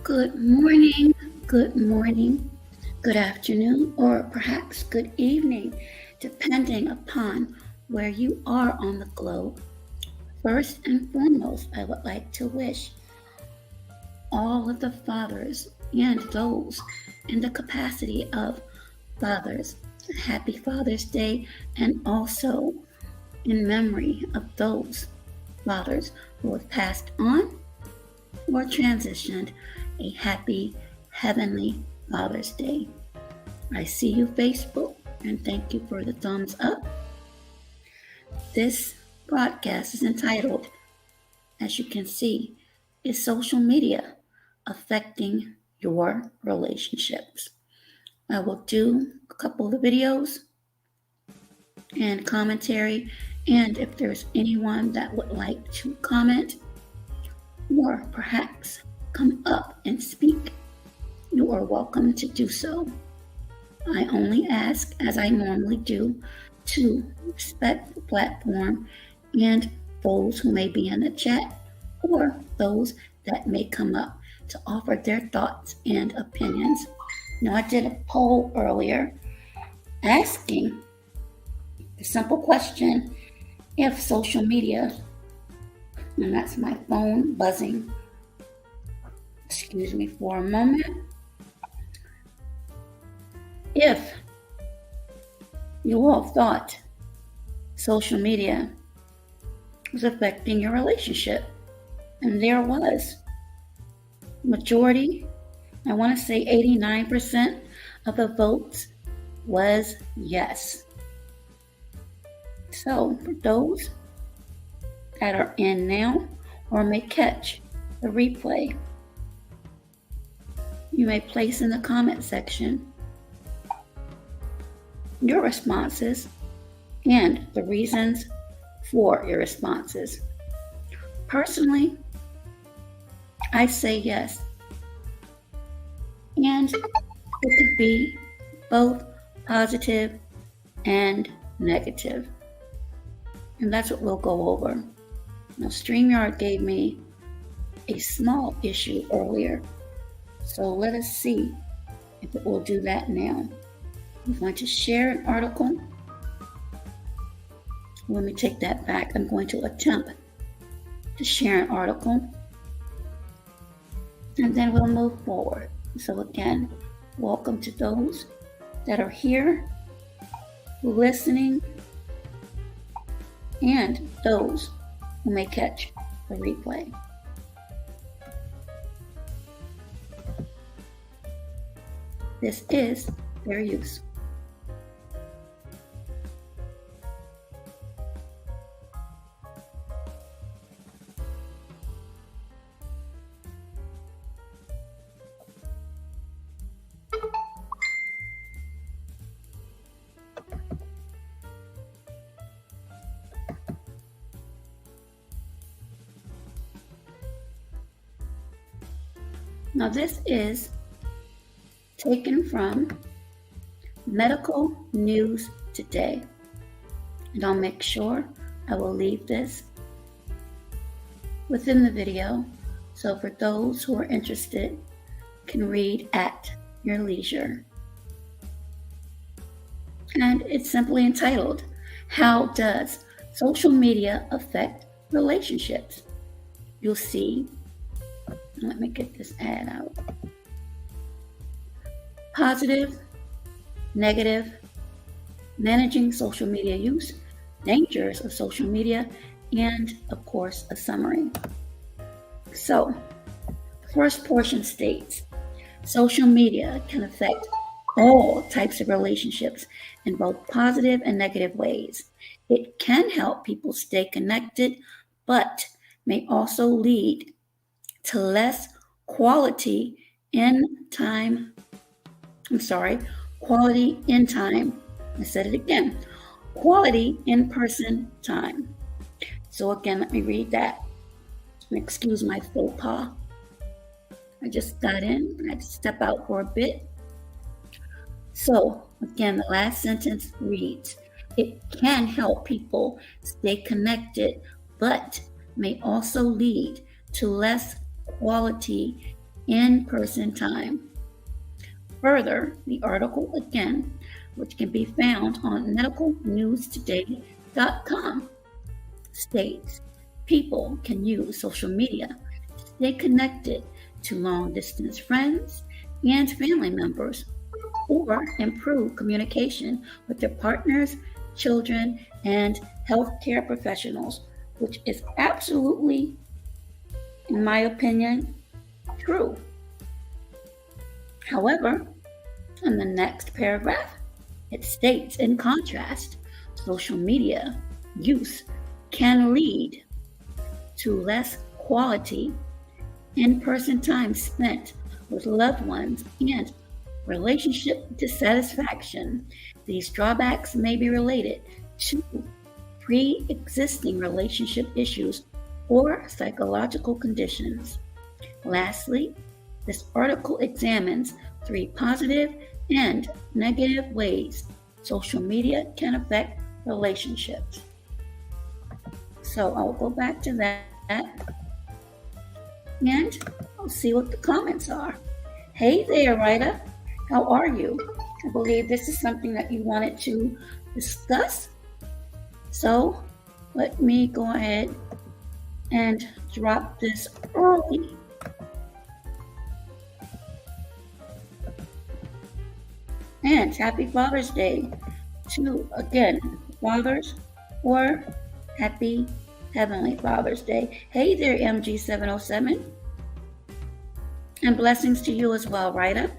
good morning, good afternoon, or perhaps good evening, depending upon where you are on the globe. First and foremost, I would like to wish all of the fathers and those in the capacity of fathers a happy Father's Day, and also in memory of those fathers who have passed on or transitioned, a happy Heavenly Father's Day. I see you, Facebook, and thank you for the thumbs up. This broadcast is entitled, as you can see, Is Social Media Affecting Your Relationships? I will do a couple of videos and commentary, and if there's anyone that would like to comment or perhaps come up and speak, you are welcome to do so. I only ask, as I normally do, to respect the platform and those who may be in the chat or those that may come up to offer their thoughts and opinions. Now, I did a poll earlier asking the simple question, if social media, and that's my phone buzzing, excuse me for a moment, if you all thought social media was affecting your relationship, and there was majority, I want to say 89% of the votes was yes. So for those that are in now or may catch the replay, you may place in the comment section your responses and the reasons for your responses. Personally, I say yes. And it could be both positive and negative. And that's what we'll go over. Now, StreamYard gave me a small issue earlier. So let us see if it will do that now. I'm going to share an article. Let me take that back. I'm going to attempt to share an article, and then we'll move forward. So again, welcome to those that are here listening and those who may catch the replay. This is fair use. Now, this is taken from Medical News Today, and I'll make sure I will leave this within the video, so for those who are interested, can read at your leisure. And it's simply entitled, How Does Social Media Affect Relationships? You'll see, let me get this ad out. Positive, negative, managing social media use, dangers of social media, and of course, a summary. So, the first portion states, social media can affect all types of relationships in both positive and negative ways. It can help people stay connected, but may also lead to less quality in time. Quality in time. I said it again. Quality in-person time. So again, let me read that. Excuse my faux pas. I just got in. I had to step out for a bit. So again, the last sentence reads, it can help people stay connected, but may also lead to less quality in-person time. Further, the article again, which can be found on medicalnewstoday.com, states people can use social media to stay connected to long-distance friends and family members, or improve communication with their partners, children, and healthcare professionals, which is absolutely, in my opinion, true. However, in the next paragraph, it states, in contrast, social media use can lead to less quality in-person time spent with loved ones and relationship dissatisfaction. These drawbacks may be related to pre-existing relationship issues or psychological conditions. Lastly, this article examines 3 positive and negative ways social media can affect relationships. So I'll go back to that and I'll see what the comments are. Hey there, Rita. How are you? I believe this is something that you wanted to discuss. So let me go ahead and drop this early. And happy Father's Day to, again, fathers, or happy Heavenly Father's Day. Hey there, MG707. And blessings to you as well, Rita.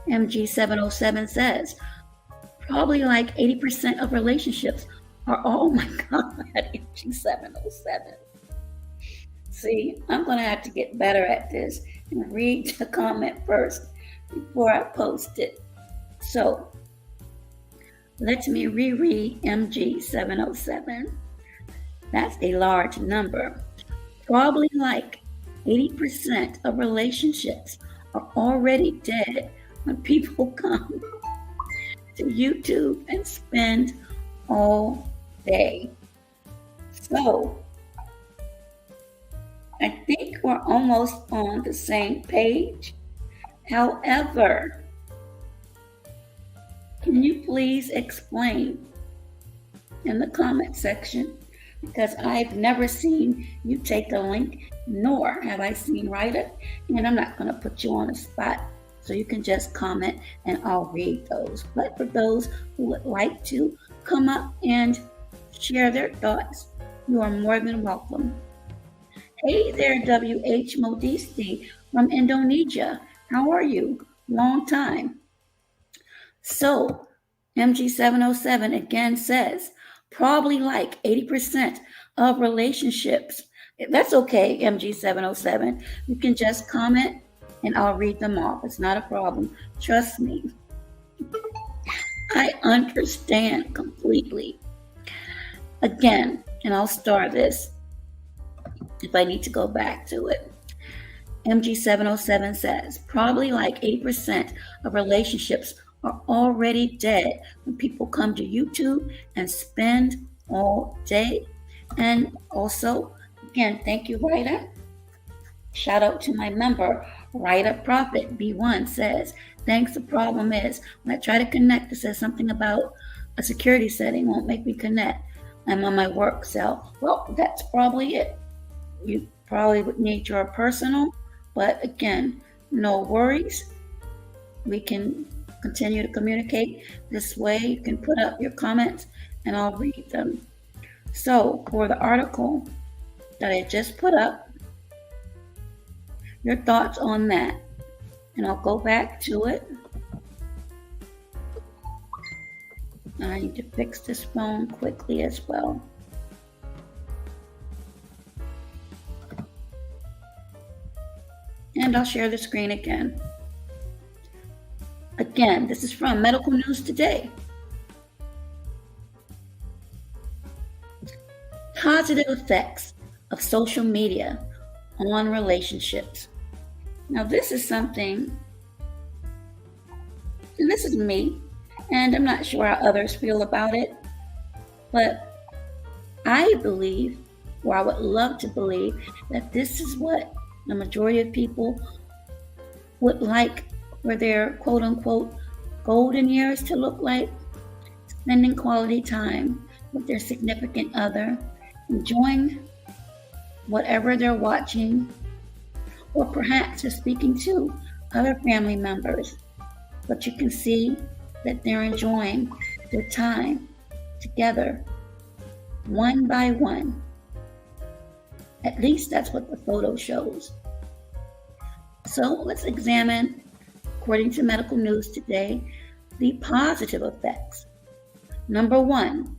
MG707 says, probably like 80% of relationships are, oh my God, MG707. See, I'm going to have to get better at this and read the comment first before I post it. So, let me reread MG707. That's a large number. Probably like 80% of relationships are already dead when people come to YouTube and spend all day. So, I think we're almost on the same page. However, can you please explain in the comment section? Because I've never seen you take a link, nor have I seen write it, and I'm not going to put you on the spot. So you can just comment and I'll read those. But for those who would like to come up and share their thoughts, you are more than welcome. Hey there, WH Modisti from Indonesia. How are you? Long time. So, MG707 again says, probably like 80% of relationships. That's okay, MG707. You can just comment and I'll read them off. It's not a problem. Trust me. I understand completely. Again, and I'll start this if I need to go back to it. MG707 says, probably like 80% of relationships are already dead when people come to YouTube and spend all day. And also, again, thank you, Rita. Shout out to my member, Rita Prophet B1 says, thanks. The problem is when I try to connect, it says something about a security setting won't make me connect. I'm on my work cell. Well, that's probably it. You probably would need your personal, but again, no worries. We can continue to communicate this way. You can put up your comments and I'll read them. So for the article that I just put up, your thoughts on that, and I'll go back to it. I need to fix this phone quickly as well. And I'll share the screen again. Again, this is from Medical News Today. Positive effects of social media on relationships. Now, this is something, and this is me, and I'm not sure how others feel about it, but I believe, or I would love to believe, that this is what the majority of people would like for their quote unquote golden years to look like, spending quality time with their significant other, enjoying whatever they're watching, or perhaps just speaking to other family members. But you can see that they're enjoying their time together, one by one. At least that's what the photo shows. So let's examine, according to medical news today, the positive effects. Number 1,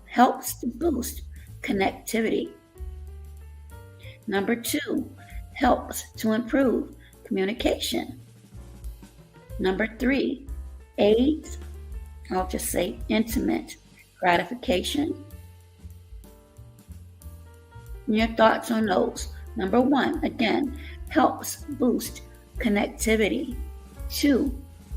helps to boost connectivity. Number 2, helps to improve communication. Number 3, aids, I'll just say intimate gratification. Your thoughts on those? Number 1, again, helps boost connectivity. 2,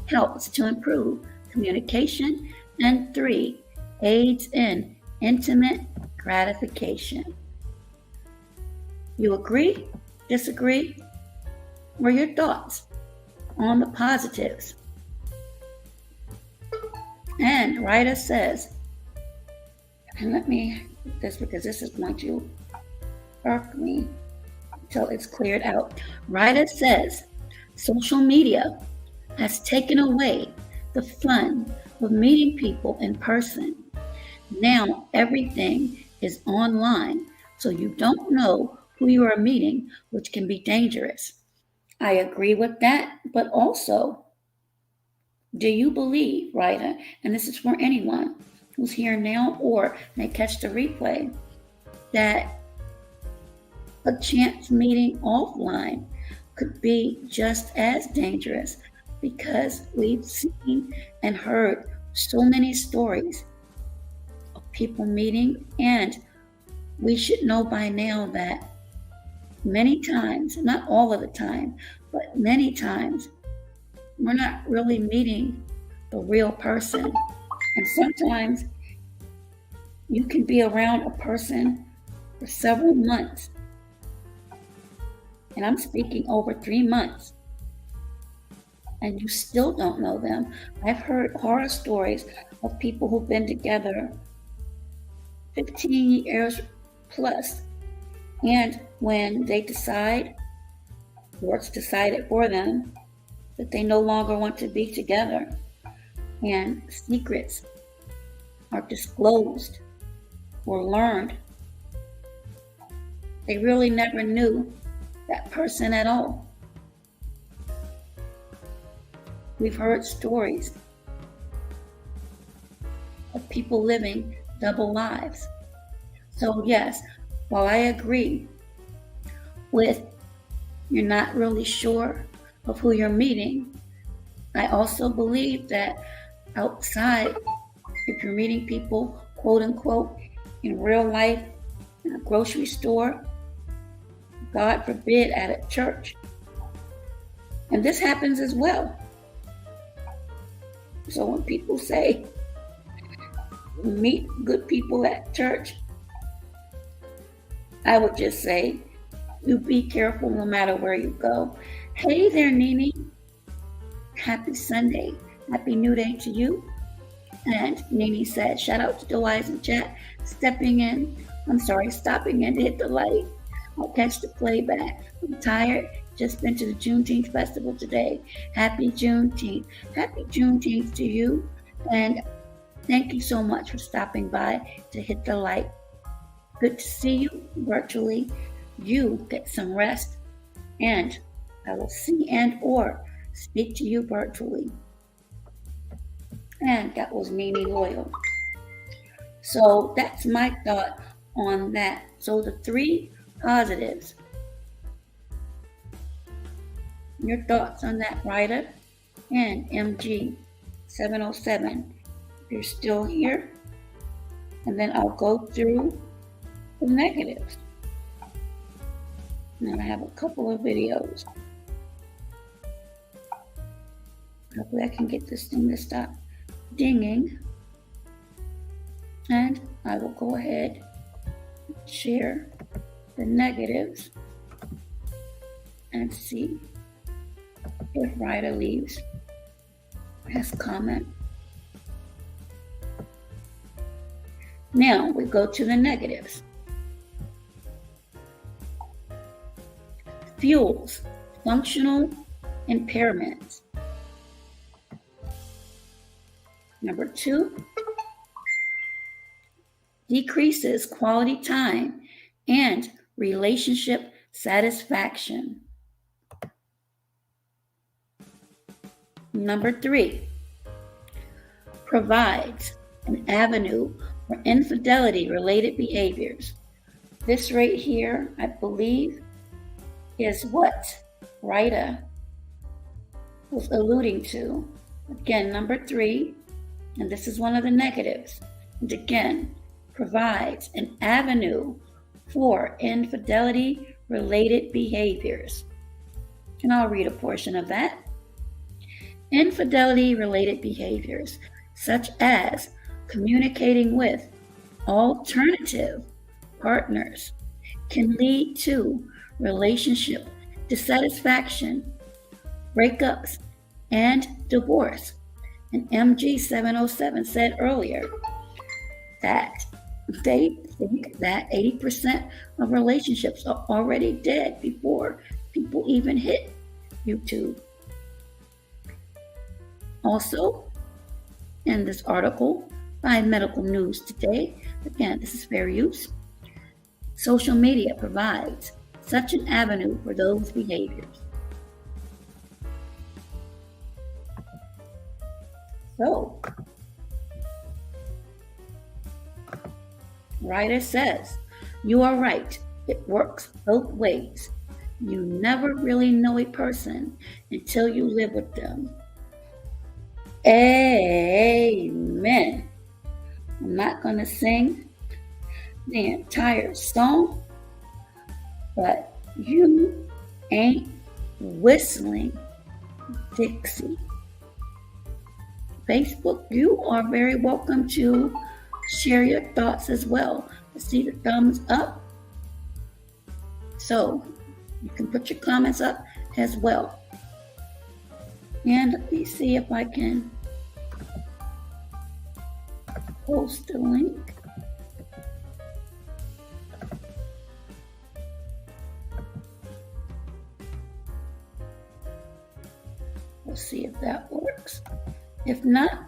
helps to improve communication. And 3, aids in intimate gratification. You agree? Disagree? What are your thoughts on the positives? And Rita says, and let me put this because this is going to irk me until it's cleared out. Rita says, social media has taken away the fun of meeting people in person. Now everything is online, so you don't know who you are meeting, which can be dangerous. I agree with that, but also, do you believe, Rita, and this is for anyone who's here now or may catch the replay, that a chance meeting offline could be just as dangerous? Because we've seen and heard so many stories of people meeting, and we should know by now that many times, not all of the time, but many times, we're not really meeting the real person. And sometimes you can be around a person for several months, and I'm speaking over 3 months, and you still don't know them. I've heard horror stories of people who've been together 15 years plus, and when they decide, or it's decided for them, that they no longer want to be together, and secrets are disclosed or learned, they really never knew that person at all. We've heard stories of people living double lives. So yes, while I agree with you're not really sure of who you're meeting, I also believe that outside, if you're meeting people, quote unquote, in real life, in a grocery store, God forbid, at a church, and this happens as well. So when people say, meet good people at church, I would just say, you be careful no matter where you go. Hey there, Nene. Happy Sunday. Happy New Day to you. And Nene said, shout out to the Wise in chat, stopping in to hit the like. I'll catch the playback. I'm tired. Just been to the Juneteenth festival today. Happy Juneteenth. Happy Juneteenth to you. And thank you so much for stopping by to hit the like. Good to see you virtually. You get some rest, and I will see and or speak to you virtually. And that was Nene Loyal. So that's my thought on that. So the 3 positives. Your thoughts on that, Ryder and MG707. If you're still here, and then I'll go through the negatives. And I have a couple of videos. Hopefully I can get this thing to stop dinging. And I will go ahead and share the negatives and see if Ryder leaves his comment. Now we go to the negatives. Fuels functional impairments. Number 2, decreases quality time and relationship satisfaction. Number 3, provides an avenue for infidelity-related behaviors. This right here, I believe, is what Rita was alluding to. Again, number 3, and this is one of the negatives, and again, provides an avenue for infidelity-related behaviors. And I'll read a portion of that. Infidelity-related behaviors, such as communicating with alternative partners, can lead to relationship dissatisfaction, breakups, and divorce. And MG 707 said earlier that they think that 80% of relationships are already dead before people even hit YouTube. Also, in this article by Medical News Today, again, this is fair use, social media provides such an avenue for those behaviors. So, Ryder says, you are right, it works both ways. You never really know a person until you live with them. Amen. I'm not going to sing the entire song, but you ain't whistling Dixie. Facebook, you are very welcome to share your thoughts as well. I see the thumbs up. So you can put your comments up as well. And let me see if I can post the link. We'll see if that works. If not,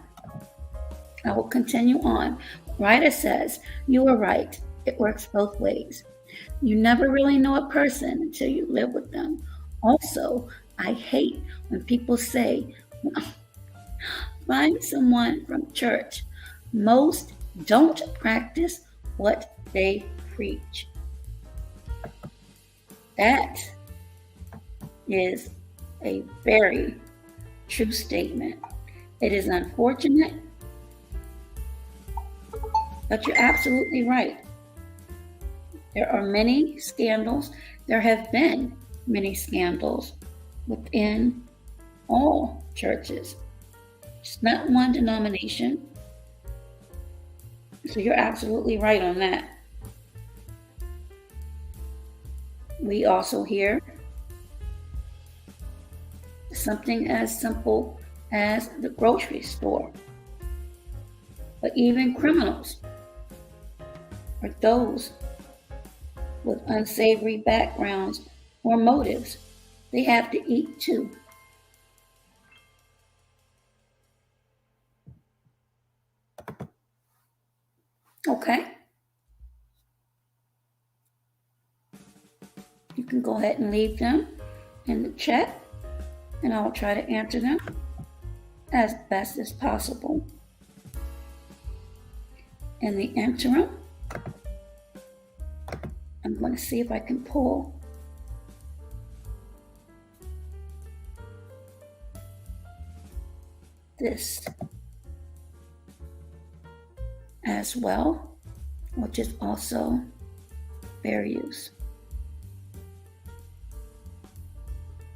I will continue on. Ryder says, you are right. It works both ways. You never really know a person until you live with them. Also, I hate when people say, find someone from church. Most don't practice what they preach. That is a very true statement. It is unfortunate, but you're absolutely right. There are many scandals. There have been many scandals within all churches. It's not one denomination. So you're absolutely right on that. We also hear something as simple as the grocery store. But even criminals or those with unsavory backgrounds or motives, they have to eat too. Okay. You can go ahead and leave them in the chat, and I'll try to answer them as best as possible. In the interim, I'm going to see if I can pull this as well, which is also fair use.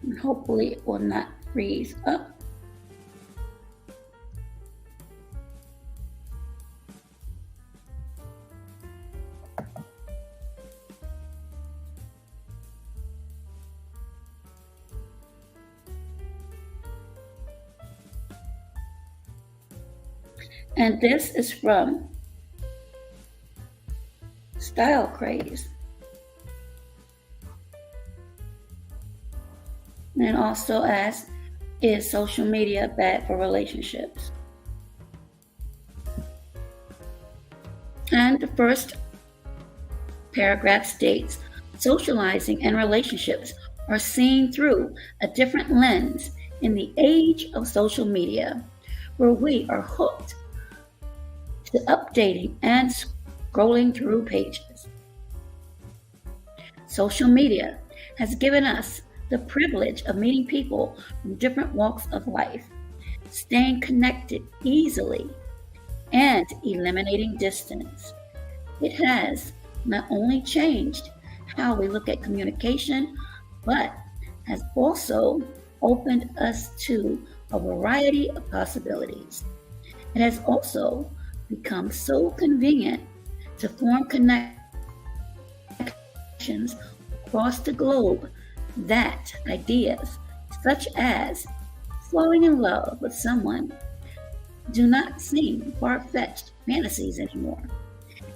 And hopefully it will not freeze up. And this is from Style Craze. And also asks, is social media bad for relationships? And the first paragraph states, socializing and relationships are seen through a different lens in the age of social media, where we are hooked to updating and scrolling through pages. Social media has given us the privilege of meeting people from different walks of life, staying connected easily, and eliminating distance. It has not only changed how we look at communication, but has also opened us to a variety of possibilities. It has also become so convenient to form connections across the globe that ideas such as falling in love with someone do not seem far-fetched fantasies anymore.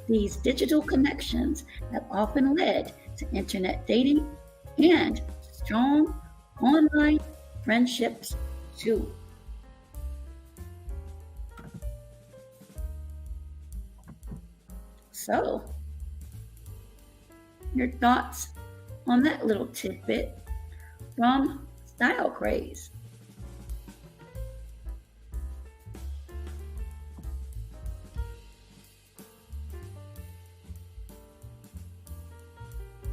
These digital connections have often led to internet dating and strong online friendships too. So, your thoughts on that little tidbit from Style Craze?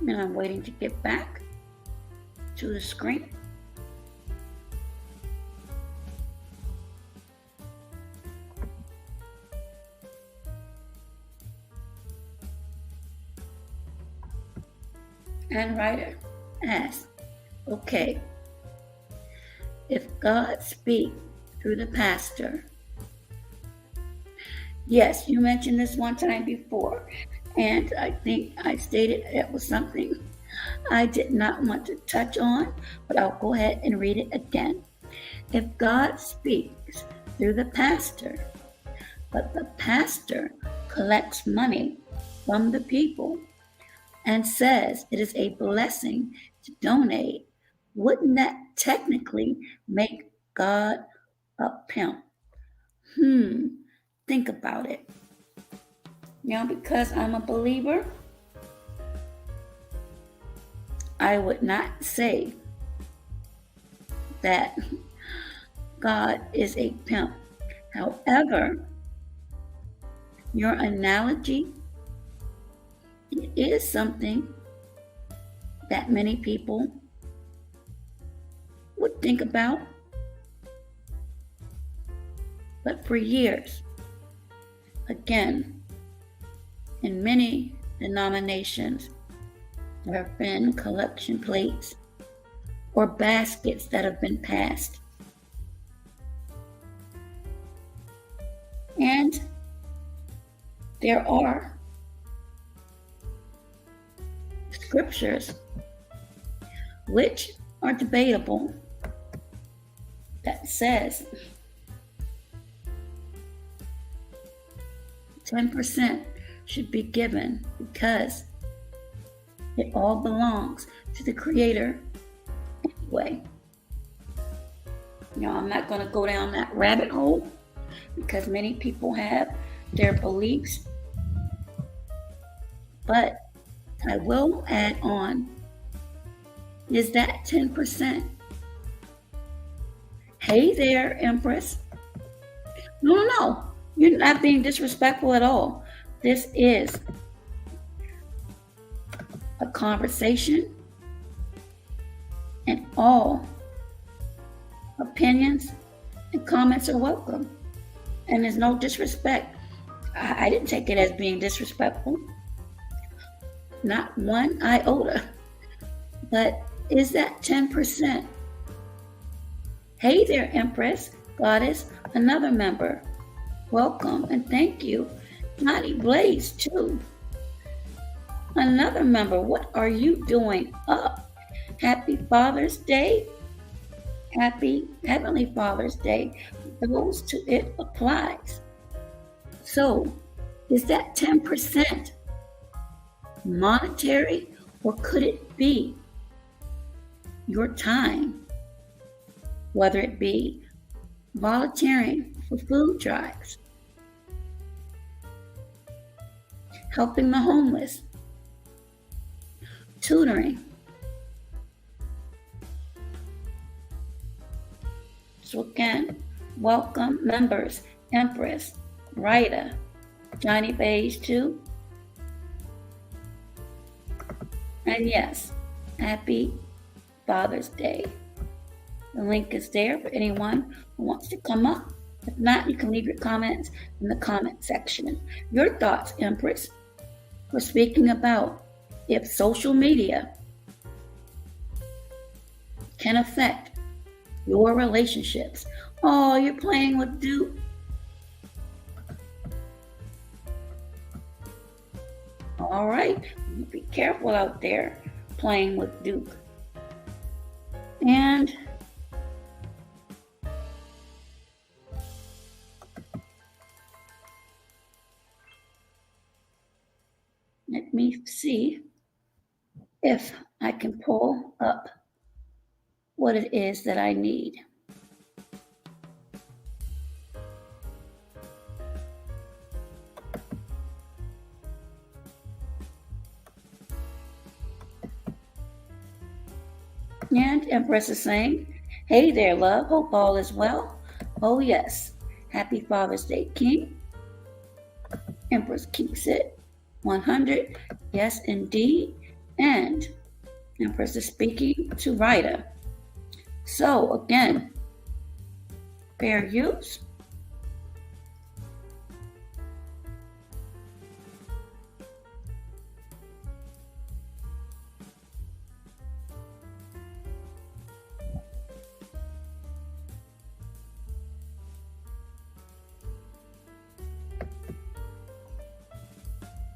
And I'm waiting to get back to the screen. And writer asks, okay, if God speak through the pastor. Yes, you mentioned this one time before, and I think I stated it was something I did not want to touch on, but I'll go ahead and read it again. If God speaks through the pastor, but the pastor collects money from the people and says it is a blessing to donate, wouldn't that technically make God a pimp? Think about it. Now, because I'm a believer, I would not say that God is a pimp. However, your analogy, it is something that many people would think about. But for years, again, in many denominations, there have been collection plates or baskets that have been passed. And there are scriptures which are debatable that says 10% should be given because it all belongs to the Creator anyway. I'm not going to go down that rabbit hole because many people have their beliefs. But I will add on, is that 10%? Hey there, Empress. No. You're not being disrespectful at all. This is a conversation, and all opinions and comments are welcome. And there's no disrespect. I didn't take it as being disrespectful. Not one iota. But is that 10%? Hey there, Empress, Goddess, another member. Welcome and thank you. Johnny Blaze, too. Another member, what are you doing up? Happy Father's Day. Happy Heavenly Father's Day. Those to it applies. So, is that 10% monetary, or could it be your time, whether it be volunteering for food drives, helping the homeless, tutoring? So again, welcome members, Empress, Rita, Johnny Beige too. And yes, happy Father's Day. The link is there for anyone who wants to come up. If not, you can leave your comments in the comment section. Your thoughts, Empress. We're speaking about if social media can affect your relationships. Oh, you're playing with Duke. All right, be careful out there playing with Duke. And let me see if I can pull up what it is that I need. And Empress is saying, hey there, love. Hope all is well. Oh, yes. Happy Father's Day, King. Empress keeps it 100. Yes, indeed. And Empress is speaking to Rita. So, again, fair use.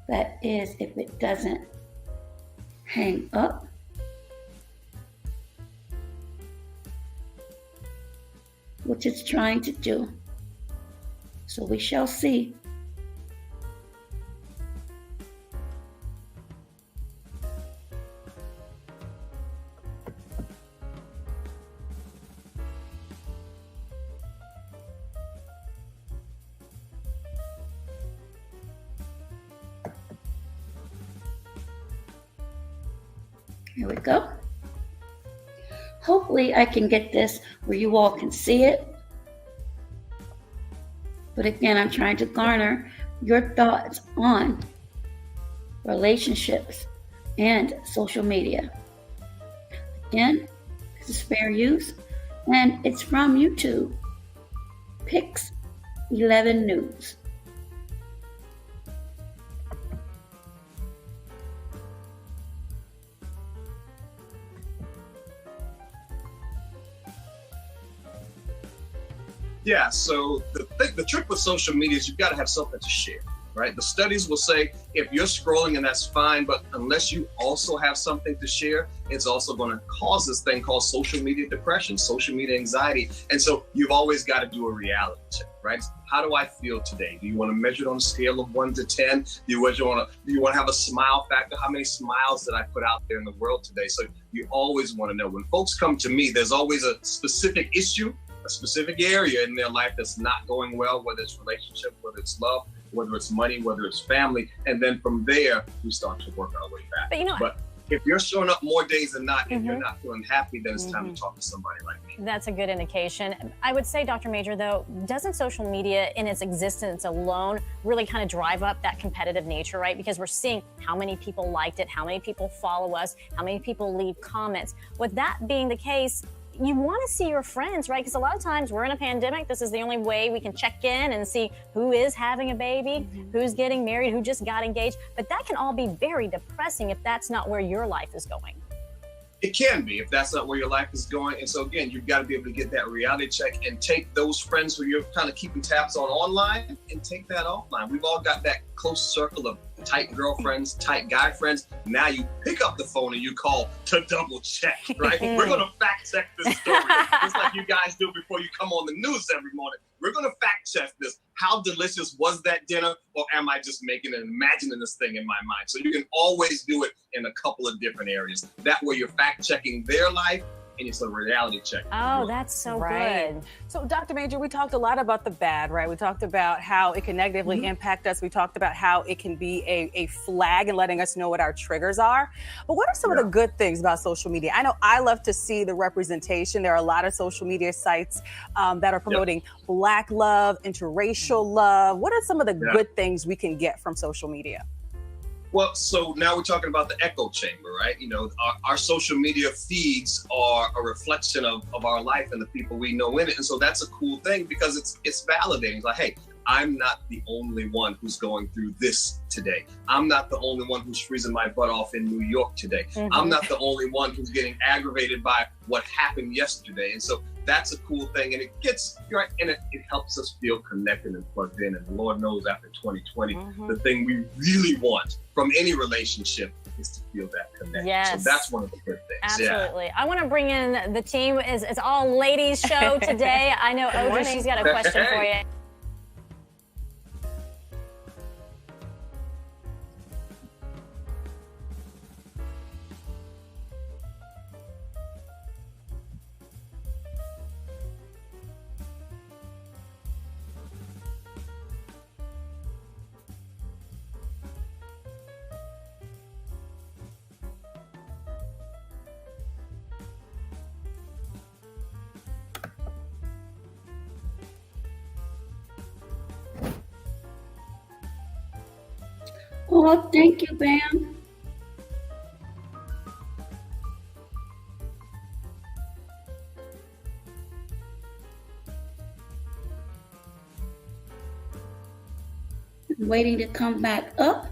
That is, if it doesn't hang up. Which it's trying to do. So we shall see. Here we go. Hopefully I can get this where you all can see it. But again, I'm trying to garner your thoughts on relationships and social media. Again, this is fair use, and it's from YouTube. Pix 11 News. Yeah, so the trick with social media is you've got to have something to share, right? The studies will say if you're scrolling, and that's fine, but unless you also have something to share, it's also going to cause this thing called social media depression, social media anxiety. And so you've always got to do a reality check, right? How do I feel today? Do you want to measure it on a scale of 1 to 10? Do you want to have a smile factor? How many smiles did I put out there in the world today? So you always want to know. When folks come to me, there's always a specific issue, a specific area in their life that's not going well, whether it's relationship, whether it's love, whether it's money, whether it's family. And then from there, we start to work our way back. But if you're showing up more days than not, and you're not feeling happy, then it's time to talk to somebody like me. That's a good indication. I would say, Dr. Major, though, doesn't social media in its existence alone really kind of drive up that competitive nature, right? Because we're seeing how many people liked it, how many people follow us, how many people leave comments. With that being the case, you want to see your friends, right? Because a lot of times we're in a pandemic. This is the only way we can check in and see who is having a baby, who's getting married, who just got engaged. But that can all be very depressing if that's not where your life is going. It can be if that's not where your life is going. And so again, you've got to be able to get that reality check and take those friends who you're kind of keeping tabs on online and take that offline. We've all got that close circle of tight girlfriends, tight guy friends. Now you pick up the phone and you call to double check, right? We're going to fact check this story, just like you guys do before you come on the news every morning. We're going to fact check this. How delicious was that dinner? Or am I just making and imagining this thing in my mind? So you can always do it in a couple of different areas. That way you're fact checking their life and it's a reality check. Oh, that's so good. So, Dr. Major, we talked a lot about the bad, right? We talked about how it can negatively impact us. We talked about how it can be a flag and letting us know what our triggers are. But what are some of the good things about social media? I know I love to see the representation. There are a lot of social media sites that are promoting Black love, interracial love. What are some of the good things we can get from social media? Well, so now we're talking about the echo chamber, right? You know, our social media feeds are a reflection of our life and the people we know in it. And so that's a cool thing because it's validating. It's like, hey, I'm not the only one who's going through this today. I'm not the only one who's freezing my butt off in New York today. I'm not the only one who's getting aggravated by what happened yesterday. And so that's a cool thing. And it gets, right, and it helps us feel connected and plugged in. And the Lord knows after 2020, the thing we really want from any relationship is to feel that connection. Yes. So that's one of the good things. Absolutely. I want to bring in the team. It's all ladies show today. I know Audrey, she's got a question for you. Oh, thank you, Bam. I'm waiting to come back up.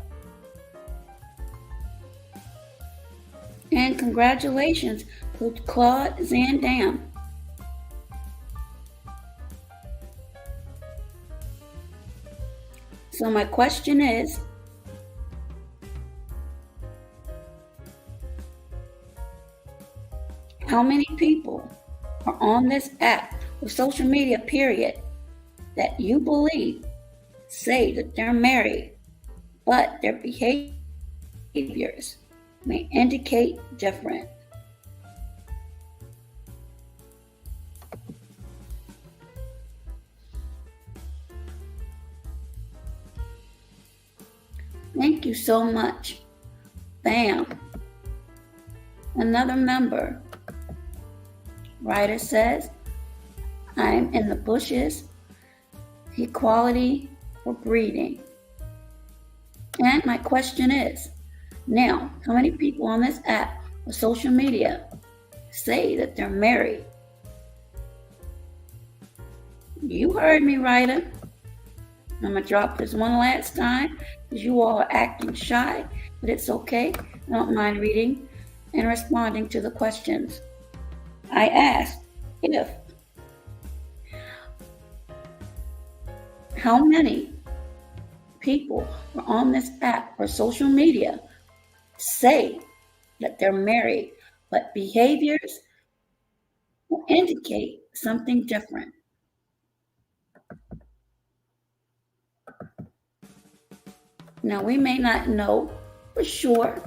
And congratulations to Claude Zandam. So my question is, how many people are on this app or social media period that you believe say that they're married, but their behaviors may indicate different? Thank you so much. Bam. Another member. Writer says, I'm in the bushes, equality for breeding. And my question is, now, how many people on this app or social media say that they're married? You heard me, writer. I'm going to drop this one last time because you all are acting shy, but it's okay. I don't mind reading and responding to the questions. I asked if how many people are on this app or social media say that they're married, but behaviors will indicate something different. Now, we may not know for sure,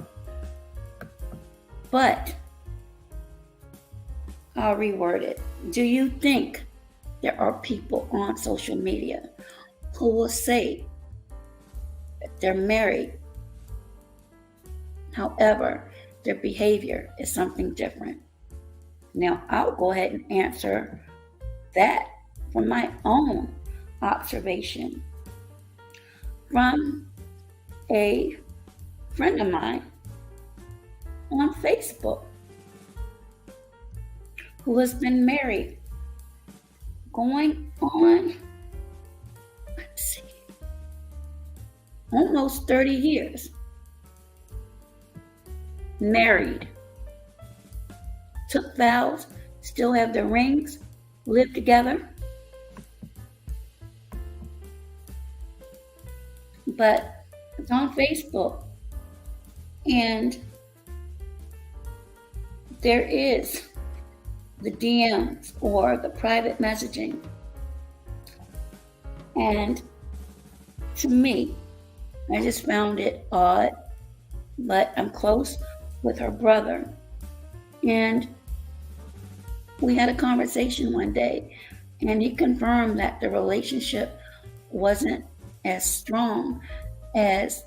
but I'll reword it. Do you think there are people on social media who will say that they're married, however, their behavior is something different? Now, I'll go ahead and answer that from my own observation from a friend of mine on Facebook who has been married going on, let's see, almost 30 years. Married, took vows, still have their rings, live together. But It's on Facebook. And there is the DMs or the private messaging. And to me, I just found it odd, but I'm close with her brother. And we had a conversation one day, and he confirmed that the relationship wasn't as strong as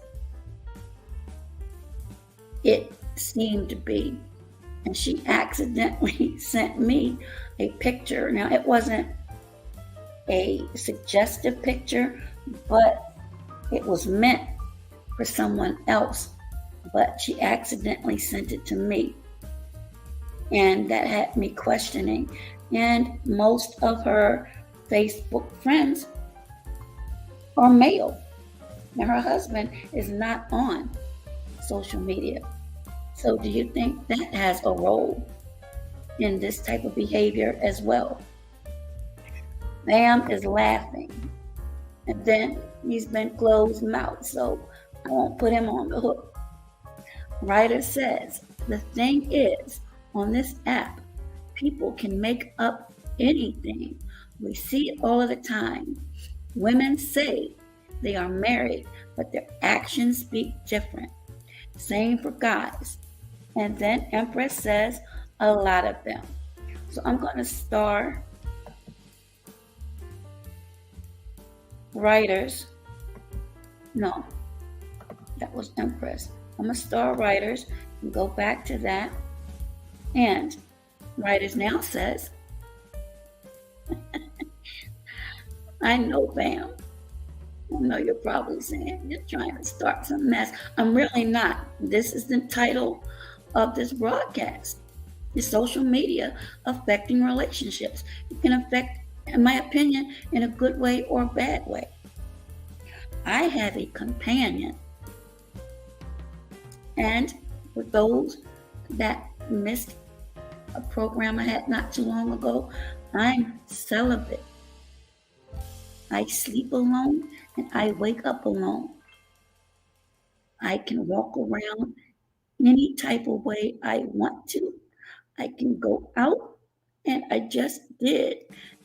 it seemed to be. And she accidentally sent me a picture. Now, it wasn't a suggestive picture, but it was meant for someone else. But she accidentally sent it to me. And that had me questioning. And most of her Facebook friends are male. And her husband is not on social media. So do you think that has a role in this type of behavior as well? Bam is laughing. And then he's been closed mouthed, so I won't put him on the hook. Writer says, the thing is, on this app, people can make up anything. We see it all the time. Women say they are married, but their actions speak different. Same for guys. And then Empress says, a lot of them. So I'm going to star writers. No, that was Empress. I'm going to star writers and go back to that. And writers now says, I know, Bam. I know you're probably saying you're trying to start some mess. I'm really not. This is the title of this broadcast. Is social media affecting relationships? It can affect, in my opinion, in a good way or a bad way. I have a companion. And for those that missed a program I had not too long ago, I'm celibate. I sleep alone and I wake up alone. I can walk around any type of way I want to. I can go out, and I just did,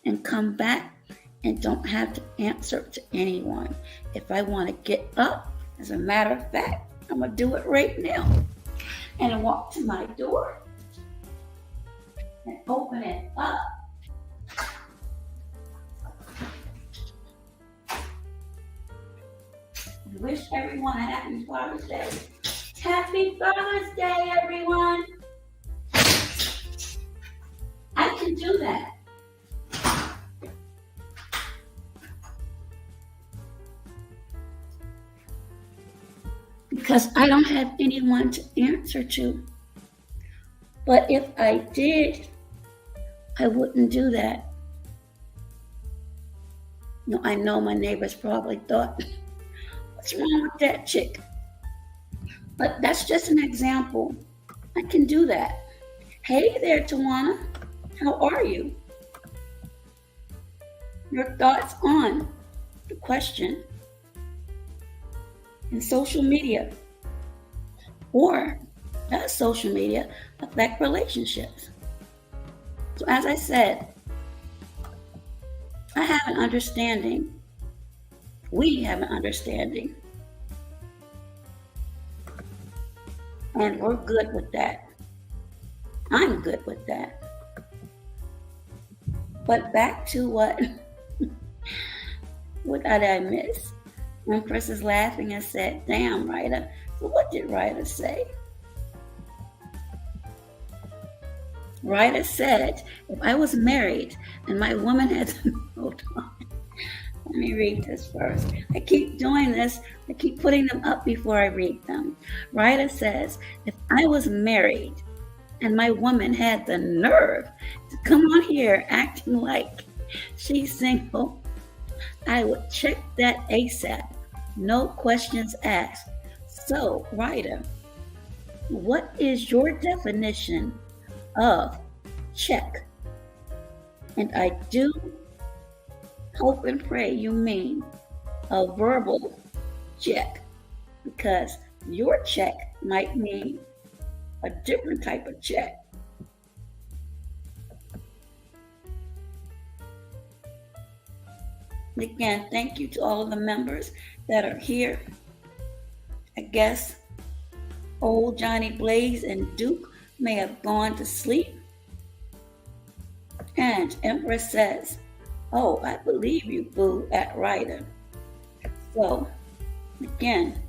and come back and don't have to answer to anyone. If I want to get up, as a matter of fact, I'm going to do it right now. And I walk to my door and open it up. I wish everyone a happy Father's Day. Happy Father's Day, everyone. I can do that. Because I don't have anyone to answer to. But if I did, I wouldn't do that. No, I know my neighbors probably thought, what's wrong with that chick? But that's just an example. I can do that. Hey there, Tawana. How are you? Your thoughts on the question in social media, or does social media affect relationships? So as I said, I have an understanding. We have an understanding. And we're good with that. I'm good with that. But back to what did I miss? Empress is laughing and said, damn, Ryder. So what did Ryder say? Ryder said, if I was married and my woman had hold on. Let me read this first. I keep doing this. I keep putting them up before I read them. Ryder says, if I was married and my woman had the nerve to come on here acting like she's single, I would check that ASAP. No questions asked. So, Ryder, what is your definition of check? And I do hope and pray you mean a verbal check, because your check might mean a different type of check. Again, thank you to all of the members that are here. I guess old Johnny Blaze and Duke may have gone to sleep. And Empress says, oh, I believe you, boo, at Ryder. So, again,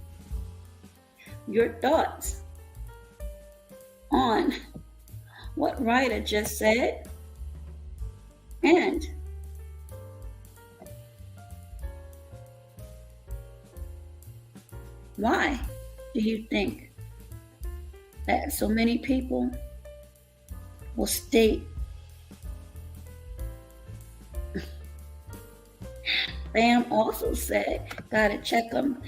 your thoughts on what Ryder just said, and why do you think that so many people will state Bam also said, gotta check them,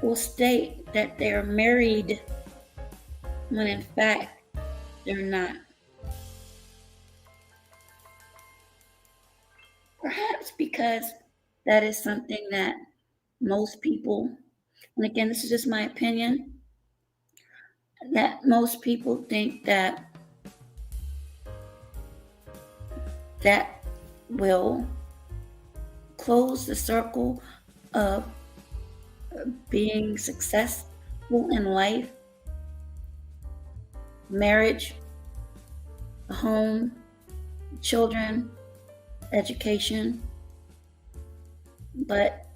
will state that they're married when in fact they're not. Perhaps because that is something that most people, and again, this is just my opinion, that most people think that will close the circle of being successful in life, marriage, home, children, education. But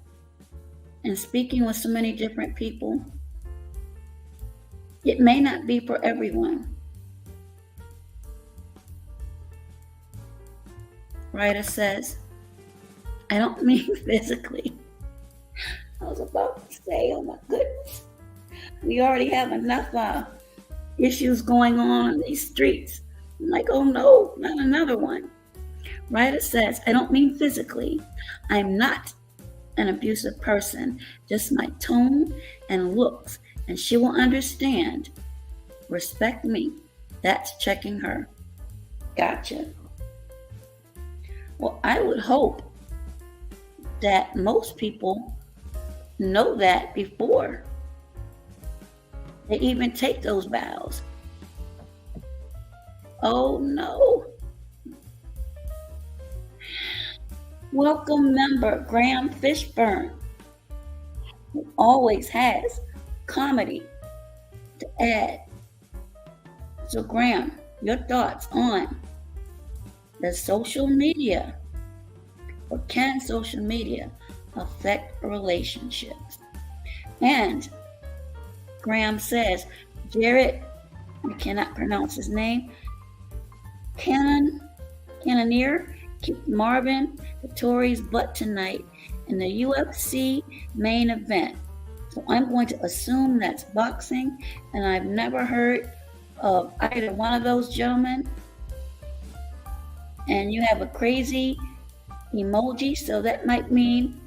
in speaking with so many different people, it may not be for everyone. Ryder says, I don't mean physically. I was about to say, oh my goodness, we already have enough issues going on in these streets. I'm like, oh no, not another one. Ryder says, I don't mean physically. I'm not an abusive person, just my tone and looks, and she will understand. Respect me. That's checking her. Gotcha. Well, I would hope that most people know that before they even take those vows. Oh no. Welcome member Graham Fishburne, who always has comedy to add. So Graham, your thoughts on the social media, or can social media affect relationships? And Graham says, Jared, I cannot pronounce his name, Cannonier, kicked Marvin Vittori's butt tonight in the UFC main event. So I'm going to assume that's boxing, and I've never heard of either one of those gentlemen. And you have a crazy emoji, so that might mean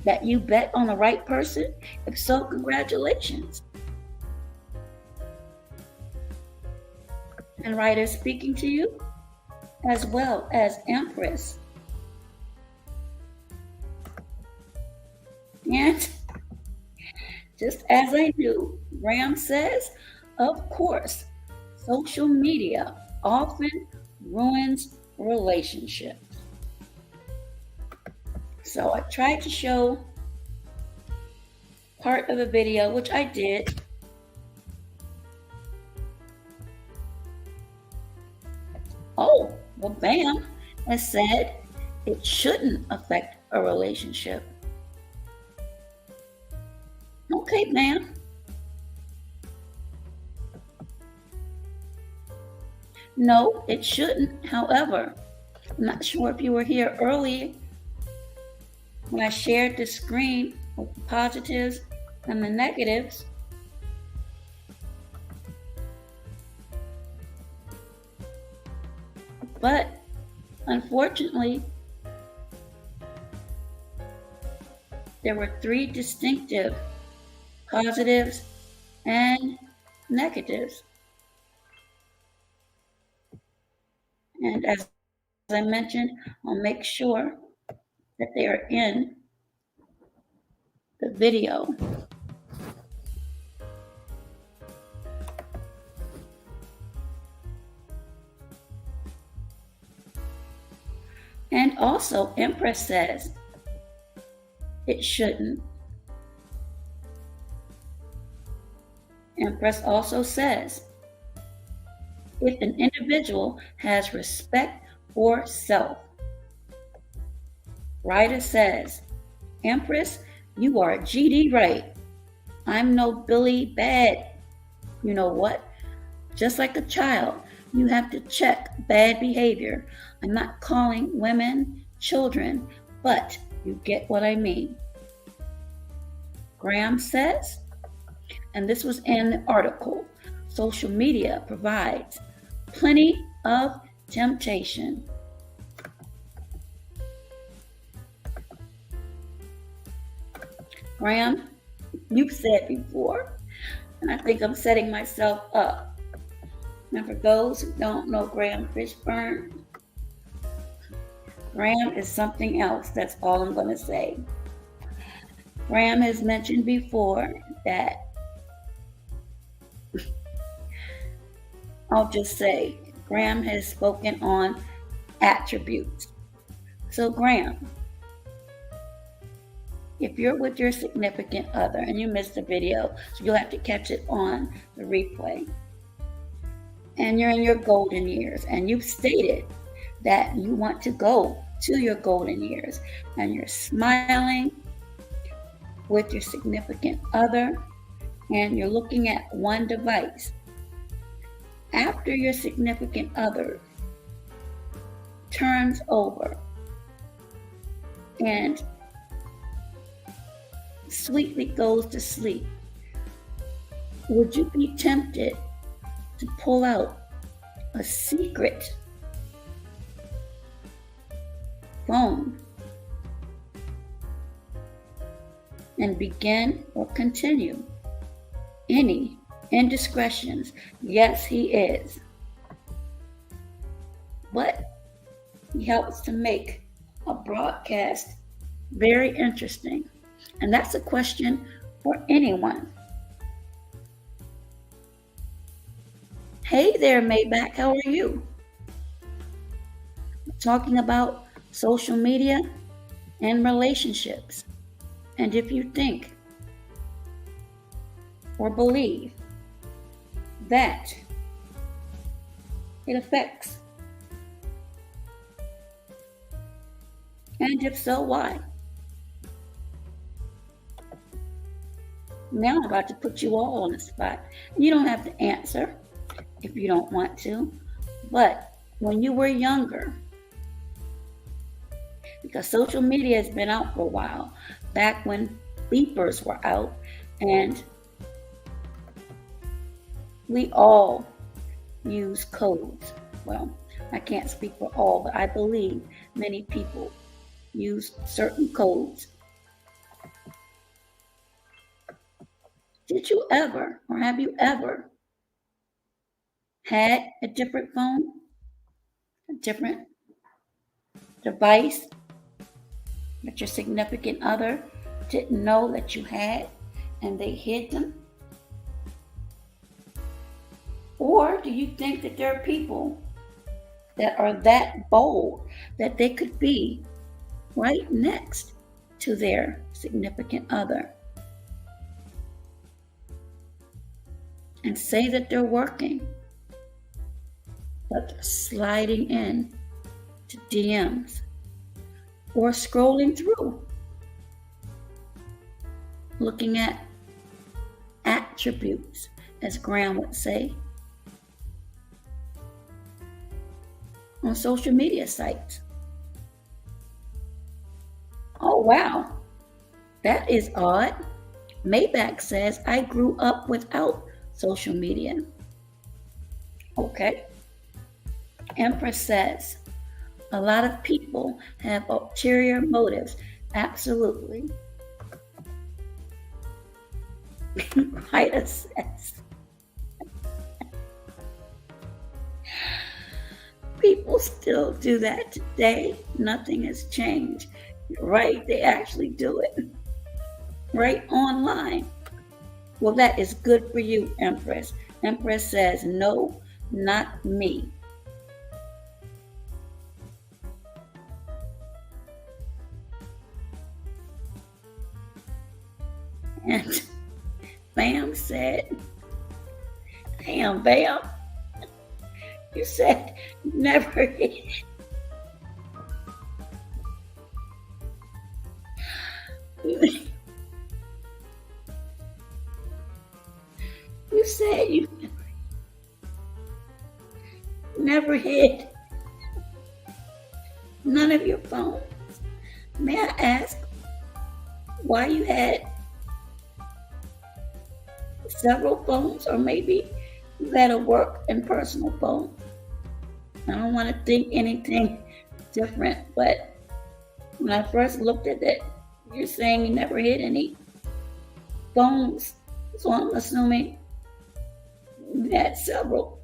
that you bet on the right person. If so, congratulations. And Ryder speaking to you, as well as Empress. And just as I knew, Graham says, of course, social media often ruins relationships. So I tried to show part of a video, which I did. Oh, well, Bam has said it shouldn't affect a relationship. Okay, Bam. No, it shouldn't. However, I'm not sure if you were here earlier when I shared the screen with the positives and the negatives. But unfortunately, there were 3 distinctive positives and negatives. And as I mentioned, I'll make sure that they are in the video. And also, Empress says it shouldn't. Empress also says if an individual has respect for self. Ryder says, Empress, you are GD right. I'm no Billy Bad. You know what? Just like a child, you have to check bad behavior. I'm not calling women children, but you get what I mean. Graham says, and this was in the article, social media provides plenty of temptation. Graham, you've said before, and I think I'm setting myself up. And for those who don't know Graham Fishburne, Graham is something else. That's all I'm going to say. Graham has mentioned before that, I'll just say, Graham has spoken on attributes. So Graham, if you're with your significant other and you missed the video, so you'll have to catch it on the replay, and you're in your golden years and you've stated that you want to go to your golden years and you're smiling with your significant other and you're looking at one device. After your significant other turns over and sweetly goes to sleep, would you be tempted to pull out a secret phone and begin or continue any indiscretions? Yes, he is. But he helps to make a broadcast very interesting. And that's a question for anyone. Hey there, Maybach, how are you? We're talking about social media and relationships. And if you think or believe that it affects, and if so, why? Now I'm about to put you all on the spot. You don't have to answer if you don't want to, but when you were younger, because social media has been out for a while, back when beepers were out, and we all use codes. Well, I can't speak for all, but I believe many people use certain codes. Did you ever, or have you ever had a different phone, a different device that your significant other didn't know that you had and they hid them? Or do you think that there are people that are that bold that they could be right next to their significant other and say that they're working, but they're sliding in to DMs or scrolling through, looking at attributes, as Graham would say, on social media sites? Oh, wow, that is odd. Maybach says, I grew up without social media. Okay. Empress says, a lot of people have ulterior motives. Absolutely. Ida says, people still do that today. Nothing has changed. You're right, they actually do it. Right online. Well, that is good for you, Empress. Empress says, no, not me. And Bam said, damn, Bam, you said you never hit. You said you never hid none of your phones. May I ask why you had several phones, or maybe you had a work and personal phone? I don't want to think anything different, but when I first looked at it, you're saying you never hid any phones, so I'm assuming you had several.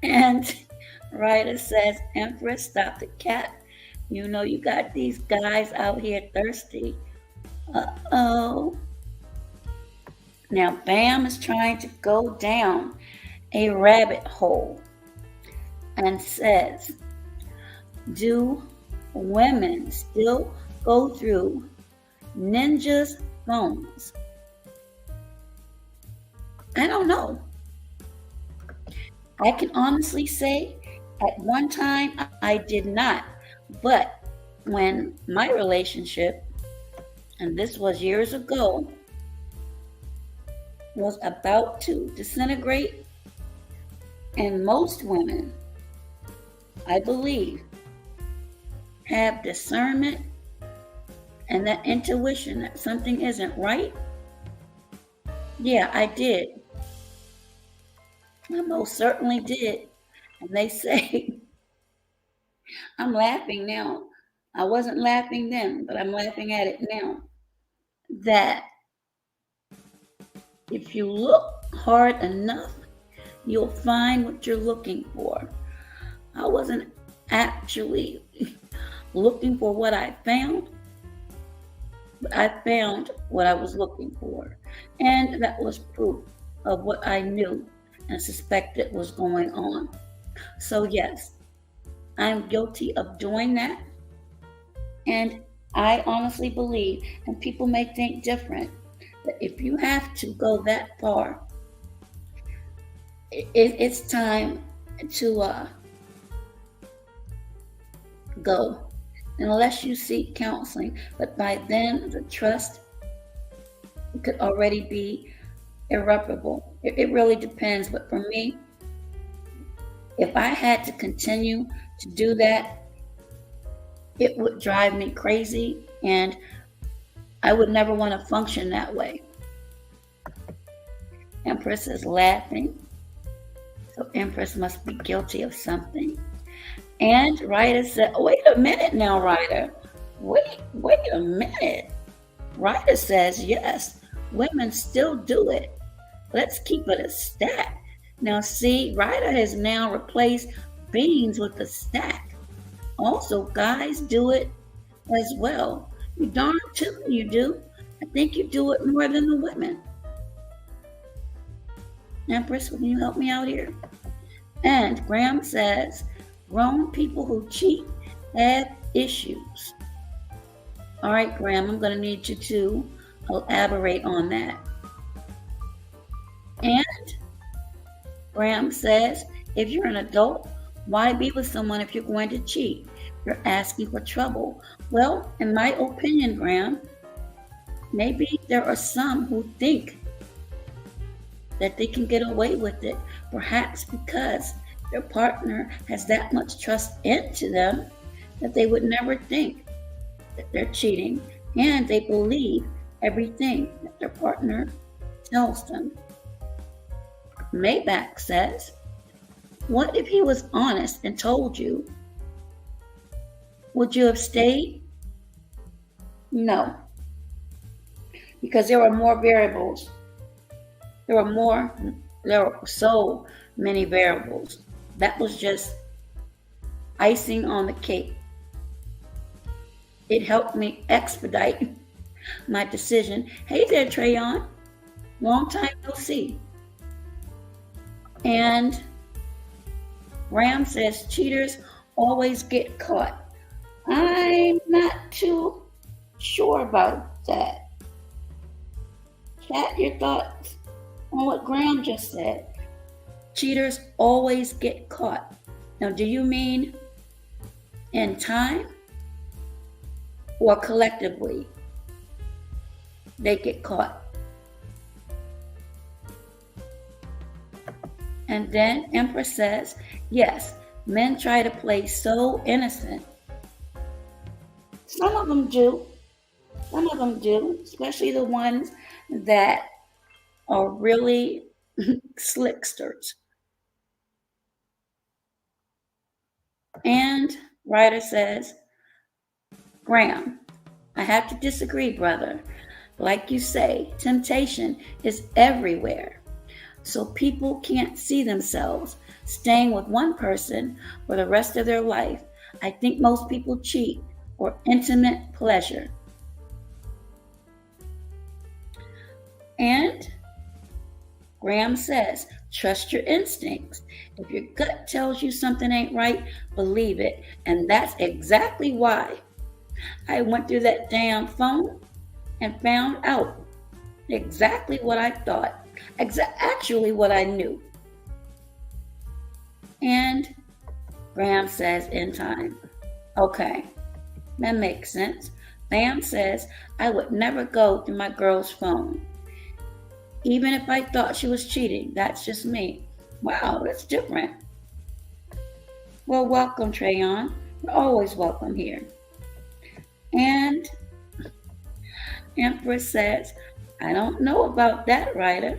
And Ryder says, Empress, stop the cat. You know you got these guys out here thirsty. Uh-oh. Now Bam is trying to go down a rabbit hole and says, do women still go through ninjas' phones? I don't know. I can honestly say at one time I did not, but when my relationship, and this was years ago, was about to disintegrate, and most women, I believe, have discernment and that intuition that something isn't right. Yeah, I did. I most certainly did. And they say, I'm laughing now. I wasn't laughing then, but I'm laughing at it now. That if you look hard enough, you'll find what you're looking for. I wasn't actually looking for what I found, but I found what I was looking for. And that was proof of what I knew and suspected was going on. So yes, I'm guilty of doing that. And I honestly believe, and people may think different, that if you have to go that far, it's time to go, unless you seek counseling. But by then, the trust could already be irreparable. It really depends. But for me, if I had to continue to do that, it would drive me crazy, and I would never want to function that way. Empress is laughing. So Empress must be guilty of something. And Ryder said, wait a minute now, Ryder. Wait a minute. Ryder says, yes, women still do it. Let's keep it a stack. Now see, Ryder has now replaced beans with a stack. Also, guys do it as well. You darn tootin' you do. I think you do it more than the women. Empress, can you help me out here? And Graham says, grown people who cheat have issues. All right, Graham, I'm going to need you to elaborate on that. And Graham says, if you're an adult, why be with someone if you're going to cheat? You're asking for trouble. Well, in my opinion, Graham, maybe there are some who think that they can get away with it, perhaps because their partner has that much trust into them that they would never think that they're cheating, and they believe everything that their partner tells them. Maybach says, what if he was honest and told you? Would you have stayed? No, because there are more variables. There are so many variables. That was just icing on the cake. It helped me expedite my decision. Hey there, Trayon. Long time no see. And Ram says cheaters always get caught. I'm not too sure about that. Chat your thoughts on what Graham just said. Cheaters always get caught. Now, do you mean in time or collectively they get caught? And then Empress says, yes, men try to play so innocent. Some of them do. Some of them do, especially the ones that are really slicksters. And Ryder says, Graham, I have to disagree, brother. Like you say, temptation is everywhere. So people can't see themselves staying with one person for the rest of their life. I think most people cheat for intimate pleasure. And Graham says, trust your instincts. If your gut tells you something ain't right, believe it. And that's exactly why I went through that damn phone and found out exactly what I thought. Actually what I knew. And Graham says in time, okay, that makes sense. Bam says, I would never go through my girl's phone. Even if I thought she was cheating, that's just me. Wow, that's different. Well, welcome, Trayon. You're always welcome here. And Empress says, I don't know about that, Ryder.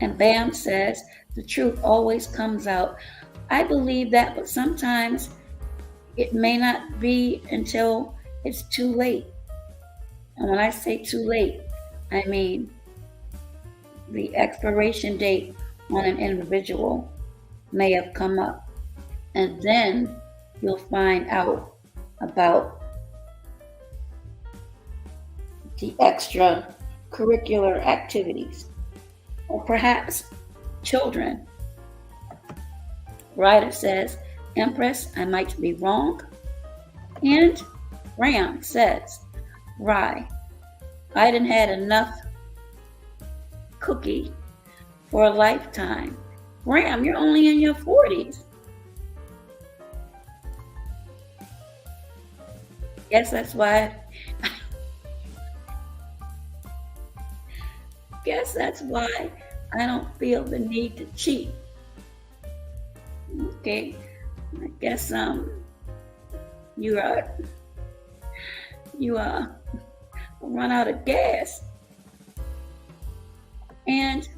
And Bam says, the truth always comes out. I believe that, but sometimes it may not be until it's too late. And when I say too late, I mean the expiration date on an individual may have come up. And then you'll find out about the extra curricular activities. Or perhaps children. Ryder says, Empress, I might be wrong. And Graham says, Rye, I done had enough cookie for a lifetime. Graham, you're only in your 40s. Guess that's why I don't feel the need to cheat. Okay, I guess you run out of gas. And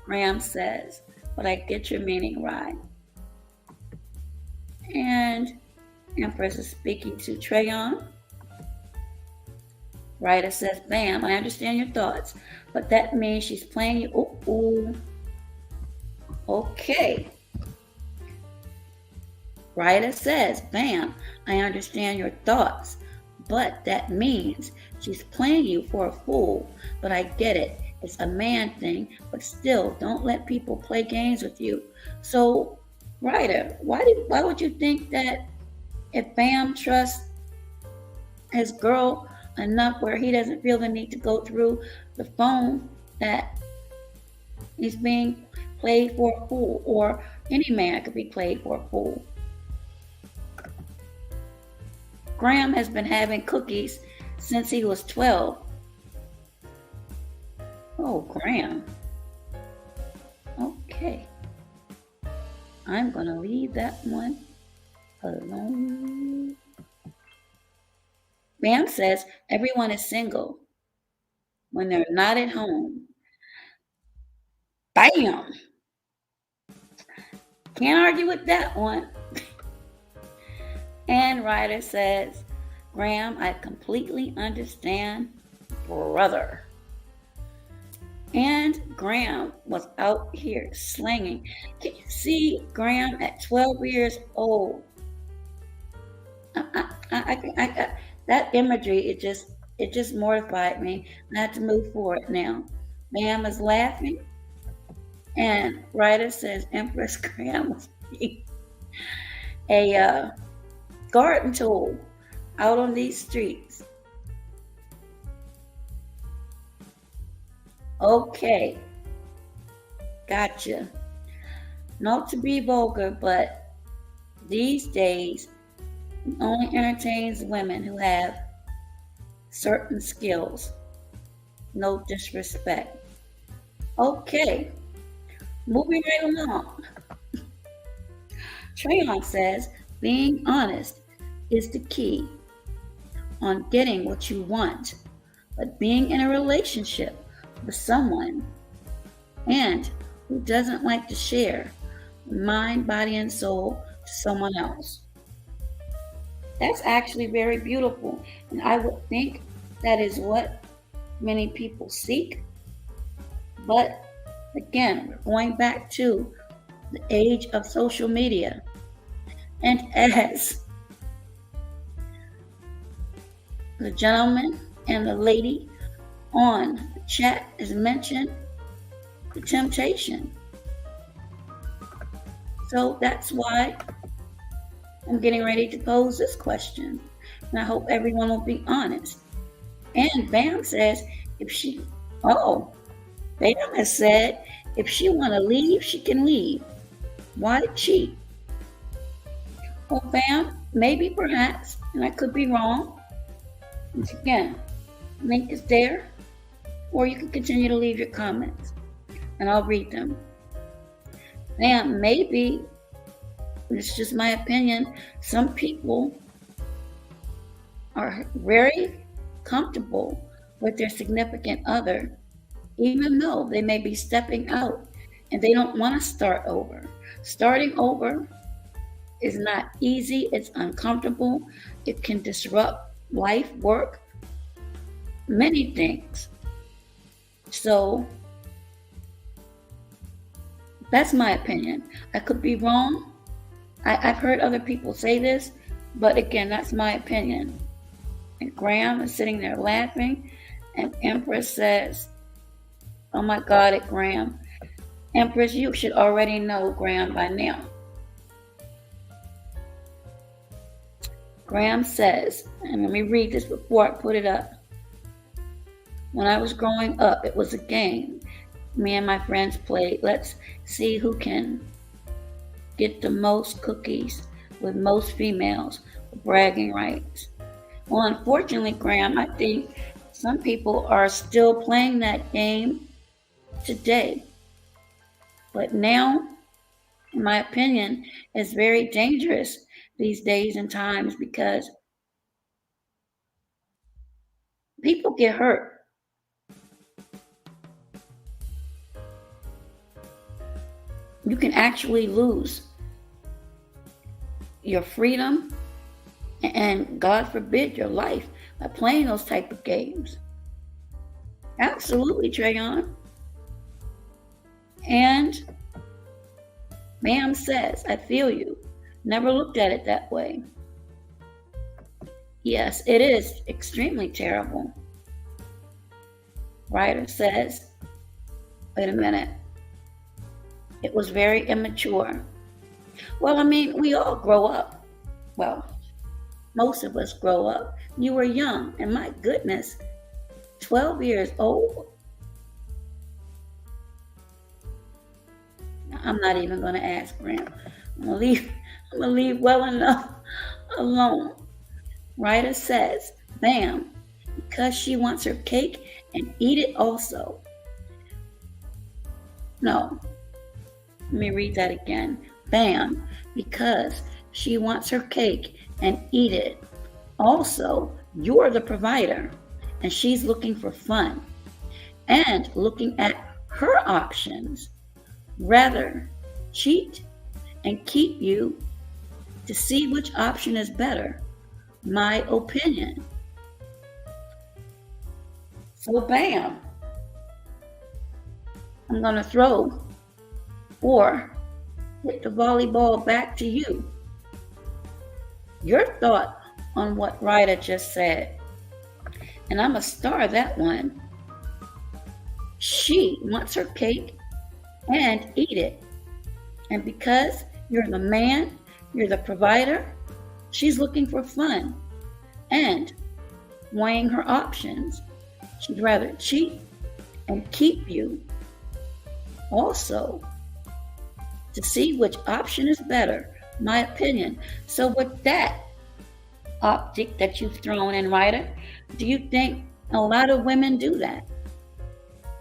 Graham says, but I get your meaning, right? And Empress is speaking to Trayon. Ryder says, Bam, I understand your thoughts, but that means she's playing you. Ooh. Okay. Ryder says, Bam, I understand your thoughts, but that means she's playing you for a fool. But I get it. It's a man thing, but still, don't let people play games with you. So, Ryder, why would you think that if Bam trusts his girl enough where he doesn't feel the need to go through the phone, that he's being played for a fool, or any man could be played for a fool? Graham has been having cookies since he was 12. Oh, Graham. Okay. I'm going to leave that one alone. Bam says everyone is single when they're not at home. Bam! Can't argue with that one. And Ryder says, Graham, I completely understand, brother. And Graham was out here slinging. Can you see Graham at 12 years old? That imagery, it just mortified me. I had to move forward now. Bam is laughing. And Ryder says Empress Graham was a garden tool out on these streets. Okay, gotcha. Not to be vulgar, but these days it only entertains women who have certain skills. No disrespect. Okay, moving right along. Trayon says being honest is the key on getting what you want, but being in a relationship with someone and who doesn't like to share mind, body, and soul to someone else. That's actually very beautiful, and I would think that is what many people seek. But again, we're going back to the age of social media. And as the gentleman and the lady on the chat has mentioned, the temptation. So that's why I'm getting ready to pose this question. And I hope everyone will be honest. And Bam says, Bam has said, if she want to leave, she can leave. Why cheat? Well, Bam, maybe, perhaps, and I could be wrong. Once again, link is there, or you can continue to leave your comments, and I'll read them. Bam, maybe, it's just my opinion, some people are very comfortable with their significant other, even though they may be stepping out and they don't want to start over. Starting over is not easy, it's uncomfortable, it can disrupt life, work, many things. So that's my opinion. I could be wrong. I've heard other people say this, but again, that's my opinion. And Graham is sitting there laughing, and Empress says, oh my God, at Graham. Empress, you should already know Graham by now. Graham says, and let me read this before I put it up. When I was growing up, it was a game. Me and my friends played. Let's see who can get the most cookies with most females for bragging rights. Well, unfortunately, Graham, I think some people are still playing that game today. But now, in my opinion, it's very dangerous these days and times because people get hurt. You can actually lose your freedom and, God forbid, your life by playing those type of games. Absolutely, Trayon. And Bam says, I feel you. Never looked at it that way. Yes, it is extremely terrible. Ryder says, wait a minute. It was very immature. Well, I mean, we all grow up. Well, most of us grow up. You were young, and my goodness, 12 years old. I'm not even going to ask Graham. I'm going to leave well enough alone. Ryder says, Bam, because she wants her cake and eat it also. No. Let me read that again. Bam, because she wants her cake and eat it. Also, you're the provider, and she's looking for fun and looking at her options. Rather cheat and keep you to see which option is better. My opinion. So Bam, I'm going to throw or hit the volleyball back to you. Your thought on what Ryder just said. And I'm going to star that one. She wants her cake and eat it. And because you're the man, you're the provider, She's looking for fun and weighing her options. She'd rather cheat and keep you. Also, to see which option is better, my opinion. So with that optic that you've thrown in, Ryder, do you think a lot of women do that?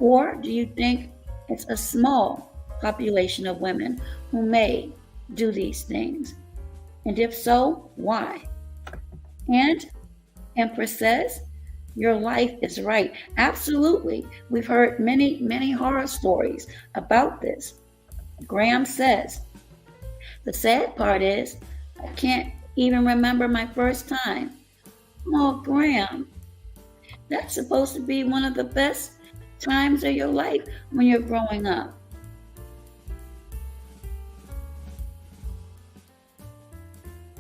Or do you think it's a small population of women who may do these things? And if so, why? And Empress says, your life is right. Absolutely. We've heard many, many horror stories about this. Graham says, the sad part is, I can't even remember my first time. Oh, Graham, that's supposed to be one of the best times of your life when you're growing up.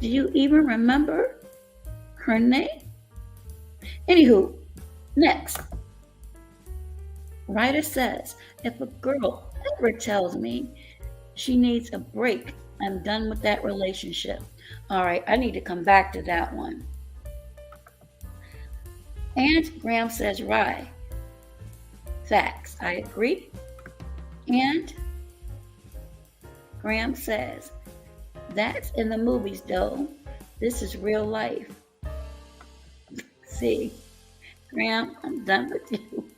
Do you even remember her name? Anywho, next. Ryder says, if a girl ever tells me she needs a break, I'm done with that relationship. All right, I need to come back to that one. And Graham says, right. Facts, I agree. And Graham says, that's in the movies though. This is real life. See, Graham, I'm done with you.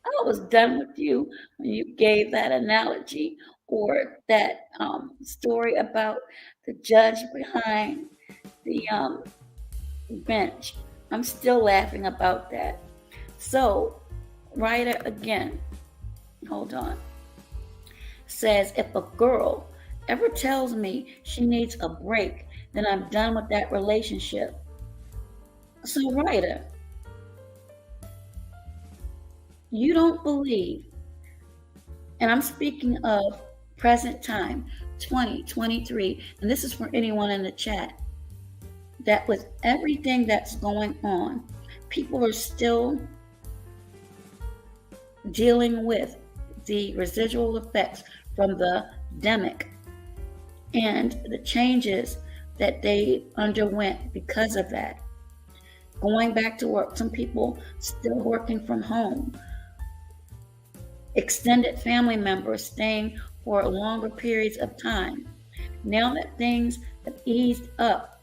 I was done with you when you gave that analogy or that story about the judge behind the bench. I'm still laughing about that. So, Ryder again, hold on, says, if a girl ever tells me she needs a break, then I'm done with that relationship. So, Ryder, you don't believe, and I'm speaking of present time, 2023, and this is for anyone in the chat, that with everything that's going on, people are still dealing with the residual effects from the pandemic and the changes that they underwent because of that. Going back to work, some people still working from home, extended family members staying for longer periods of time. Now that things have eased up,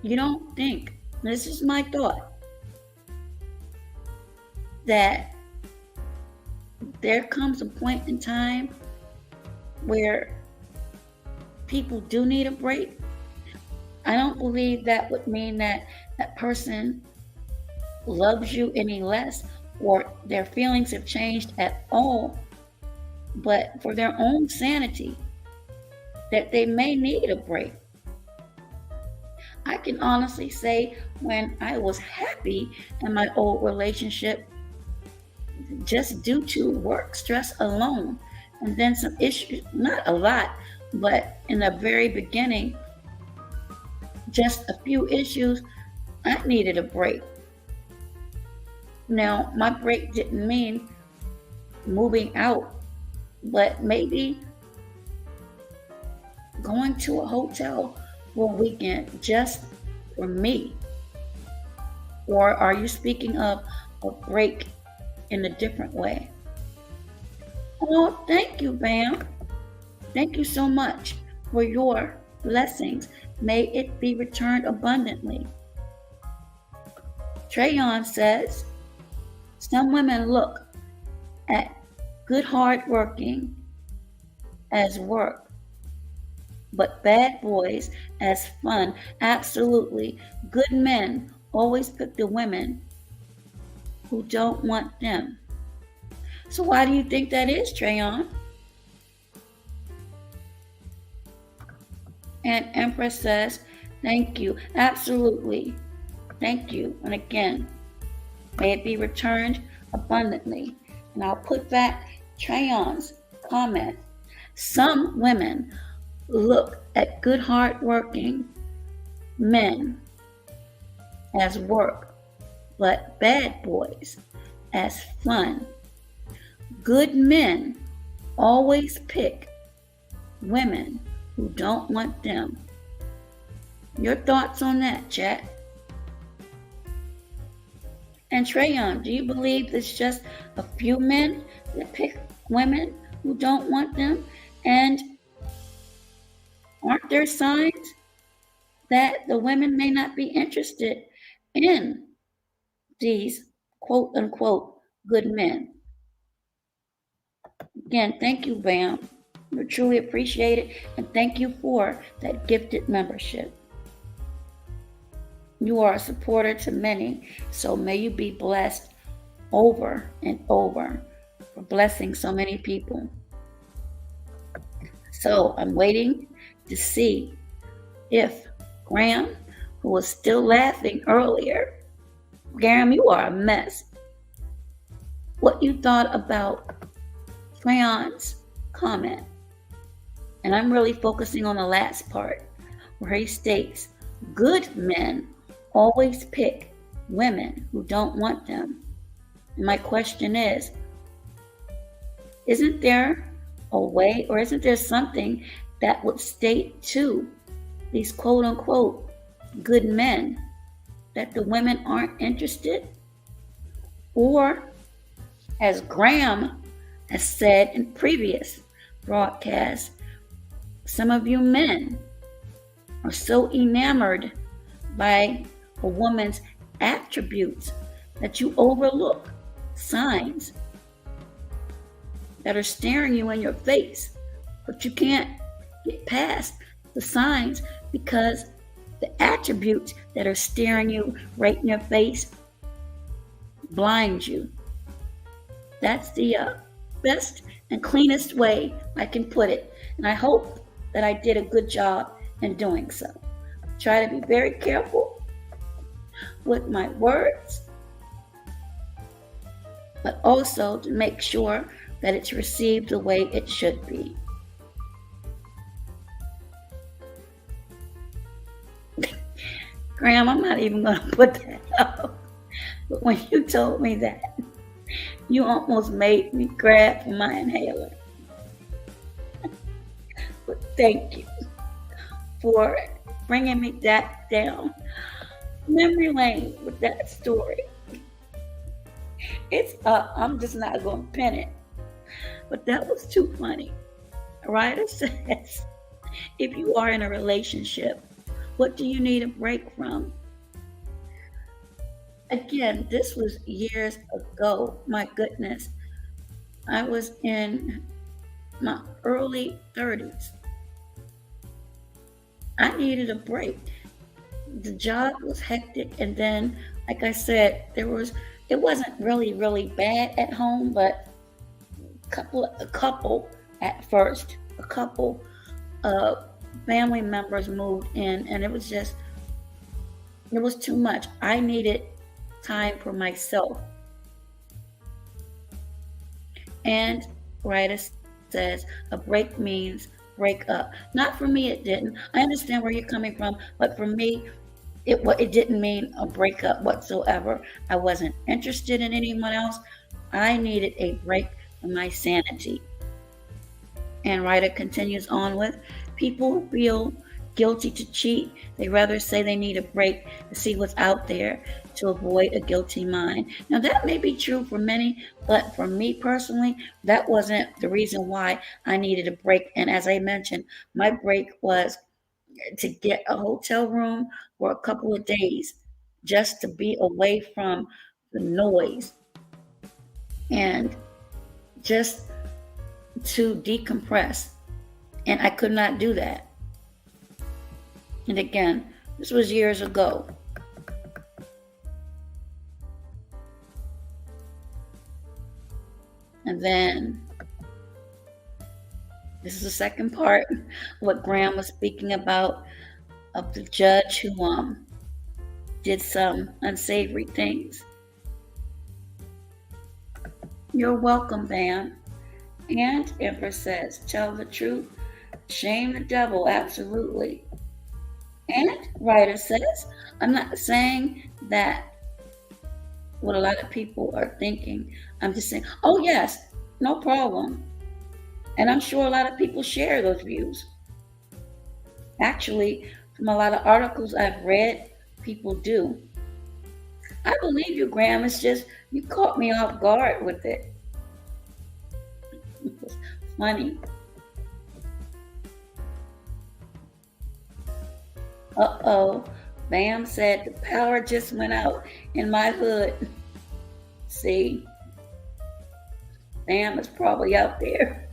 you don't think, this is my thought, that there comes a point in time where people do need a break? I don't believe that would mean that that person loves you any less or their feelings have changed at all, but for their own sanity, that they may need a break. I can honestly say when I was happy in my old relationship, just due to work stress alone, and then some issues, not a lot, but in the very beginning, just a few issues, I needed a break. Now, my break didn't mean moving out, but maybe going to a hotel for a weekend just for me. Or are you speaking of a break in a different way? Oh, thank you, Bam. Thank you so much for your blessings. May it be returned abundantly. Trayon says, some women look at good hard working as work, but bad boys as fun. Absolutely. Good men always pick the women who don't want them. So why do you think that is, Trayon? And Empress says, thank you. Absolutely. Thank you. And again, may it be returned abundantly. And I'll put back Trayon's comment. Some women look at good hard-working men as work, but bad boys as fun. Good men always pick women who don't want them. Your thoughts on that, chat? And Trayon, do you believe it's just a few men that pick women who don't want them? And aren't there signs that the women may not be interested in these quote unquote good men? Again, thank you, Bam. We truly appreciate it, and thank you for that gifted membership. You are a supporter to many, so may you be blessed over and over for blessing so many people. So I'm waiting to see if Graham, who was still laughing earlier, Graham, you are a mess. What you thought about Trayon's comment. And I'm really focusing on the last part where he states, good men always pick women who don't want them. And my question is, isn't there a way, or isn't there something that would state to these quote unquote good men that the women aren't interested? Or, as Graham has said in previous broadcasts, some of you men are so enamored by a woman's attributes that you overlook signs that are staring you in your face, but you can't get past the signs because the attributes that are staring you right in your face blind you. That's the best and cleanest way I can put it, and I hope that I did a good job in doing so. Try to be very careful with my words, but also to make sure that it's received the way it should be. Graham, I'm not even going to put that up, but when you told me that, you almost made me grab for my inhaler. But thank you for bringing me that down memory lane with that story. It's up. I'm just not going to pin it. But that was too funny. Ryder says, if you are in a relationship, what do you need a break from? Again, this was years ago. My goodness. I was in my early 30s. I needed a break. The job was hectic, and then, like I said, it wasn't really bad at home, but a couple at first, a couple family members moved in, and it was too much. I needed time for myself. And Ryder says a break means break up. Not for me, it didn't. I understand where you're coming from, but for me, it didn't mean a breakup whatsoever. I wasn't interested in anyone else. I needed a break from my sanity. And Ryder continues on with, people feel guilty to cheat. They rather say they need a break to see what's out there to avoid a guilty mind. Now that may be true for many, but for me personally, that wasn't the reason why I needed a break. And as I mentioned, my break was to get a hotel room for a couple of days just to be away from the noise and just to decompress. And I could not do that. And again, this was years ago. And then this is the second part, what Graham was speaking about, of the judge who did some unsavory things. You're welcome, Bam. And Empress says, tell the truth, shame the devil, absolutely. And Ryder says, I'm not saying that what a lot of people are thinking. I'm just saying, oh yes, no problem. And I'm sure a lot of people share those views. Actually, from a lot of articles I've read, people do. I believe you, Graham. It's just you caught me off guard with it. It was funny. Uh-oh. Bam said the power just went out in my hood. See, Bam is probably out there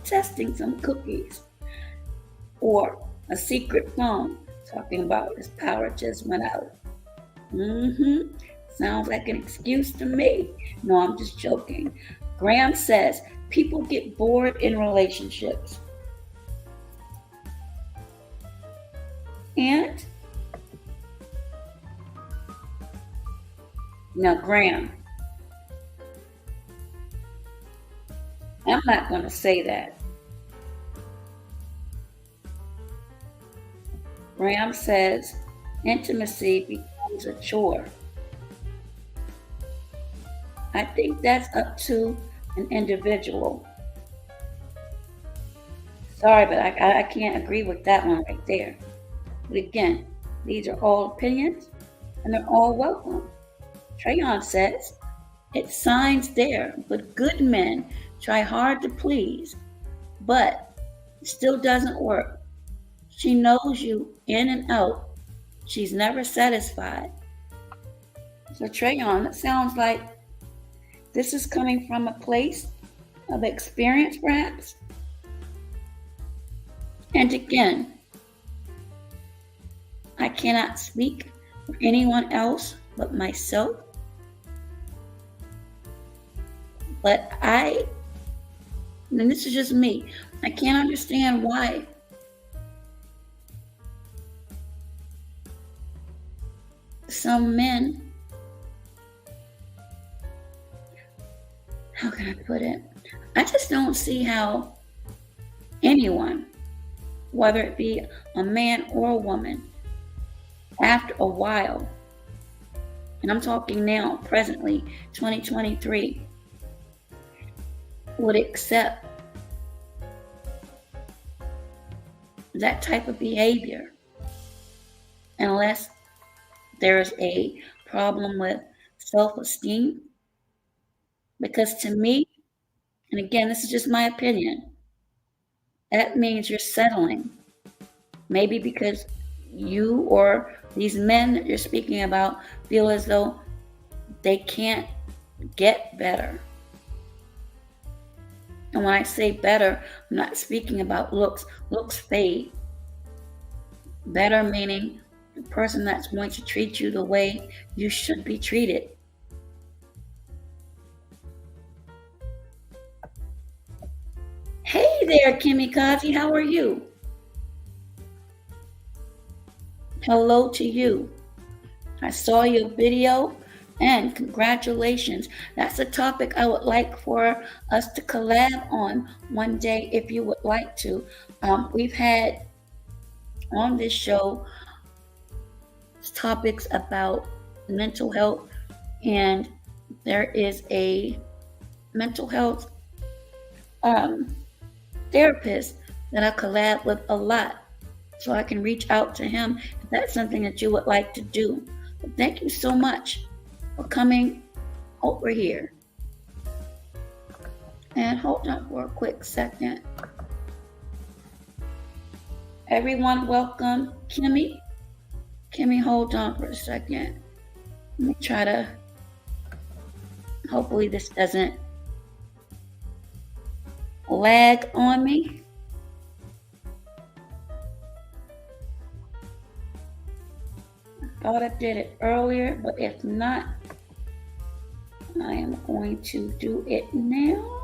testing some cookies or a secret phone talking about his power just went out. Sounds like an excuse to me. No, I'm just joking. Graham says people get bored in relationships. And now, Graham, I'm not going to say that. Graham says intimacy becomes a chore. I think that's up to an individual. Sorry, but I can't agree with that one right there. But again, these are all opinions and they're all welcome. Trayon says, it's signs there, but good men try hard to please, but it still doesn't work. She knows you in and out. She's never satisfied. So Trayon, it sounds like this is coming from a place of experience, perhaps. And again, I cannot speak for anyone else but myself. But and this is just me, I can't understand why some men, how can I put it? I just don't see how anyone, whether it be a man or a woman, after a while, and I'm talking now, presently, 2023, would accept that type of behavior unless there's a problem with self-esteem. Because to me, and again, this is just my opinion, that means you're settling. Maybe because you or these men that you're speaking about feel as though they can't get better. And when I say better, I'm not speaking about looks. Looks fade. Better meaning the person that's going to treat you the way you should be treated. Hey there, Kimmy Kazi, how are you? Hello to you. I saw your video and congratulations. That's a topic I would like for us to collab on one day if you would like to. We've had on this show topics about mental health, and there is a mental health therapist that I collab with a lot. So I can reach out to him if that's something that you would like to do. But thank you so much for coming over here. And hold on for a quick second. Everyone welcome Kimmy. Kimmy, hold on for a second. Let me try to, hopefully this doesn't lag on me. Thought I did it earlier, but if not, I am going to do it now.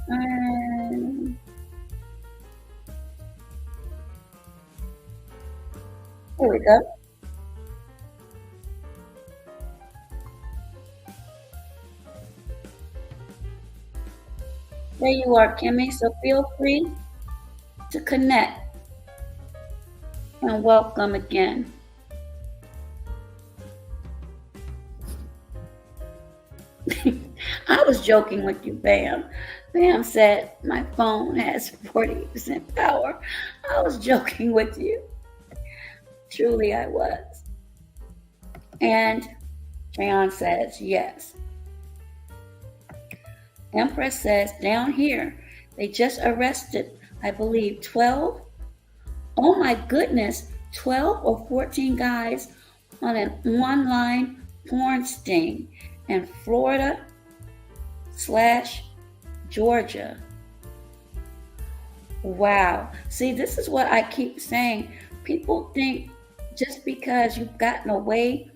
And here we go. There you are, Kimmy. So feel free to connect. And welcome again. I was joking with you, Bam. Bam said my phone has 40% power. I was joking with you. Truly, I was. And Jayon says, yes. Empress says, down here, they just arrested, I believe, 12. Oh my goodness, 12 or 14 guys on an online porn sting in Florida/Georgia. Wow. See, this is what I keep saying. People think just because you've gotten away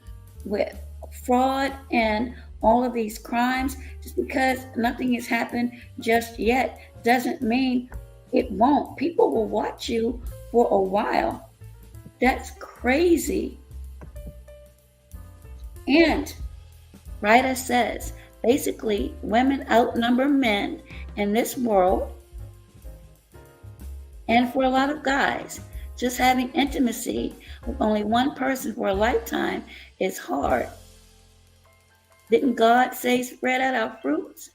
with fraud and all of these crimes, just because nothing has happened just yet, doesn't mean it won't. People will watch you for a while. That's crazy. And Ryder says, basically, women outnumber men in this world. And for a lot of guys, just having intimacy with only one person for a lifetime is hard. Didn't God say spread out our fruits?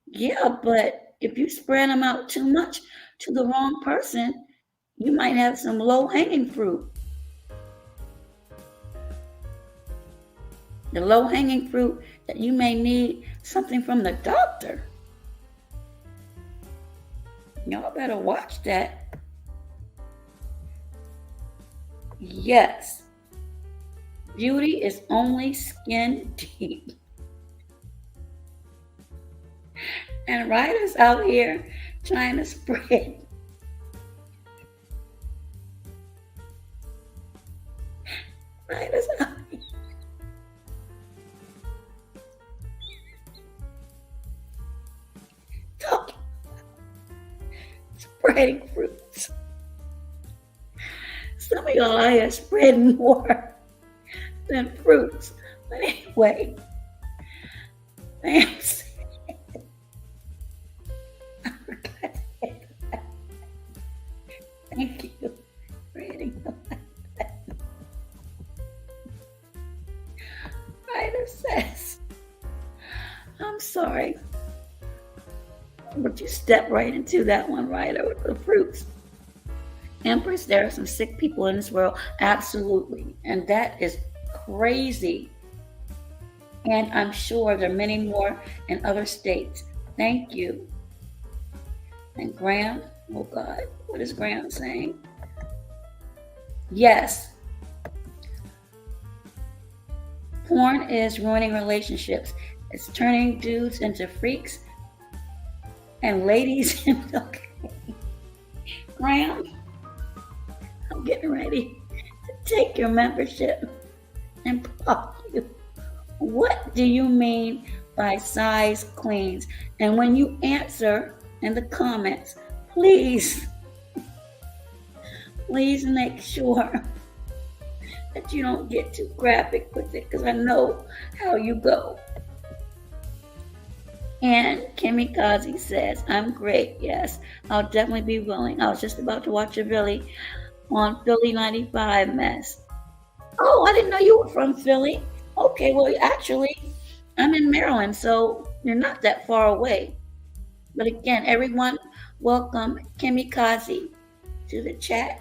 Yeah, but if you spread them out too much to the wrong person, you might have some low-hanging fruit. The low-hanging fruit that you may need something from the doctor. Y'all better watch that. Yes. Beauty is only skin deep. And Ryder's out here trying to spread. Ryder's out here. Talking spreading fruits. Some of y'all out here spreading more than fruits. But anyway, thanks. Thank you for hitting the button. Ryder says, I'm sorry. But you step right into that one, Ryder, with the fruits. Empress, there are some sick people in this world. Absolutely. And that is crazy. And I'm sure there are many more in other states. Thank you. And Graham, oh God, what is Graham saying? Yes. Porn is ruining relationships. It's turning dudes into freaks and ladies into... Okay. Graham, I'm getting ready to take your membership and pop you. What do you mean by size queens? And when you answer in the comments, please make sure that you don't get too graphic with it, because I know how you go. And Kimmy Kazi says, I'm great. Yes, I'll definitely be willing. I was just about to watch a Billy on Philly 95 mess. Oh, I didn't know you were from Philly. Okay, well, actually, I'm in Maryland, so you're not that far away. But again, everyone, welcome Kimmy Kazi to the chat.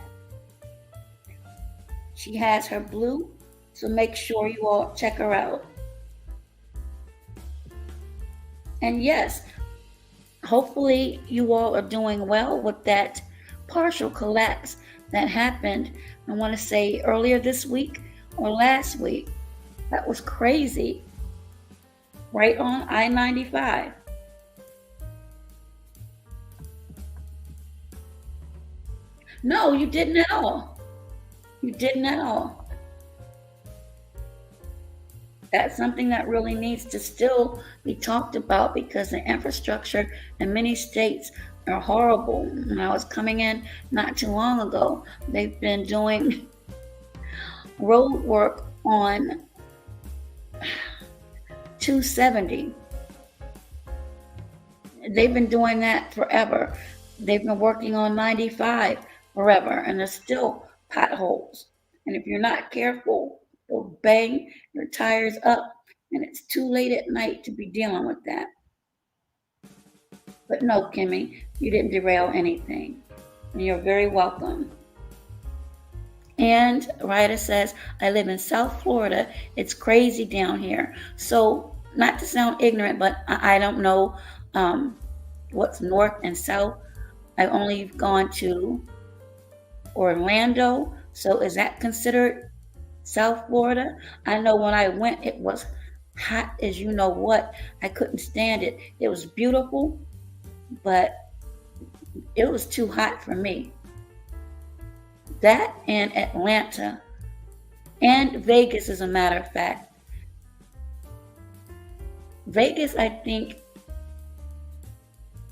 She has her blue, so make sure you all check her out. And yes, hopefully you all are doing well with that partial collapse that happened, I want to say earlier this week or last week. That was crazy. Right on I-95. No, you didn't at all. You didn't at all. That's something that really needs to still be talked about, because the infrastructure in many states are horrible. When I was coming in not too long ago, they've been doing road work on 270. They've been doing that forever. They've been working on 95 forever, and there's still potholes. And if you're not careful, They'll bang your tires up, and it's too late at night to be dealing with that. But no, Kimmy, you didn't derail anything. And you're very welcome. And Ryder says, I live in South Florida. It's crazy down here. So, not to sound ignorant, but I don't know what's north and south. I've only gone to Orlando. So, is that considered South Florida? I know when I went, it was hot as you know what. I couldn't stand it. It was beautiful, but it was too hot for me. That and Atlanta and Vegas, as a matter of fact. Vegas, I think,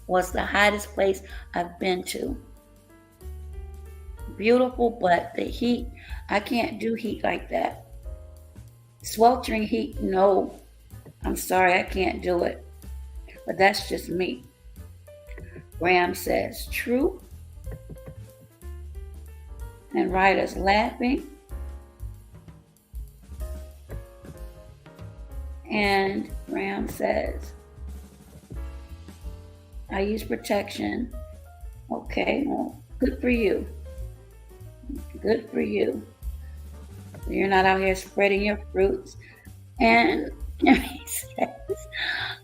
was the hottest place I've been to. Beautiful, but the heat, I can't do heat like that. Sweltering heat, no. I'm sorry, I can't do it. But that's just me. Graham says, true. And Ryder's laughing. And Graham says, I use protection. Okay, well, good for you. Good for you. You're not out here spreading your fruits. And he says,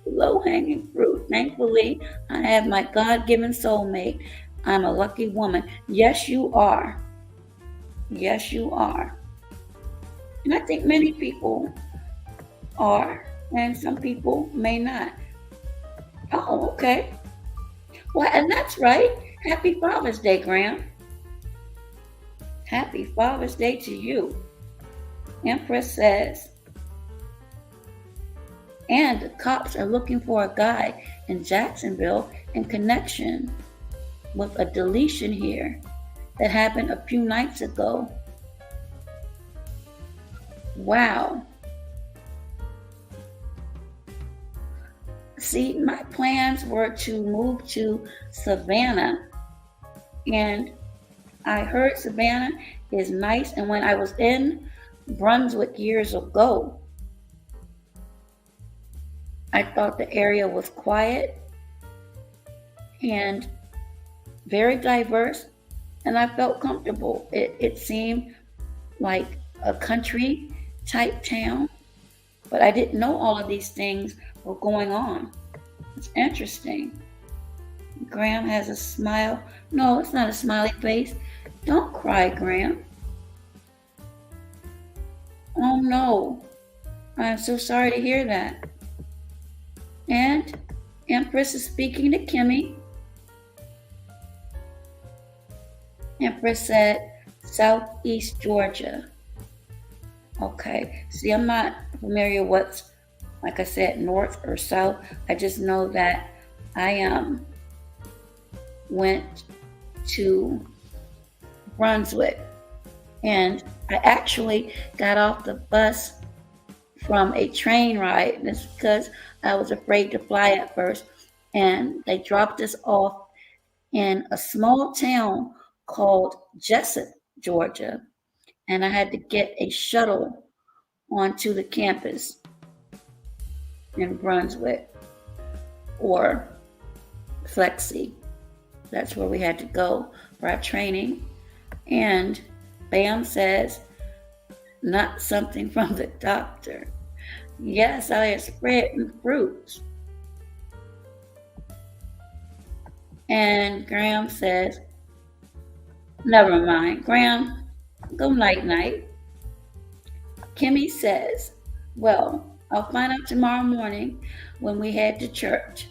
low-hanging fruit. Thankfully, I have my God-given soulmate. I'm a lucky woman. Yes, you are. Yes, you are. And I think many people are, and some people may not. Oh, okay. Well, and that's right. Happy Father's Day, Graham. Happy Father's Day to you. Empress says, and the cops are looking for a guy in Jacksonville in connection with a deletion here that happened a few nights ago. Wow. See, my plans were to move to Savannah, and I heard Savannah is nice, and when I was in Brunswick years ago, I thought the area was quiet and very diverse, and I felt comfortable. It seemed like a country type town, but I didn't know all of these things were going on. It's interesting. Graham has a smile. No, it's not a smiley face. Don't cry, Graham. Oh no, I'm so sorry to hear that. And Empress is speaking to Kimmy. Empress said, Southeast Georgia. Okay, see, I'm not familiar what's, like I said, north or south. I just know that I went to Brunswick, and I actually got off the bus from a train ride. That's because I was afraid to fly at first, and they dropped us off in a small town called Jessup, Georgia, and I had to get a shuttle onto the campus in Brunswick, or Flexi. That's where we had to go for our training. And Bam says, not something from the doctor. Yes, I am spreading fruits. And Graham says, never mind. Graham, go night-night. Kimmy says, well, I'll find out tomorrow morning when we head to church.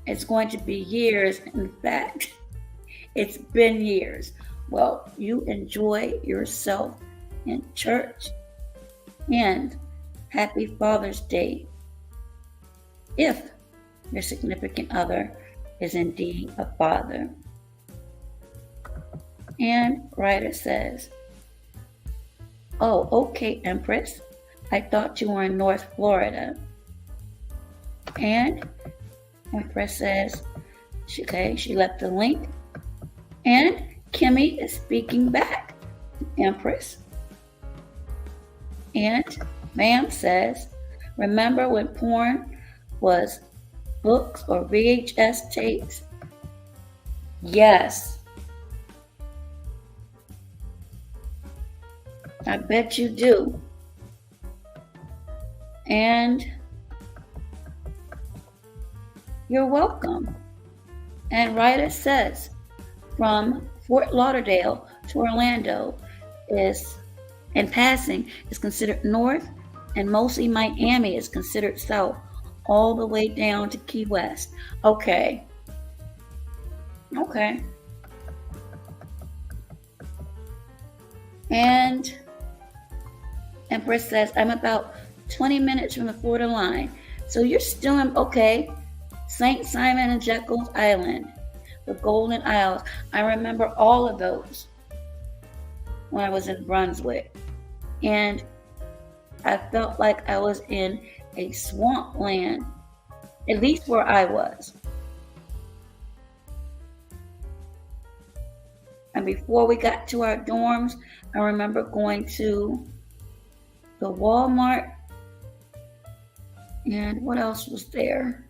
It's going to be years. In fact, it's been years. Well, you enjoy yourself in church. And happy Father's Day, if your significant other is indeed a father. And Ryder says, oh, okay, Empress. I thought you were in North Florida. And Empress says, okay, she left the link. And Kimmy is speaking back. Empress. And Ma'am says, remember when porn was books or VHS tapes? Yes. I bet you do. And you're welcome. And Ryder says, from Fort Lauderdale to Orlando is, in passing, is considered north, and mostly Miami is considered south, all the way down to Key West. Okay. And Empress says, I'm about 20 minutes from the Florida line. So you're still in, okay, St. Simon and Jekyll's Island, the Golden Isles. I remember all of those when I was in Brunswick. And I felt like I was in a swamp land, at least where I was. And before we got to our dorms, I remember going to the Walmart, and what else was there?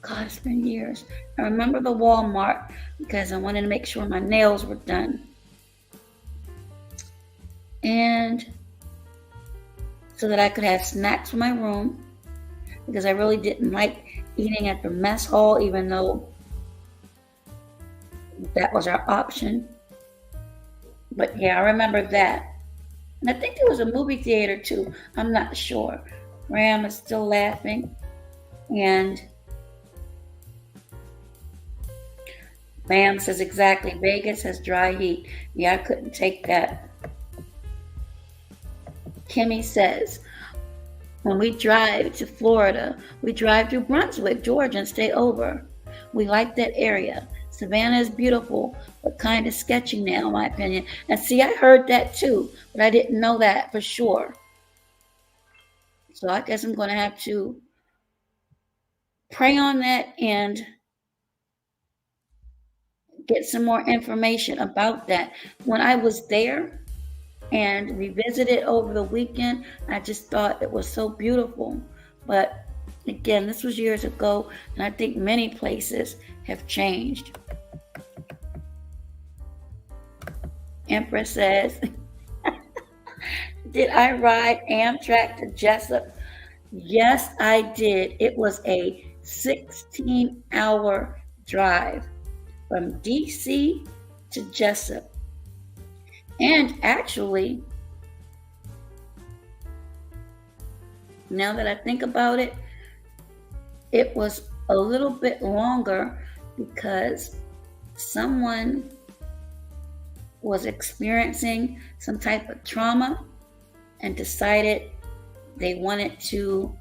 God, it's been years. I remember the Walmart because I wanted to make sure my nails were done. And so that I could have snacks in my room, because I really didn't like eating at the mess hall, even though that was our option. But yeah, I remember that. And I think there was a movie theater too. I'm not sure. Graham is still laughing. And Bam says exactly. Vegas has dry heat. Yeah, I couldn't take that. Kimmy says, when we drive to Florida, we drive through Brunswick, Georgia, and stay over. We like that area. Savannah is beautiful, but kind of sketchy now, in my opinion. And see, I heard that too, but I didn't know that for sure. So I guess I'm going to have to pray on that and get some more information about that. When I was there and we visited over the weekend, I just thought it was so beautiful. But again, this was years ago, and I think many places have changed. Empress says, did I ride Amtrak to Jessup? Yes, I did. It was a 16-hour drive from DC to Jessup. And actually, now that I think about it, it was a little bit longer because someone was experiencing some type of trauma and decided they wanted to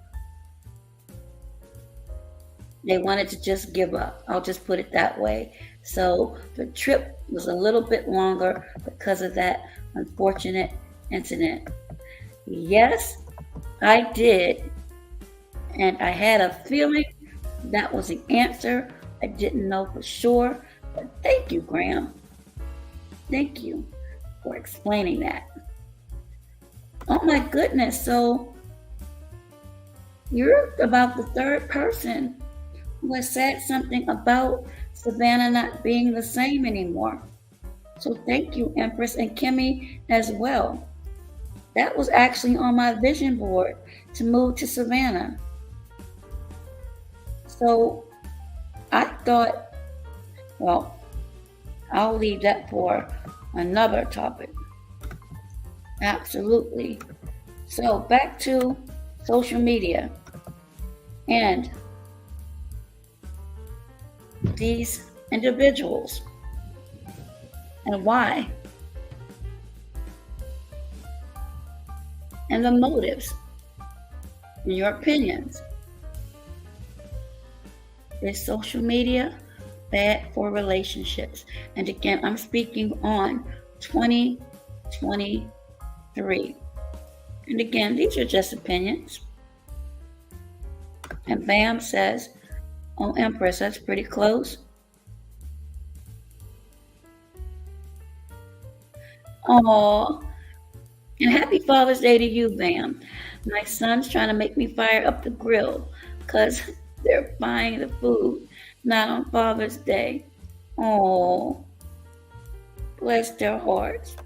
just give up. I'll just put it that way. So the trip was a little bit longer because of that unfortunate incident. Yes, I did. And I had a feeling that was the answer. I didn't know for sure. But thank you, Graham. Thank you for explaining that. Oh my goodness. So you're about the third person who has said something about Savannah not being the same anymore. So thank you, Empress, and Kimmy as well. That was actually on my vision board to move to Savannah. So I thought, well, I'll leave that for another topic. Absolutely. So back to social media and these individuals and why and the motives and your opinions. Is social media bad for relationships? And again, I'm speaking on 2023. And again, these are just opinions. And Bam says, oh, Empress, that's pretty close. Oh, And happy Father's Day to you, Bam. My son's trying to make me fire up the grill because they're buying the food, not on Father's Day. Oh, bless their hearts.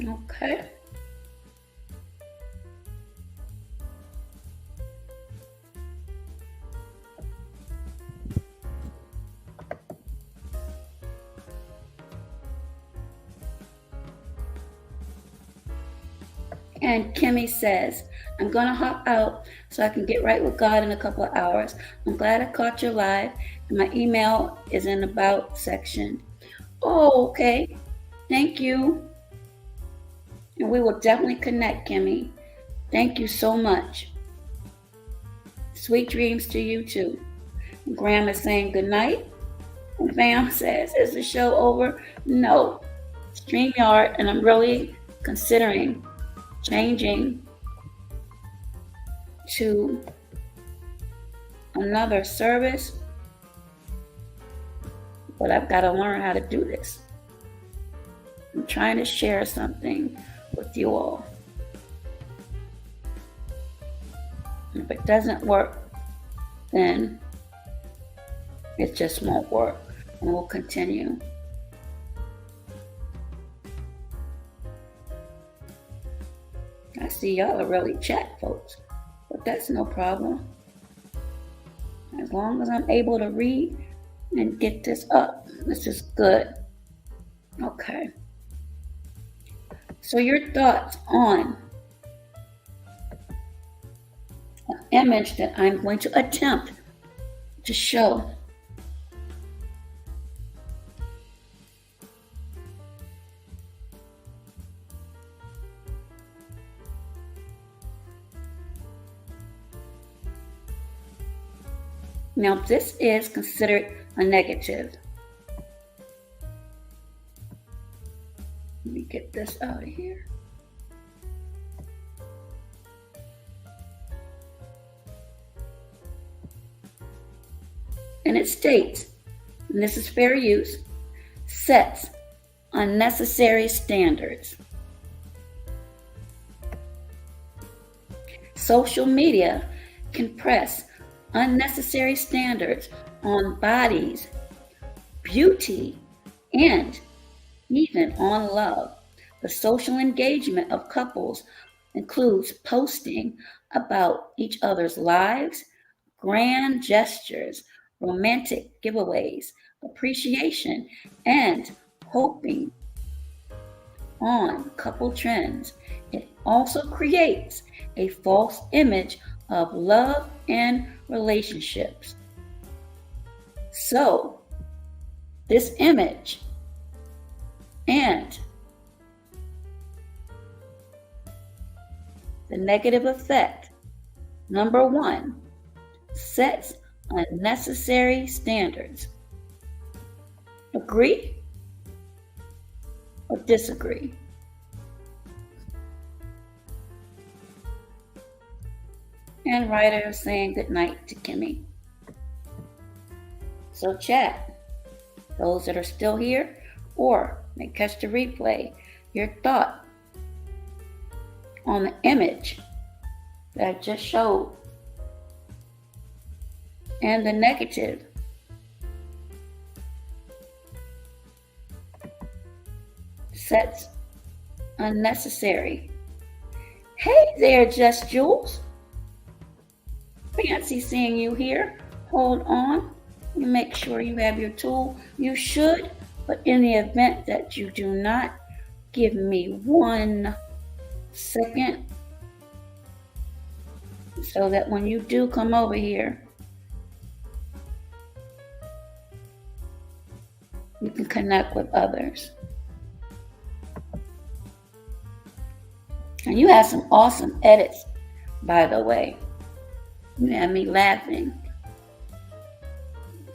Okay. And Kimmy says, I'm going to hop out so I can get right with God in a couple of hours. I'm glad I caught you live, and my email is in the About section. Oh, okay. Thank you. And we will definitely connect, Kimmy. Thank you so much. Sweet dreams to you, too. And Graham is saying good night. And Bam says, is the show over? No. StreamYard, and I'm really considering changing to another service, but I've got to learn how to do this. I'm trying to share something with you all. If it doesn't work, then it just won't work, and we'll continue. I see y'all are really chat folks, but that's no problem. As long as I'm able to read and get this up, this is good. Okay. So your thoughts on an image that I'm going to attempt to show. Now this is considered a negative. Let me get this out of here. And it states, and this is fair use, sets unnecessary standards. Social media can press unnecessary standards on bodies, beauty, and even on love. The social engagement of couples includes posting about each other's lives, grand gestures, romantic giveaways, appreciation, and hoping on couple trends. It also creates a false image of love and relationships. So, this image and the negative effect. Number 1, sets unnecessary standards. Agree or disagree? And Ryder is saying good night to Kimmy. So chat, those that are still here or may catch the replay, your thought on the image that I just showed and the negative. Sets unnecessary. Hey there, Just Jules. Fancy seeing you here. Hold on. You make sure you have your tool. You should, but in the event that you do not, give me 1 second so that when you do come over here, you can connect with others. And you have some awesome edits, by the way. You had me laughing.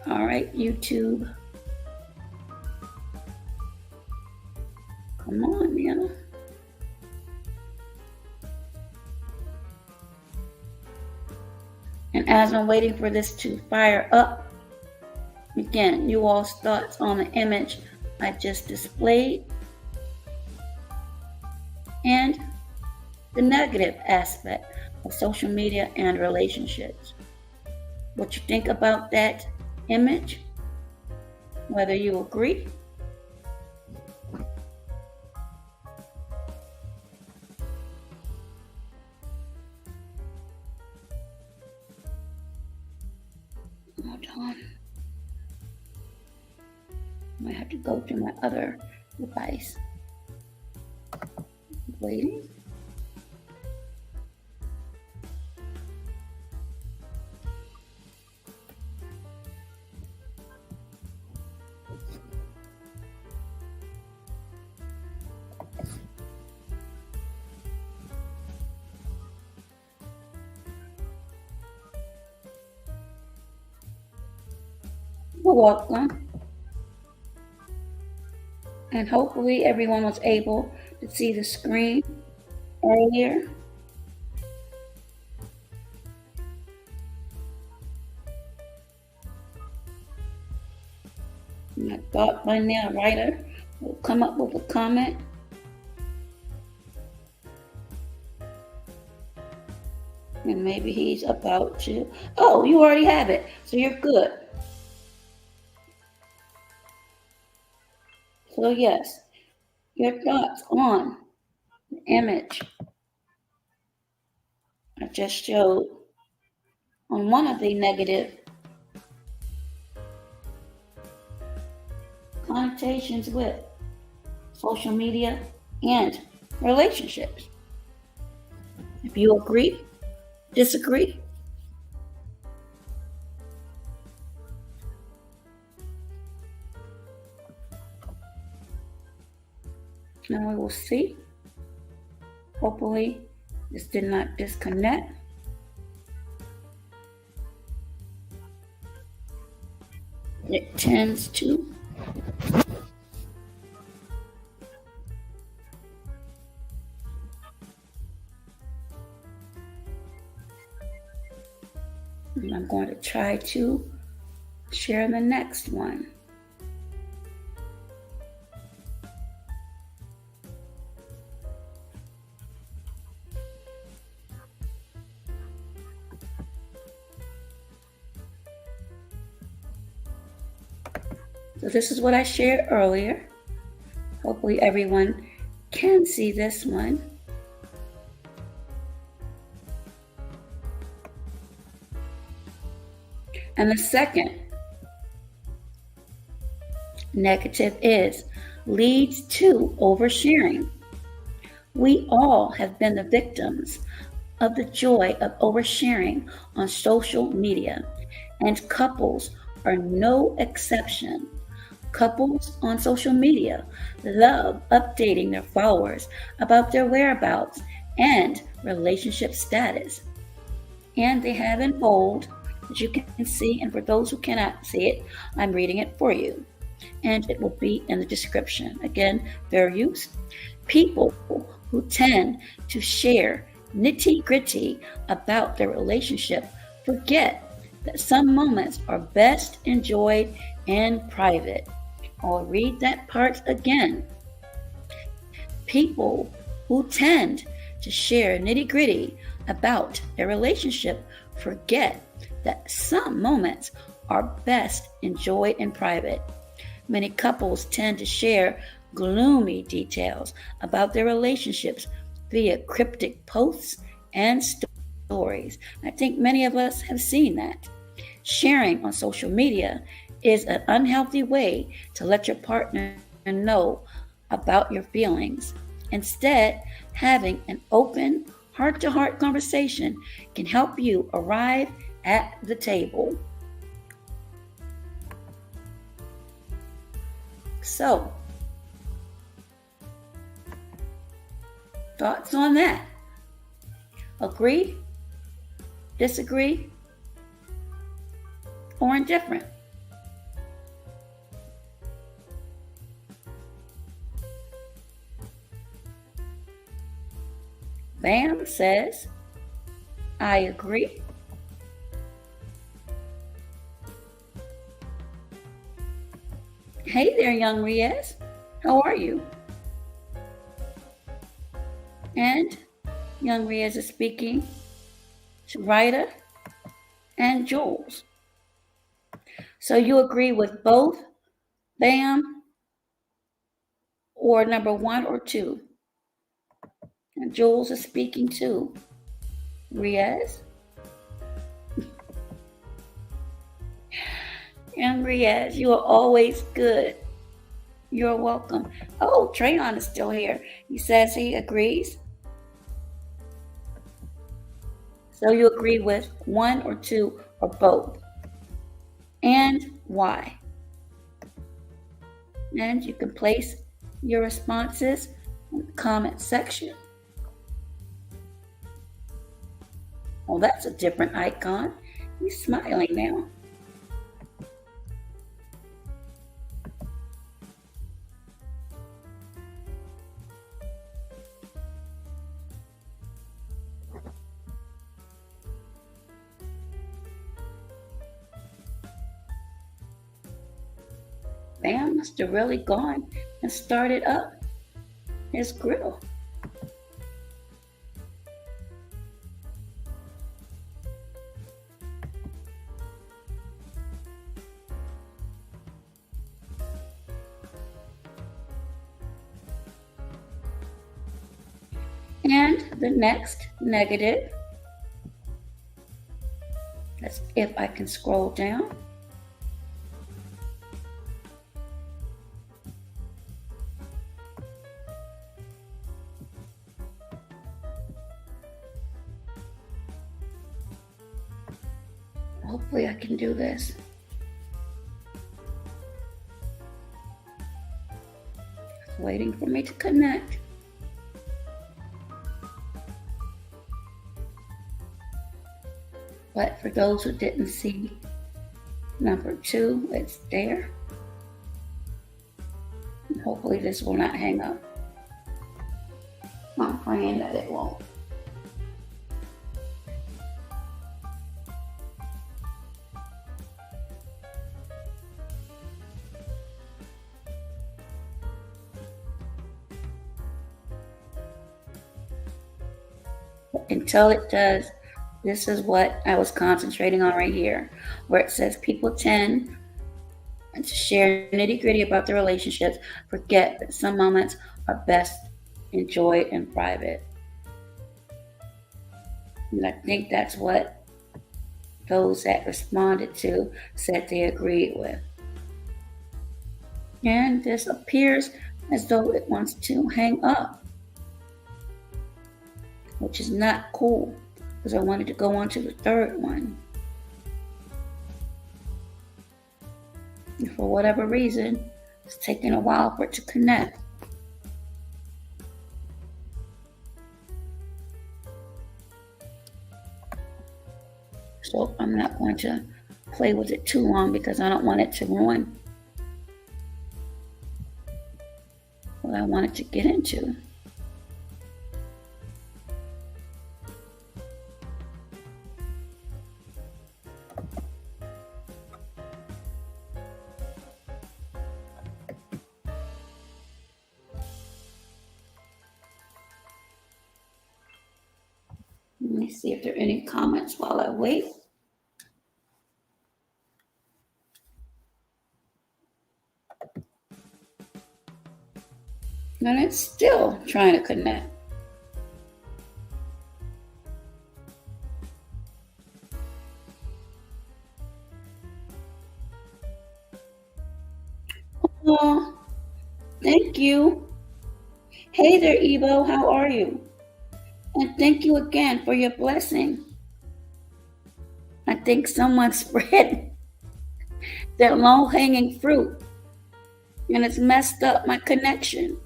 All right, YouTube. Come on, man. And as I'm waiting for this to fire up, again, you all's thoughts on the image I just displayed and the negative aspect of social media and relationships. What you think about that image, whether you agree hold on. I might have to go to my other device. Waiting. You're welcome. And hopefully everyone was able to see the screen earlier. And I thought by now Ryder will come up with a comment. And maybe he's about to. Oh, you already have it, so you're good. So yes, your thoughts on the image I just showed on one of the negative connotations with social media and relationships. If you agree, disagree, and we will see. Hopefully this did not disconnect. It tends to. And I'm going to try to share the next one. So this is what I shared earlier. Hopefully everyone can see this one. And the second negative is leads to oversharing. We all have been the victims of the joy of oversharing on social media, and couples are no exception. Couples on social media love updating their followers about their whereabouts and relationship status. And they have in bold, as you can see, and for those who cannot see it, I'm reading it for you. And it will be in the description. Again, fair use. People who tend to share nitty-gritty about their relationship forget that some moments are best enjoyed in private. I'll read that part again. People who tend to share nitty-gritty about their relationship forget that some moments are best enjoyed in private. Many couples tend to share gloomy details about their relationships via cryptic posts and stories. I think many of us have seen that. Sharing on social media is an unhealthy way to let your partner know about your feelings. Instead, having an open, heart-to-heart conversation can help you arrive at the table. So, thoughts on that? Agree? Disagree? Or indifferent? Bam says, I agree. Hey there, young Riaz. How are you? And young Riaz is speaking to Ryder and Jules. So you agree with both Bam or number 1 or 2? And Jules is speaking too. Riaz. And Riaz, you are always good. You're welcome. Oh, Trayon is still here. He says he agrees. So you agree with 1 or 2 or both. And why? And you can place your responses in the comment section. Oh, that's a different icon. He's smiling now. Bam must have really gone and started up his grill. And the next negative, that's if I can scroll down. Hopefully I can do this. It's waiting for me to connect. But for those who didn't see number 2, it's there. And hopefully this will not hang up. I'm praying that it won't. Until it does, this is what I was concentrating on right here, where it says people tend to share nitty-gritty about their relationships, forget that some moments are best enjoyed in private. And I think that's what those that responded to said they agreed with. And this appears as though it wants to hang up, which is not cool because I wanted to go on to the third one. And for whatever reason, It's taking a while for it to connect. So I'm not going to play with it too long because I don't want it to ruin what I wanted to get into. Let me see if there are any comments while I wait. And it's still trying to connect. Oh, thank you. Hey there, Evo. How are you? And thank you again for your blessing. I think someone spread their low-hanging fruit and it's messed up my connection.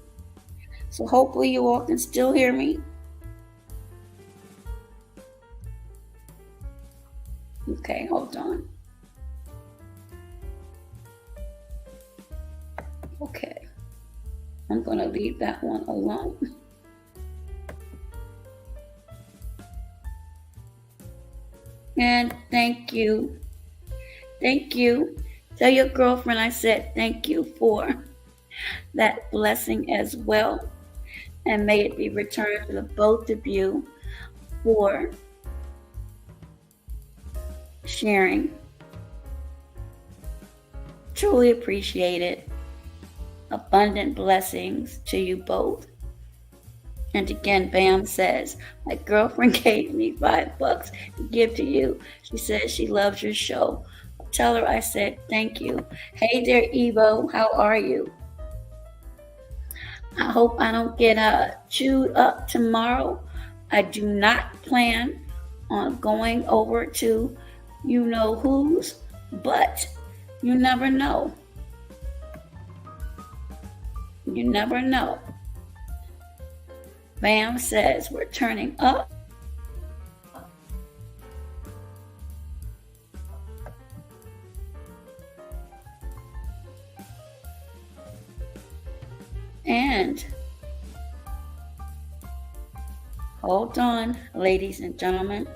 So hopefully you all can still hear me. Okay, hold on. Okay, I'm gonna leave that one alone. And thank you. Thank you. Tell your girlfriend I said thank you for that blessing as well. And may it be returned to the both of you for sharing. Truly appreciate it. Abundant blessings to you both. And again, Bam says, my girlfriend gave me $5 to give to you. She says she loves your show. Tell her I said thank you. Hey there, Evo. How are you? I hope I don't get chewed up tomorrow. I do not plan on going over to you know whose, but you never know. You never know. Bam says we're turning up. And hold on, ladies and gentlemen.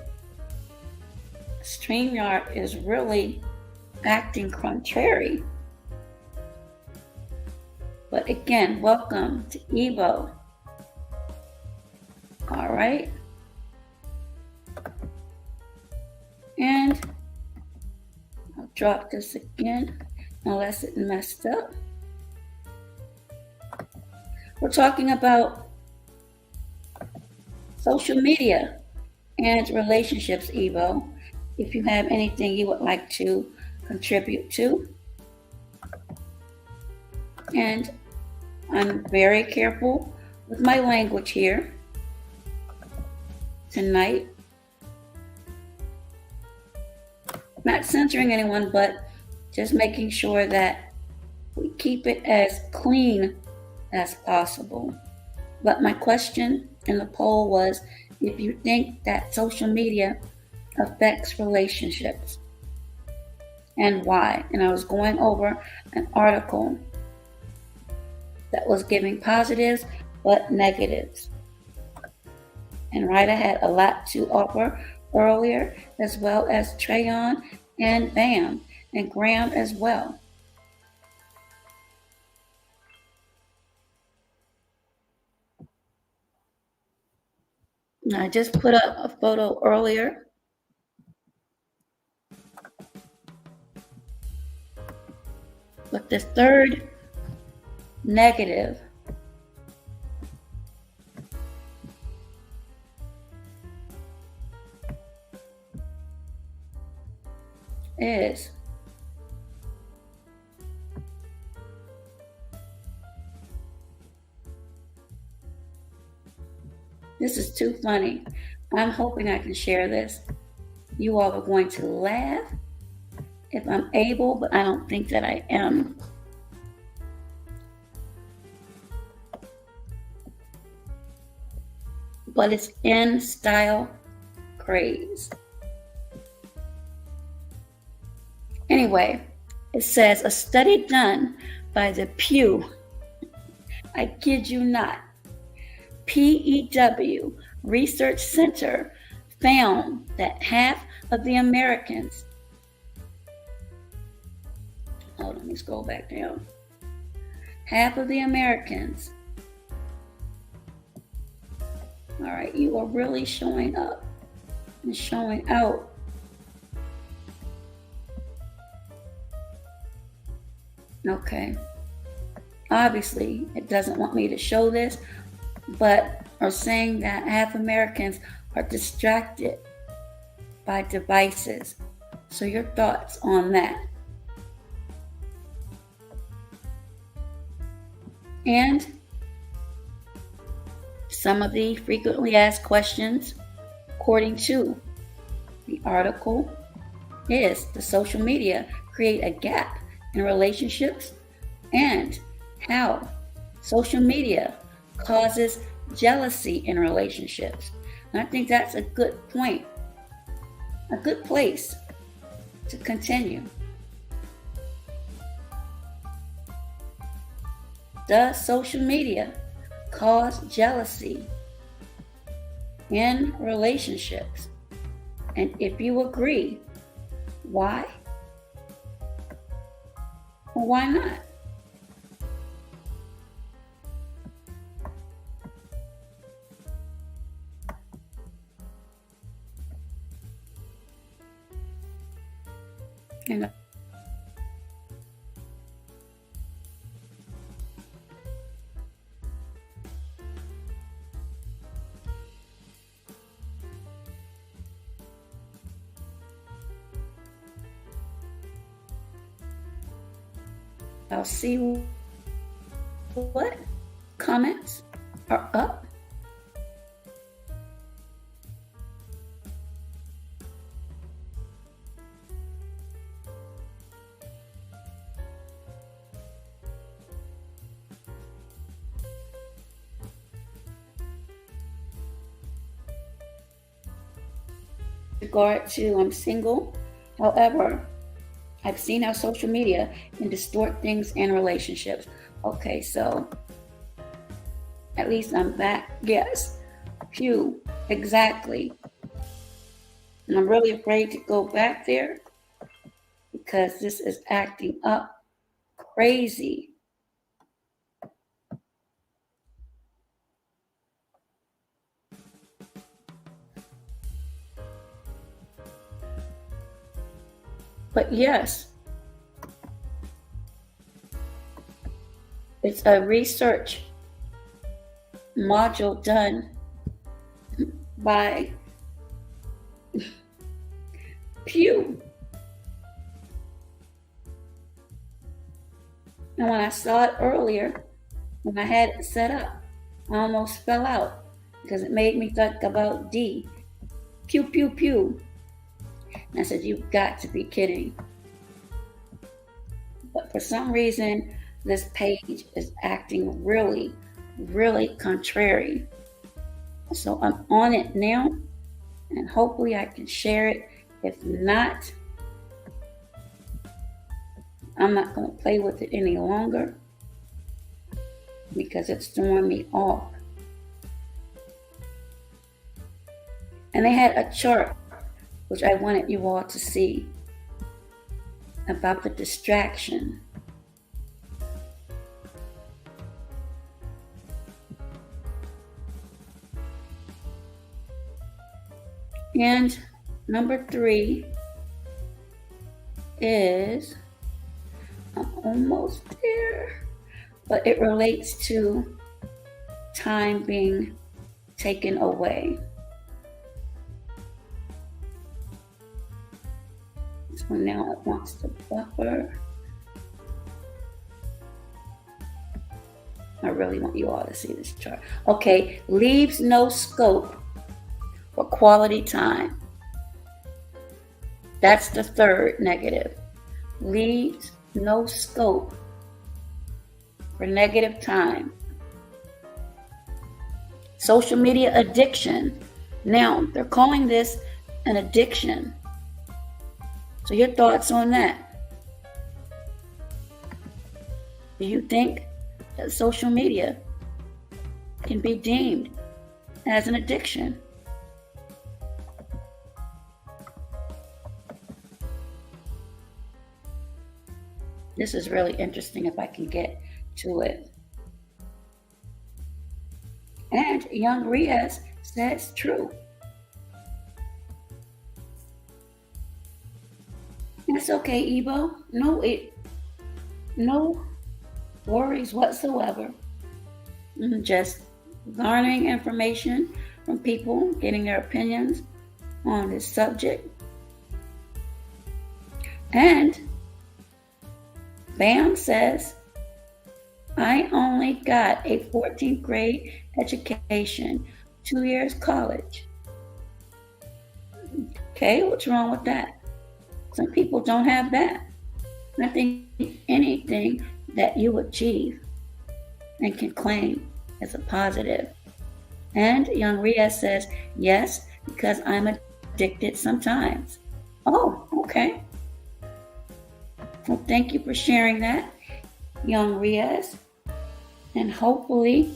StreamYard is really acting contrary. But again, welcome to Evo. All right. And I'll drop this again unless it messed up. We're talking about social media and relationships, Evo. If you have anything you would like to contribute to. And I'm very careful with my language here tonight. Not censoring anyone, but just making sure that we keep it as clean as possible. But my question in the poll was if you think that social media affects relationships and why. And I was going over an article that was giving positives but negatives. And Ryder had a lot to offer earlier, as well as Trayon and Bam and Graham as well. Now, I just put up a photo earlier. But the third negative is this is too funny. I'm hoping I can share this. You all are going to laugh if I'm able, but I don't think that I am. but it's in style craze. Anyway, it says a study done by the Pew, I kid you not, PEW Research Center found that half of the Americans, hold on, let me scroll back down. Half of the Americans, all right, you are really showing up and showing out. Okay. Obviously, it doesn't want me to show this, but are saying that half Americans are distracted by devices. So your thoughts on that? And some of the frequently asked questions, according to the article, is the social media create a gap in relationships, and how social media causes jealousy in relationships. And I think that's a good point, a good place to continue. Does social media cause jealousy in relationships? And if you agree, why? Or why not? And I'll see what comments are up. Regard to I'm single. However, I've seen how social media can distort things in relationships. Okay, so at least I'm back. Yes. Phew, exactly. And I'm really afraid to go back there because this is acting up crazy. But yes, it's a research module done by Pew. And when I saw it earlier, when I had it set up, I almost fell out because it made me think about D. Pew, pew, pew. And I said, you've got to be kidding. But for some reason, this page is acting really, really contrary. So I'm on it now, and hopefully I can share it. If not, I'm not going to play with it any longer because it's throwing me off. And they had a chart which I wanted you all to see about the distraction. And number 3 is, I'm almost there, but it relates to time being taken away. So now it wants to buffer. I really want you all to see this chart. Okay, leaves no scope for quality time. That's the third negative. Leaves no scope for negative time. Social media addiction. Now, they're calling this an addiction. So your thoughts on that? Do you think that social media can be deemed as an addiction? This is really interesting if I can get to it. And young Riaz says true. It's okay, Ebo. No worries whatsoever. Just garnering information from people, getting their opinions on this subject. And Bam says, I only got a 14th grade education, 2 years college. Okay, what's wrong with that? Some people don't have that. I think anything that you achieve and can claim as a positive. And young Riaz says, yes, because I'm addicted sometimes. Oh, okay. Well, thank you for sharing that, young Riaz. And hopefully,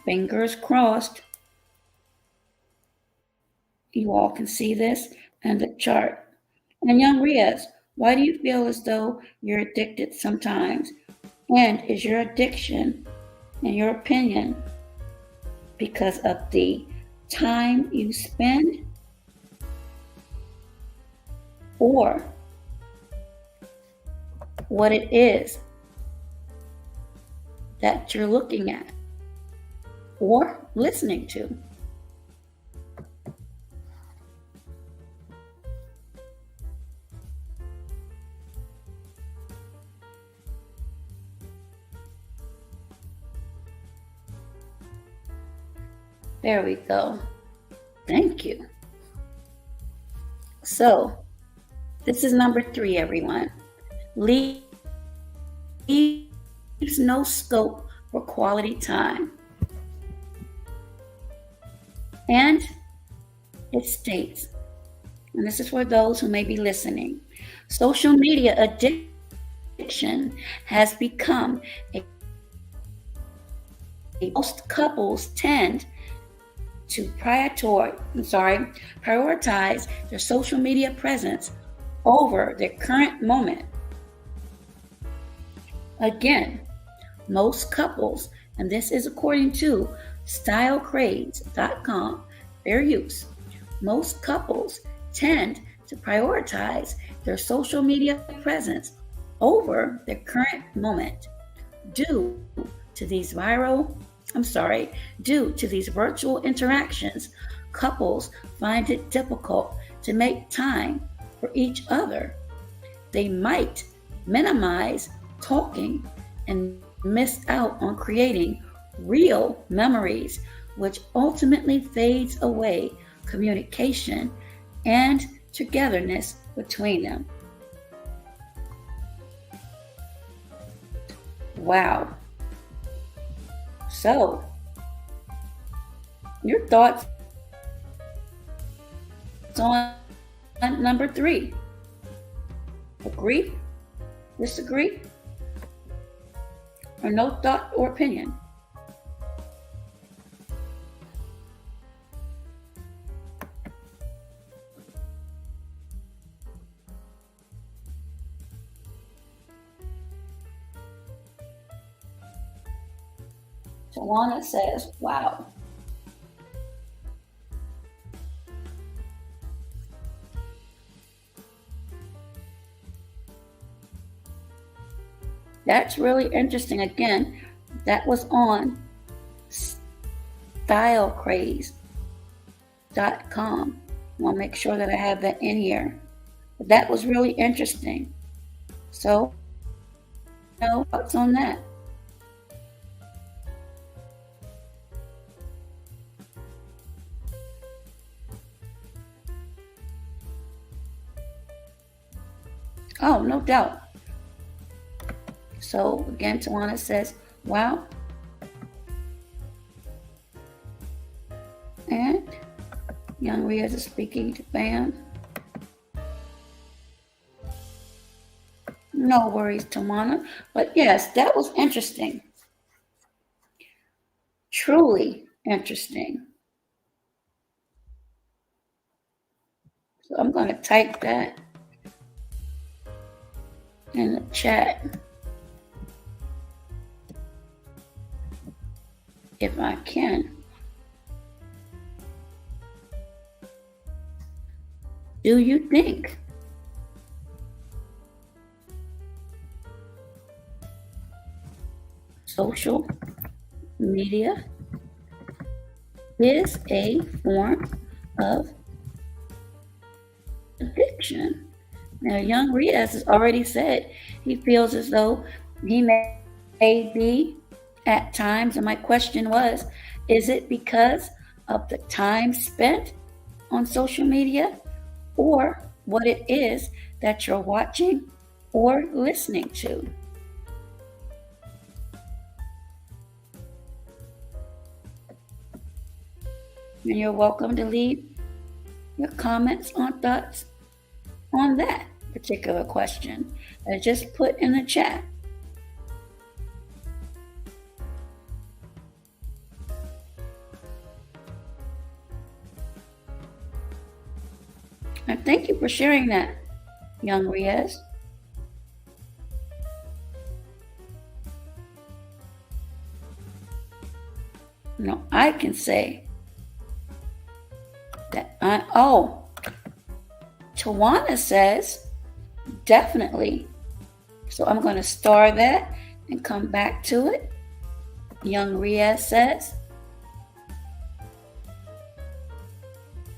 fingers crossed, you all can see this and the chart. And young Riaz, why do you feel as though you're addicted sometimes? And is your addiction, in your opinion, because of the time you spend, or what it is that you're looking at or listening to? There we go. Thank you. So, this is number 3, everyone. Leaves no scope for quality time. And it states, and this is for those who may be listening, social media addiction has become most couples tend to prioritize their social media presence over their current moment. Again, most couples, and this is according to stylecraze.com, fair use, most couples tend to prioritize their social media presence over their current moment due to these virtual interactions. Couples find it difficult to make time for each other. They might minimize talking and miss out on creating real memories, which ultimately fades away communication and togetherness between them. Wow. So, your thoughts on number 3? Agree? Disagree? Or no thought or opinion? Tawana says, wow. That's really interesting. Again, that was on stylecraze.com. I want to make sure that I have that in here. But that was really interesting. So, no thoughts on that? Oh, no doubt. So again, Tawana says, wow. Young Riaz is speaking to Bam. No worries, Tawana. But yes, that was interesting. Truly interesting. So I'm going to type that in the chat if I can. Do you think social media is a form of addiction? Now, young Riaz has already said he feels as though he may be at times, and my question was, is it because of the time spent on social media, or what it is that you're watching or listening to? And you're welcome to leave your comments on thoughts on that particular question. I just put in the chat. And thank you for sharing that, young Riaz. No, I can say that Tawana says definitely. So I'm going to star that and come back to it. Young Riaz says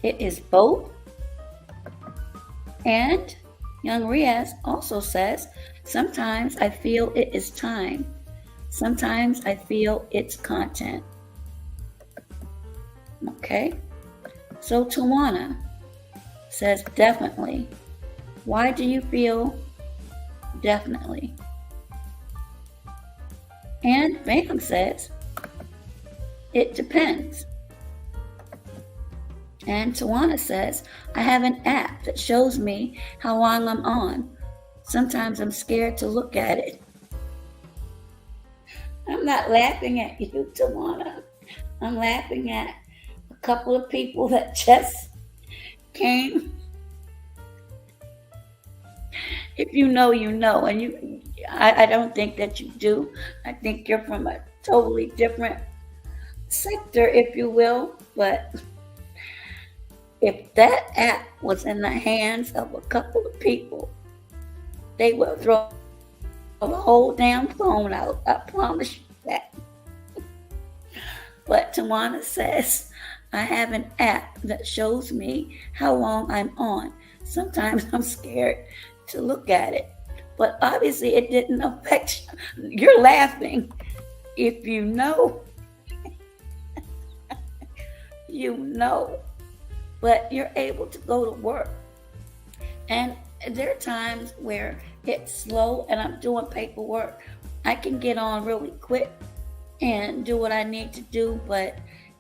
it is both. And young Riaz also says, sometimes I feel it is time. Sometimes I feel it's content. Okay. So Tawana says definitely. Why do you feel definitely? And Bam says it depends. And Tawana says, I have an app that shows me how long I'm on. Sometimes I'm scared to look at it. I'm not laughing at you, Tawana. I'm laughing at a couple of people that just came. If you know, you know. And I don't think that you do. I think you're from a totally different sector, if you will. But if that app was in the hands of a couple of people, they would throw the whole damn phone out. I promise you that. But Tawana says, I have an app that shows me how long I'm on. Sometimes I'm scared to look at it. But obviously it didn't affect you. You're laughing. If you know, you know. But you're able to go to work. And there are times where it's slow and I'm doing paperwork. I can get on really quick and do what I need to do, but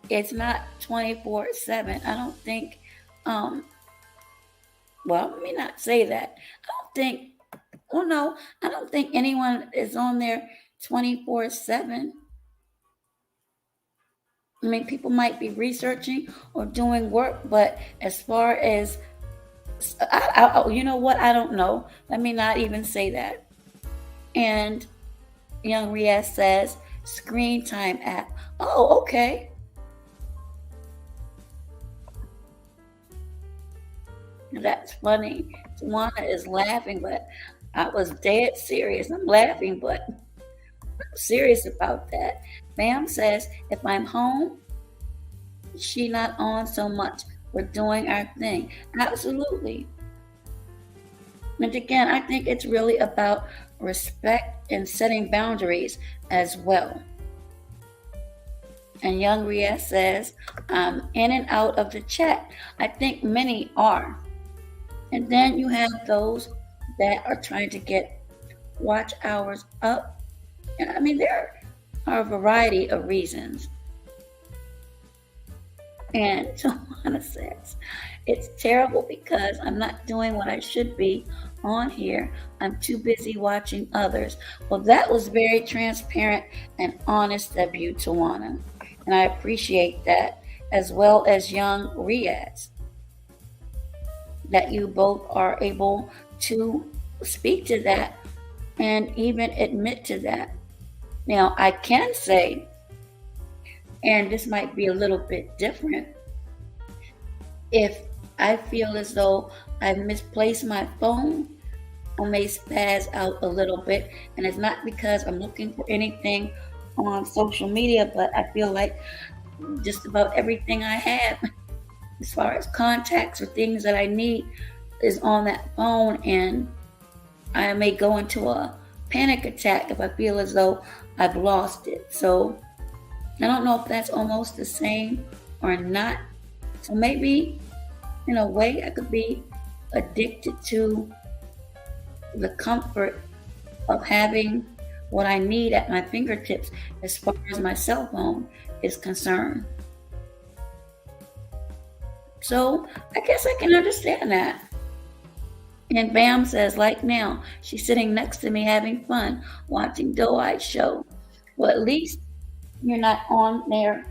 it's not 24/7. I don't think, well, let me not say that. I don't think anyone is on there 24/7. I mean, people might be researching or doing work, but as far as, you know what? I don't know. Let me not even say that. And young Riaz says, screen time app. Oh, okay. That's funny. Tawana is laughing, but I was dead serious. I'm laughing, but I'm serious about that. Bam says, if I'm home, she not on so much. We're doing our thing. Absolutely. And again, I think it's really about respect and setting boundaries as well. And young Riaz says, I'm in and out of the chat. I think many are. And then you have those that are trying to get watch hours up. And I mean, there are a variety of reasons. And Tawana Tawana says. It's terrible because I'm not doing what I should be on here. I'm too busy watching others. Well, that was very transparent and honest of you, Tawana. And I appreciate that, as well as young Riaz, that you both are able to speak to that and even admit to that. Now, I can say, and this might be a little bit different, if I feel as though I've misplaced my phone, I may spaz out a little bit, and it's not because I'm looking for anything on social media, but I feel like just about everything I have as far as contacts or things that I need is on that phone, and I may go into a panic attack if I feel as though I've lost it. So I don't know if that's almost the same or not. So maybe in a way I could be addicted to the comfort of having what I need at my fingertips as far as my cell phone is concerned. So I guess I can understand that. And Bam says, like now, she's sitting next to me having fun watching Doeye's show. Well, at least you're not on there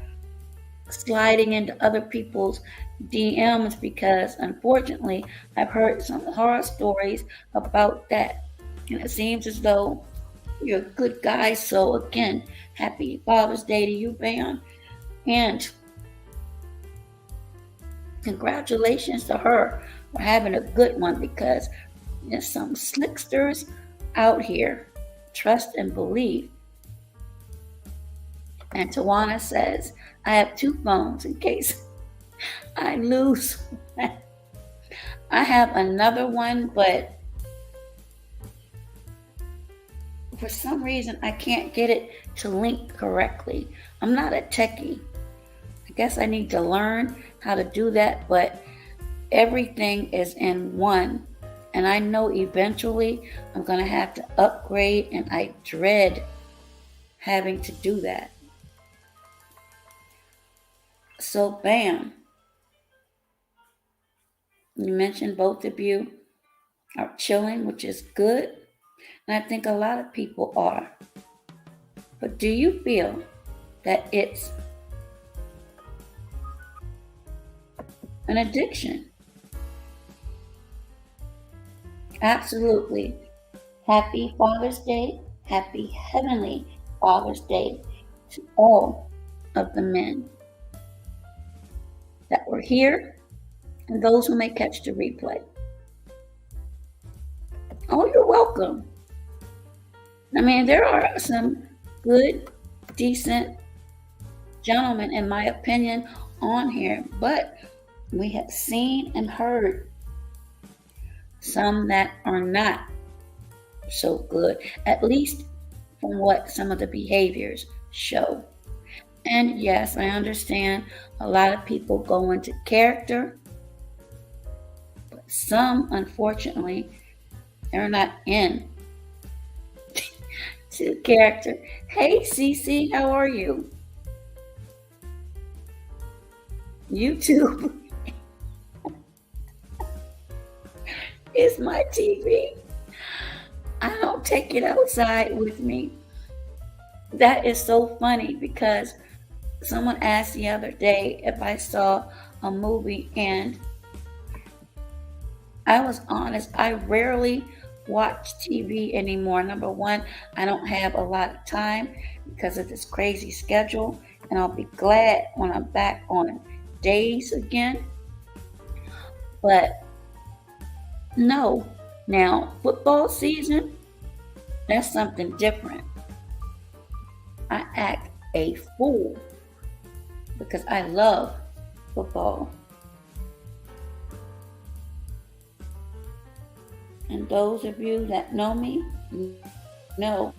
sliding into other people's DMs, because unfortunately I've heard some horror stories about that. And it seems as though you're a good guy. So again, happy Father's Day to you, Bam. And congratulations to her for having a good one, because there's some slicksters out here. Trust and believe. And Tawana says, I have 2 phones in case I lose. I have another one, but for some reason I can't get it to link correctly. I'm not a techie. I guess I need to learn how to do that, but everything is in one. And I know eventually I'm going to have to upgrade, and I dread having to do that. So, Bam, you mentioned both of you are chilling, which is good. And I think a lot of people are. But do you feel that it's an addiction? Absolutely. Happy Father's Day. Happy Heavenly Father's Day to all of the men that were here and those who may catch the replay. Oh, you're welcome. I mean, there are some good, decent gentlemen, in my opinion, on here, but we have seen and heard some that are not so good, at least from what some of the behaviors show. And yes, I understand a lot of people go into character, but some, unfortunately, they're not in to character. Hey, Cece, how are you? YouTube is my TV. I don't take it outside with me. That is so funny, because someone asked the other day if I saw a movie, and I was honest, I rarely watch TV anymore. Number one, I don't have a lot of time because of this crazy schedule, and I'll be glad when I'm back on days again. But no, now football season, that's something different. I act a fool because I love football. And those of you that know me know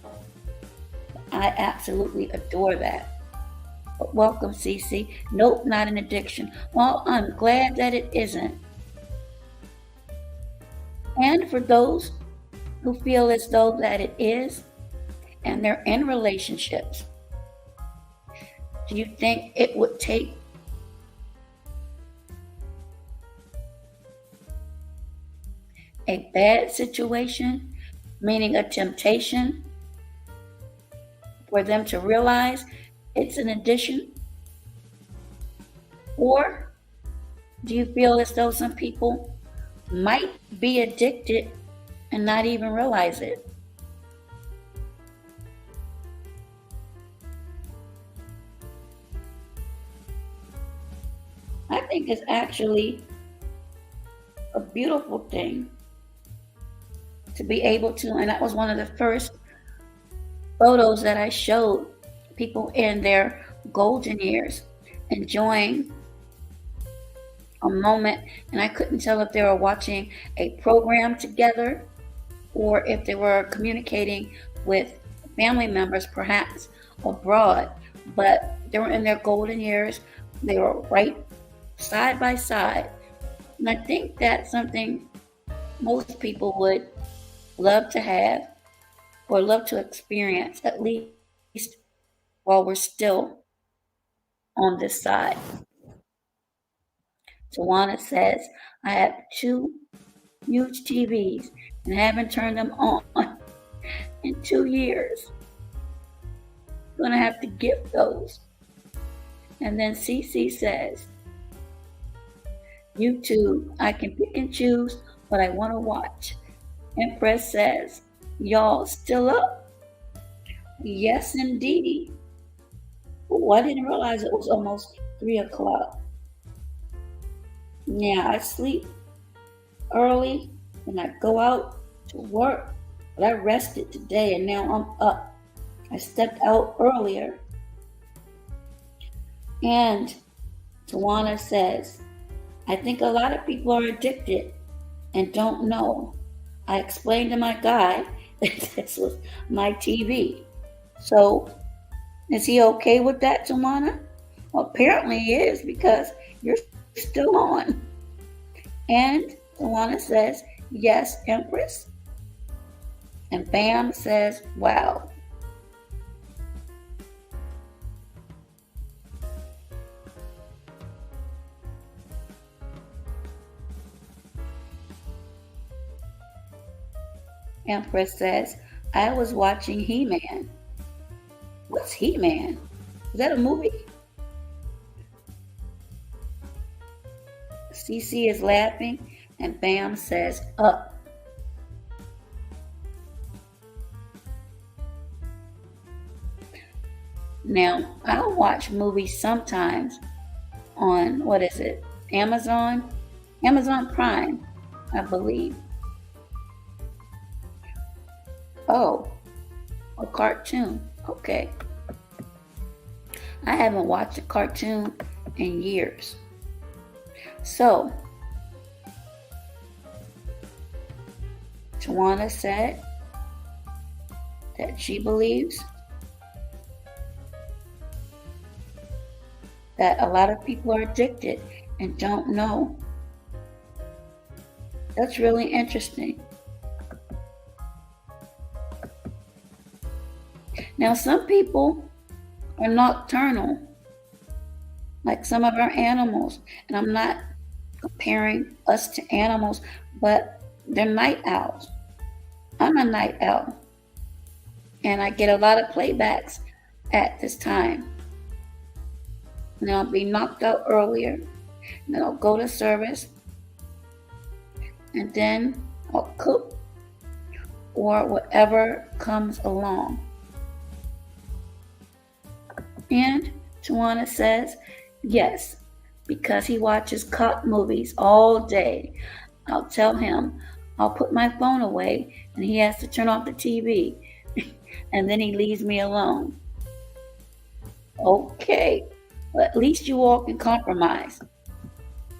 I absolutely adore that. But welcome, Cece. Nope, not an addiction. Well, I'm glad that it isn't. And for those who feel as though that it is, and they're in relationships, do you think it would take a bad situation, meaning a temptation, for them to realize it's an addiction? Or do you feel as though some people might be addicted and not even realize it? I think it's actually a beautiful thing to be able to, and that was one of the first photos that I showed people in their golden years enjoying a moment, and I couldn't tell if they were watching a program together or if they were communicating with family members, perhaps abroad, but they were in their golden years. They were right side by side. And I think that's something most people would love to have or love to experience, at least while we're still on this side. Tawana says, I have 2 huge TVs and haven't turned them on in 2 years. Gonna have to gift those. And then CC says, YouTube, I can pick and choose what I want to watch. Empress says, y'all still up? Yes, indeed. Oh, I didn't realize it was almost 3 o'clock. Yeah, I sleep early and I go out to work, but I rested today and now I'm up. I stepped out earlier. And Tawana says, I think a lot of people are addicted and don't know. I explained to my guy that this was my TV. So, is he okay with that, Tawana? Well, apparently he is, because you're still on. And Tawana says, yes, Empress. And Bam says, wow. Empress says, I was watching He-Man. What's He-Man? Is that a movie? CC is laughing, and Bam says, up. Now, I'll watch movies sometimes on, what is it, Amazon Prime, I believe. Oh, a cartoon. Okay. I haven't watched a cartoon in years. So, Tawana said that she believes that a lot of people are addicted and don't know. That's really interesting. Now, some people are nocturnal, like some of our animals, and I'm not comparing us to animals, but they're night owls. I'm a night owl, and I get a lot of playbacks at this time. And I'll be knocked out earlier, and then I'll go to service, and then I'll cook or whatever comes along. And Tawana says, yes, because he watches cop movies all day. I'll tell him I'll put my phone away and he has to turn off the TV. And then he leaves me alone. Okay, well, at least you all can compromise.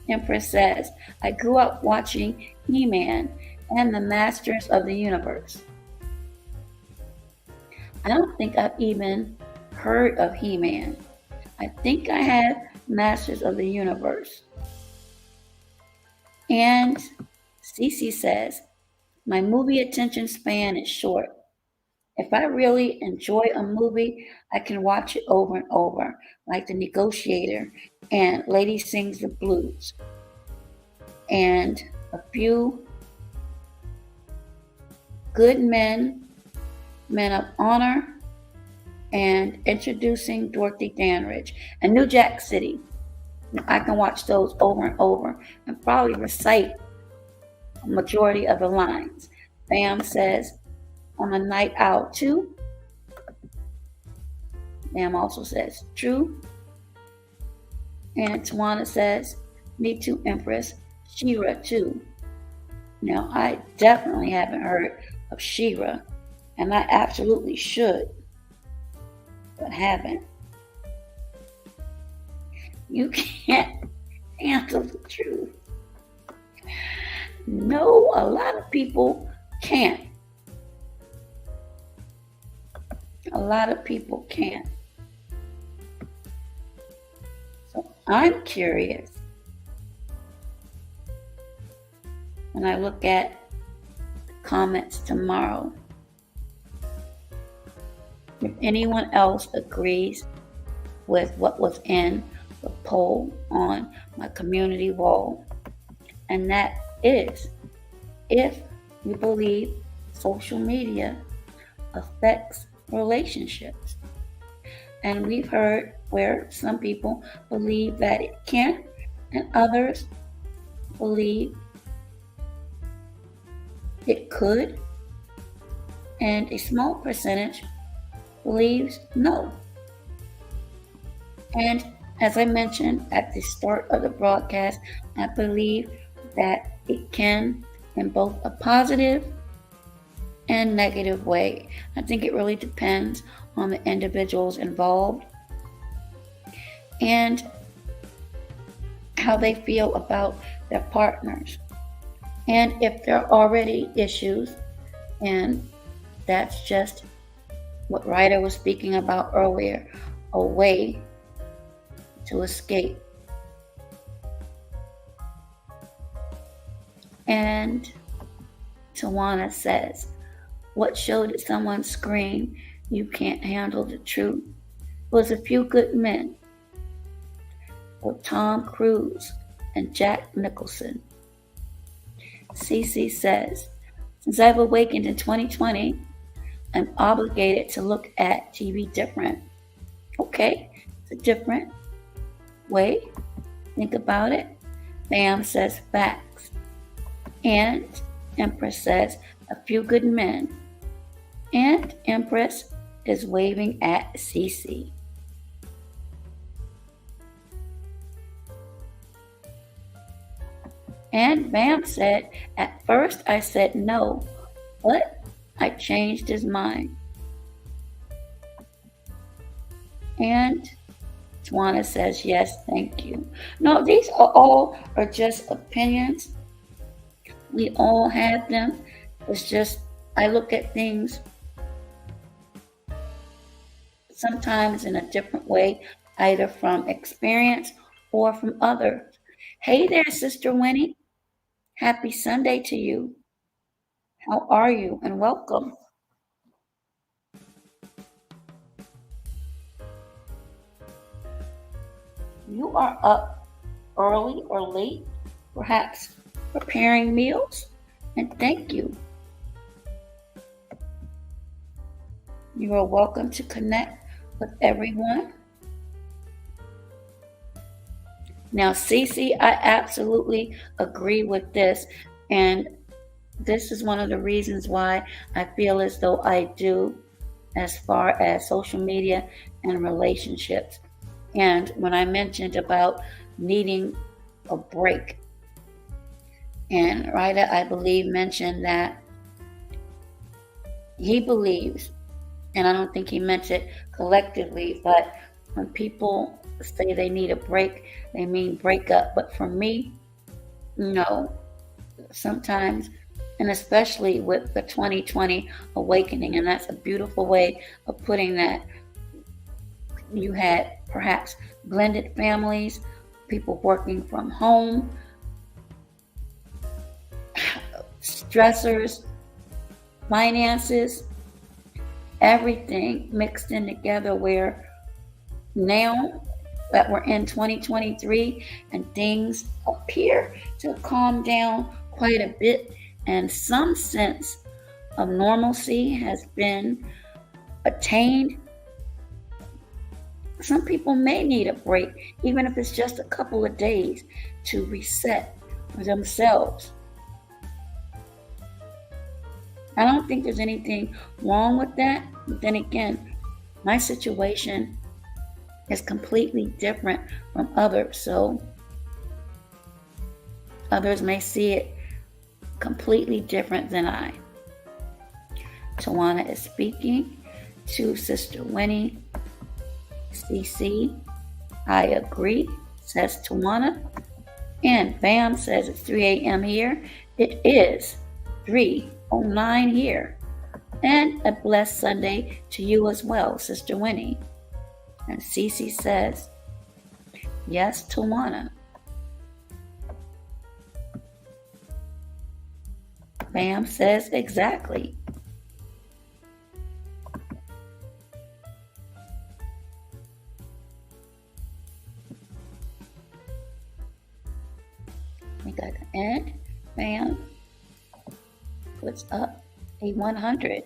Empress says, I grew up watching He-Man and the Masters of the Universe. I don't think I've even heard of He-Man. I think I had Masters of the Universe. And Cece says, my movie attention span is short. If I really enjoy a movie, I can watch it over and over, like The Negotiator and Lady Sings the Blues, and a few Good Men, Men of Honor, and Introducing Dorothy Dandridge, and New Jack City. I can watch those over and over and probably recite a majority of the lines. Bam says, on a night out too. Bam also says, true. And Tawana says, me too, Empress. Shira too. Now, I definitely haven't heard of Shira, and I absolutely should, but haven't. You can't handle the truth. No, a lot of people can't. A lot of people can't. So I'm curious. When I look at the comments tomorrow, if anyone else agrees with what was in the poll on my community wall, and that is, if you believe social media affects relationships. And we've heard where some people believe that it can, and others believe it could, and a small percentage believes no. And as I mentioned at the start of the broadcast, I believe that it can in both a positive and negative way. I think it really depends on the individuals involved and how they feel about their partners. And if there are already issues, and that's just what Ryder was speaking about earlier, a way to escape. And Tawana says, what show did someone scream, you can't handle the truth? It was A Few Good Men with Tom Cruise and Jack Nicholson. Cece says, since I've awakened in 2020, I'm obligated to look at TV different. Okay, it's a different way. Think about it. Bam says facts. And Empress says A Few Good Men. And Empress is waving at Cece. And Bam said, at first I said no, but I changed his mind. And Tawana says, yes, thank you. No, these are just opinions. We all have them. It's just, I look at things sometimes in a different way, either from experience or from others. Hey there, Sister Winnie. Happy Sunday to you. How are you? And welcome. You are up early or late, perhaps preparing meals, and thank you. You are welcome to connect with everyone. Now, Cece, I absolutely agree with this, and this is one of the reasons why I feel as though I do as far as social media and relationships. And when I mentioned about needing a break, and Ryder, I believe, mentioned that he believes, and I don't think he meant it collectively, but when people say they need a break, they mean break up. But for me, no. Sometimes, and especially with the 2020 awakening, and that's a beautiful way of putting that. You had perhaps blended families, people working from home, stressors, finances, everything mixed in together, where now that we're in 2023 and things appear to calm down quite a bit, and some sense of normalcy has been attained, some people may need a break, even if it's just a couple of days, to reset for themselves. I don't think there's anything wrong with that, but then again, my situation is completely different from others, so others may see it completely different than I. Tawana is speaking to Sister Winnie. CC, I agree, says Tawana. And Bam says it's 3 a.m. here. It is 3:09 here. And a blessed Sunday to you as well, Sister Winnie. And CC says, yes, Tawana. Bam says exactly. We got the end. Bam puts up a 100.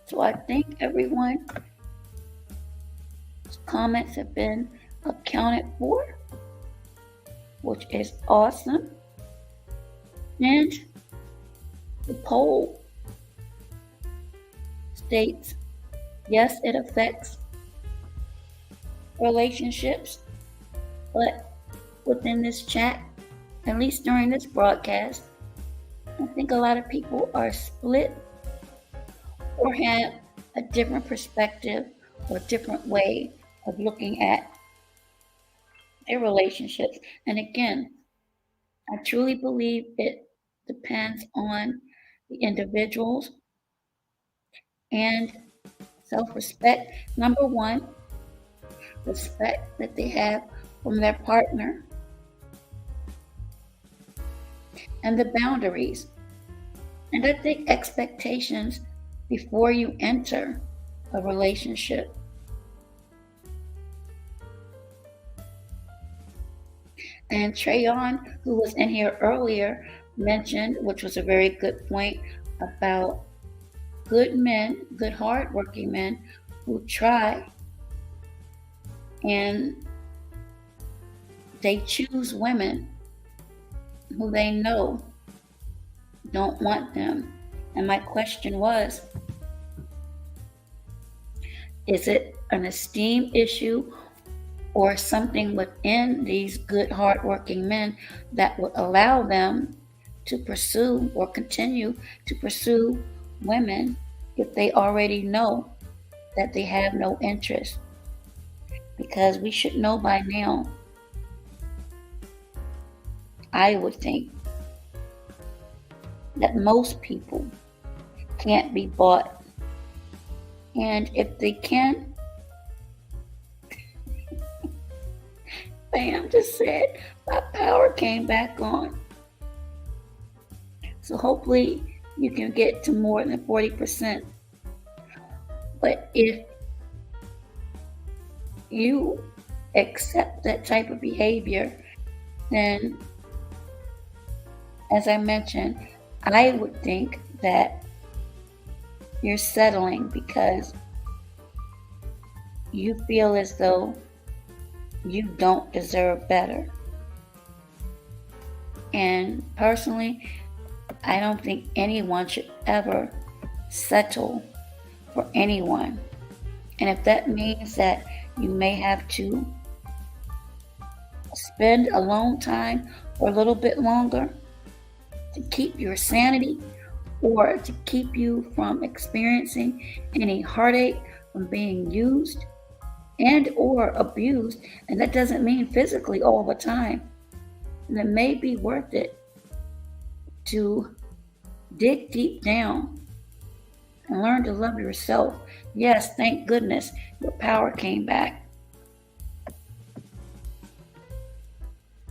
So I think everyone's comments have been accounted for, which is awesome. And the poll states, yes, it affects relationships, but within this chat, at least during this broadcast, I think a lot of people are split or have a different perspective or different way of looking at their relationships. And again, I truly believe it depends on the individuals and self-respect. Number one, respect that they have from their partner and the boundaries. And I think expectations before you enter a relationship. And Trayon, who was in here earlier, mentioned, which was a very good point, about good men, good hardworking men who try and they choose women who they know don't want them. And my question was, is it an esteem issue or something within these good, hardworking men that would allow them to pursue or continue to pursue women if they already know that they have no interest? Because we should know by now, I would think, that most people can't be bought. And if they can, Bam just said, my power came back on. So hopefully you can get to more than 40%. But if you accept that type of behavior, then, as I mentioned, I would think that you're settling because you feel as though you don't deserve better. And personally, I don't think anyone should ever settle for anyone. And if that means that you may have to spend alone time for a little bit longer to keep your sanity or to keep you from experiencing any heartache from being used and or abused, and that doesn't mean physically all the time, then it may be worth it to dig deep down and learn to love yourself. Yes, thank goodness your power came back.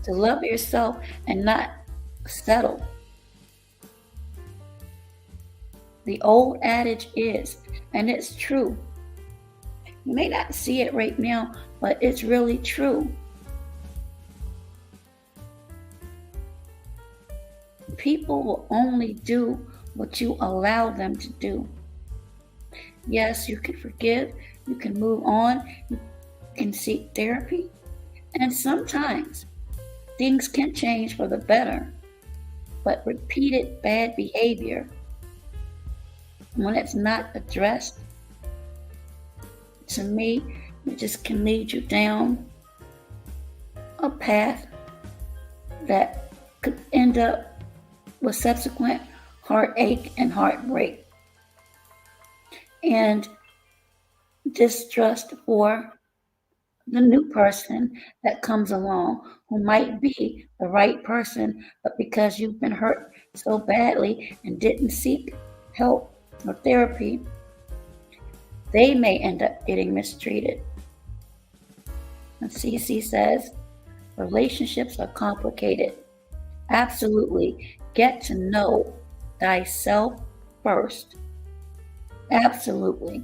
To love yourself and not settle. The old adage is, and it's true, You may not see it right now, but it's really true. People will only do what you allow them to do. Yes, you can forgive, you can move on, you can seek therapy, and sometimes things can change for the better. But repeated bad behavior, when it's not addressed, to me, it just can lead you down a path that could end up with subsequent heartache and heartbreak and distrust for the new person that comes along who might be the right person, but because you've been hurt so badly and didn't seek help or therapy, they may end up getting mistreated. And CC says, relationships are complicated. Absolutely. Get to know thyself first. Absolutely.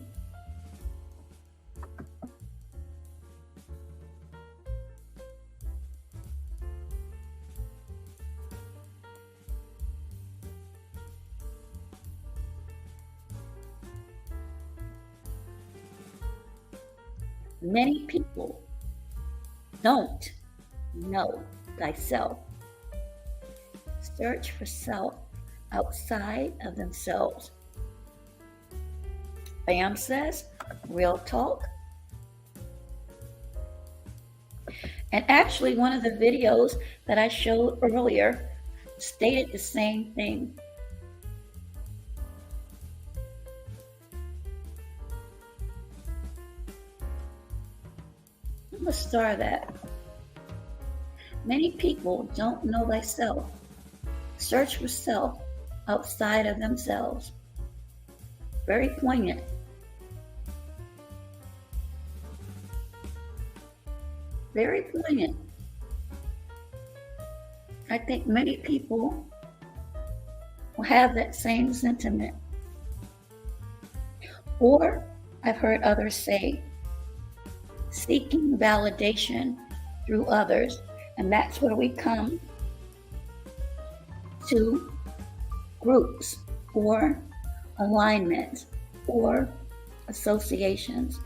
Many people don't know thyself. Search for self outside of themselves. Bam says, real talk. And actually, one of the videos that I showed earlier stated the same thing. Let's start that. Many people don't know thyself. Search for self outside of themselves. Very poignant. Very poignant. I think many people will have that same sentiment. Or I've heard others say, seeking validation through others. And that's where we come to groups or alignments or associations.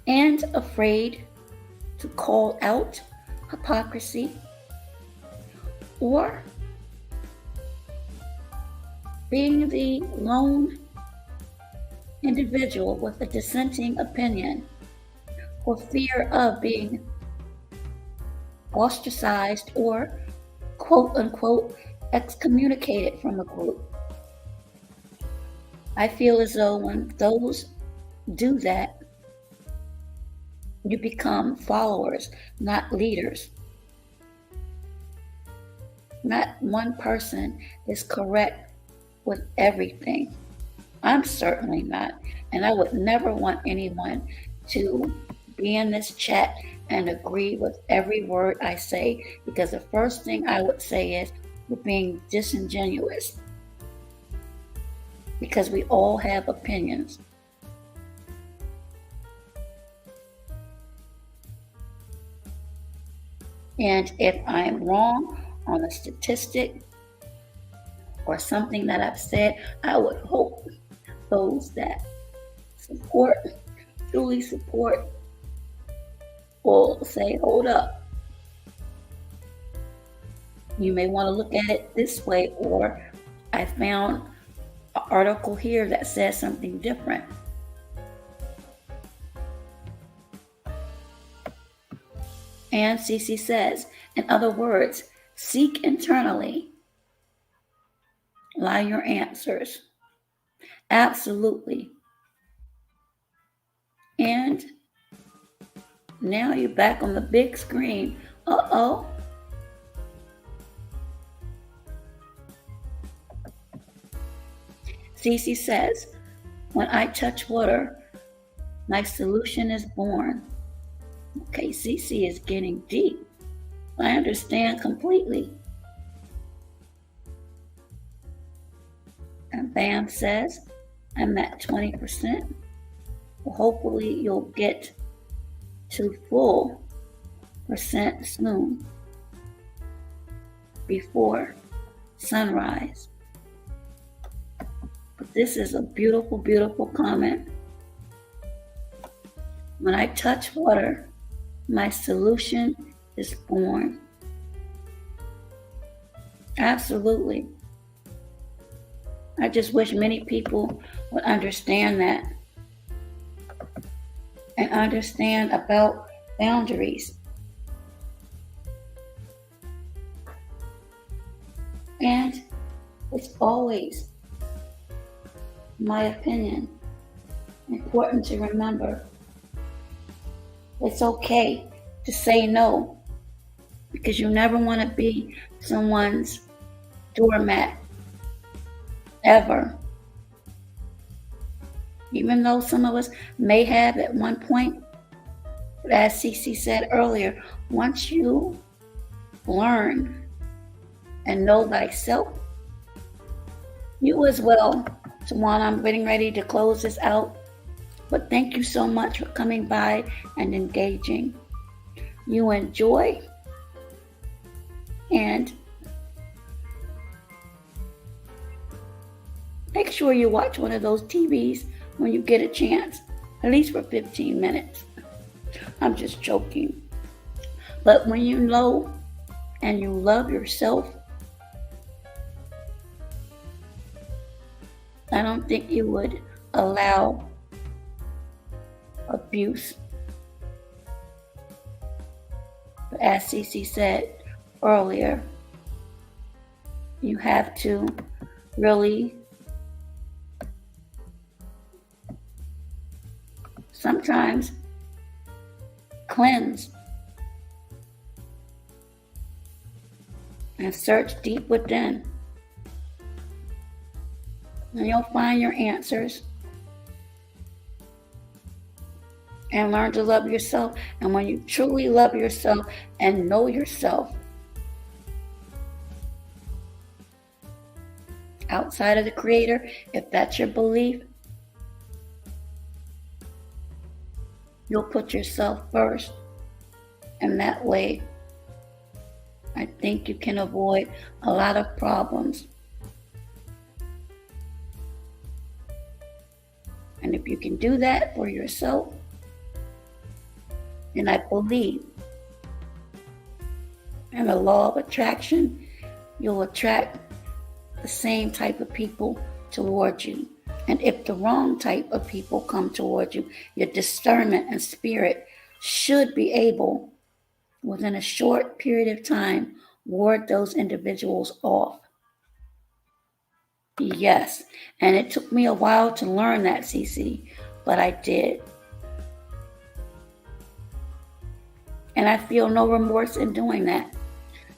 And afraid to call out hypocrisy or being the lone individual with a dissenting opinion, for fear of being ostracized or quote unquote excommunicated from a group. I feel as though when those do that, you become followers, not leaders. Not one person is correct with everything. I'm certainly not. And I would never want anyone to be in this chat and agree with every word I say, because the first thing I would say is you're being disingenuous, because we all have opinions. And if I'm wrong on a statistic or something that I've said, I would hope those that support, truly support, will say, hold up. You may want to look at it this way, or I found an article here that says something different. And CC says, in other words, seek internally. Lie your answers. Absolutely. And now you're back on the big screen. Uh-oh. CC says, when I touch water, my solution is born. Okay, CC is getting deep. I understand completely. And Bam says, I'm at 20%. Well, hopefully you'll get to full percent soon before sunrise. But this is a beautiful, beautiful comment. When I touch water, my solution is born. Absolutely. I just wish many people would understand that and understand about boundaries. And it's always, in my opinion, important to remember it's okay to say no, because you never want to be someone's doormat, ever. Even though some of us may have at one point, but as Cece said earlier, once you learn and know thyself, you as well. Tawana, I'm getting ready to close this out, but thank you so much for coming by and engaging. You enjoy, and make sure you watch one of those TVs when you get a chance, at least for 15 minutes. I'm just joking. But when you know and you love yourself, I don't think you would allow abuse. But as Cece said earlier, you have to really sometimes cleanse and search deep within. And you'll find your answers. And learn to love yourself. And when you truly love yourself and know yourself, outside of the Creator, if that's your belief, you'll put yourself first. And that way, I think you can avoid a lot of problems. And if you can do that for yourself, then I believe in the law of attraction, you'll attract the same type of people towards you. And if the wrong type of people come towards you, your discernment and spirit should be able, within a short period of time, ward those individuals off. Yes, and it took me a while to learn that, Cece, but I did. And I feel no remorse in doing that,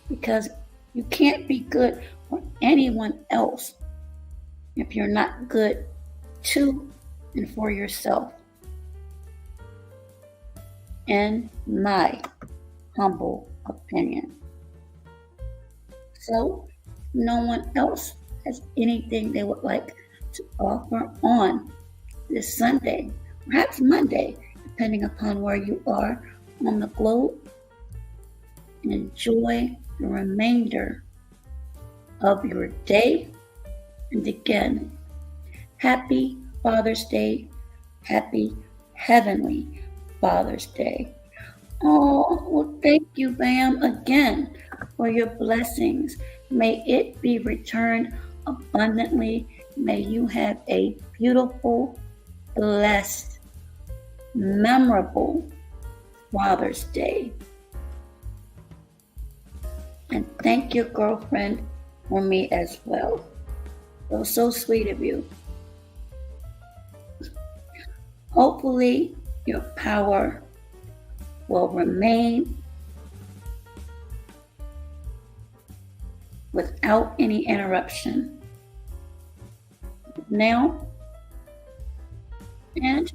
because you can't be good for anyone else if you're not good to and for yourself. In my humble opinion. So, no one else has anything they would like to offer on this Sunday, perhaps Monday, depending upon where you are on the globe. Enjoy the remainder of your day. And again, happy Father's Day. Happy Heavenly Father's Day. Oh, well, thank you, Bam, again for your blessings. May it be returned abundantly. May you have a beautiful, blessed, memorable Father's Day. And thank your girlfriend for me as well. It was so sweet of you. Hopefully, your power will remain without any interruption now and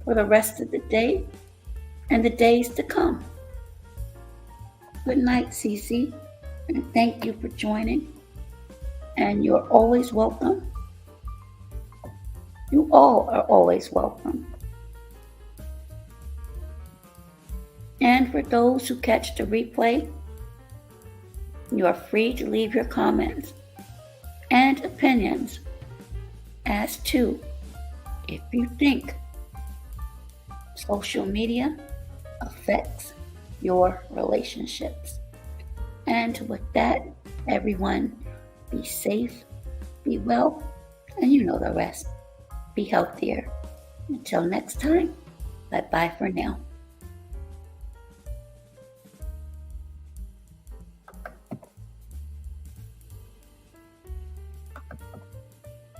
for the rest of the day and the days to come. Good night, Cece, and thank you for joining. And you're always welcome You all are always welcome. And for those who catch the replay, you are free to leave your comments and opinions as to if you think social media affects your relationships. And with that, everyone, be safe, be well, and you know the rest. Be healthier. Until next time, bye-bye for now.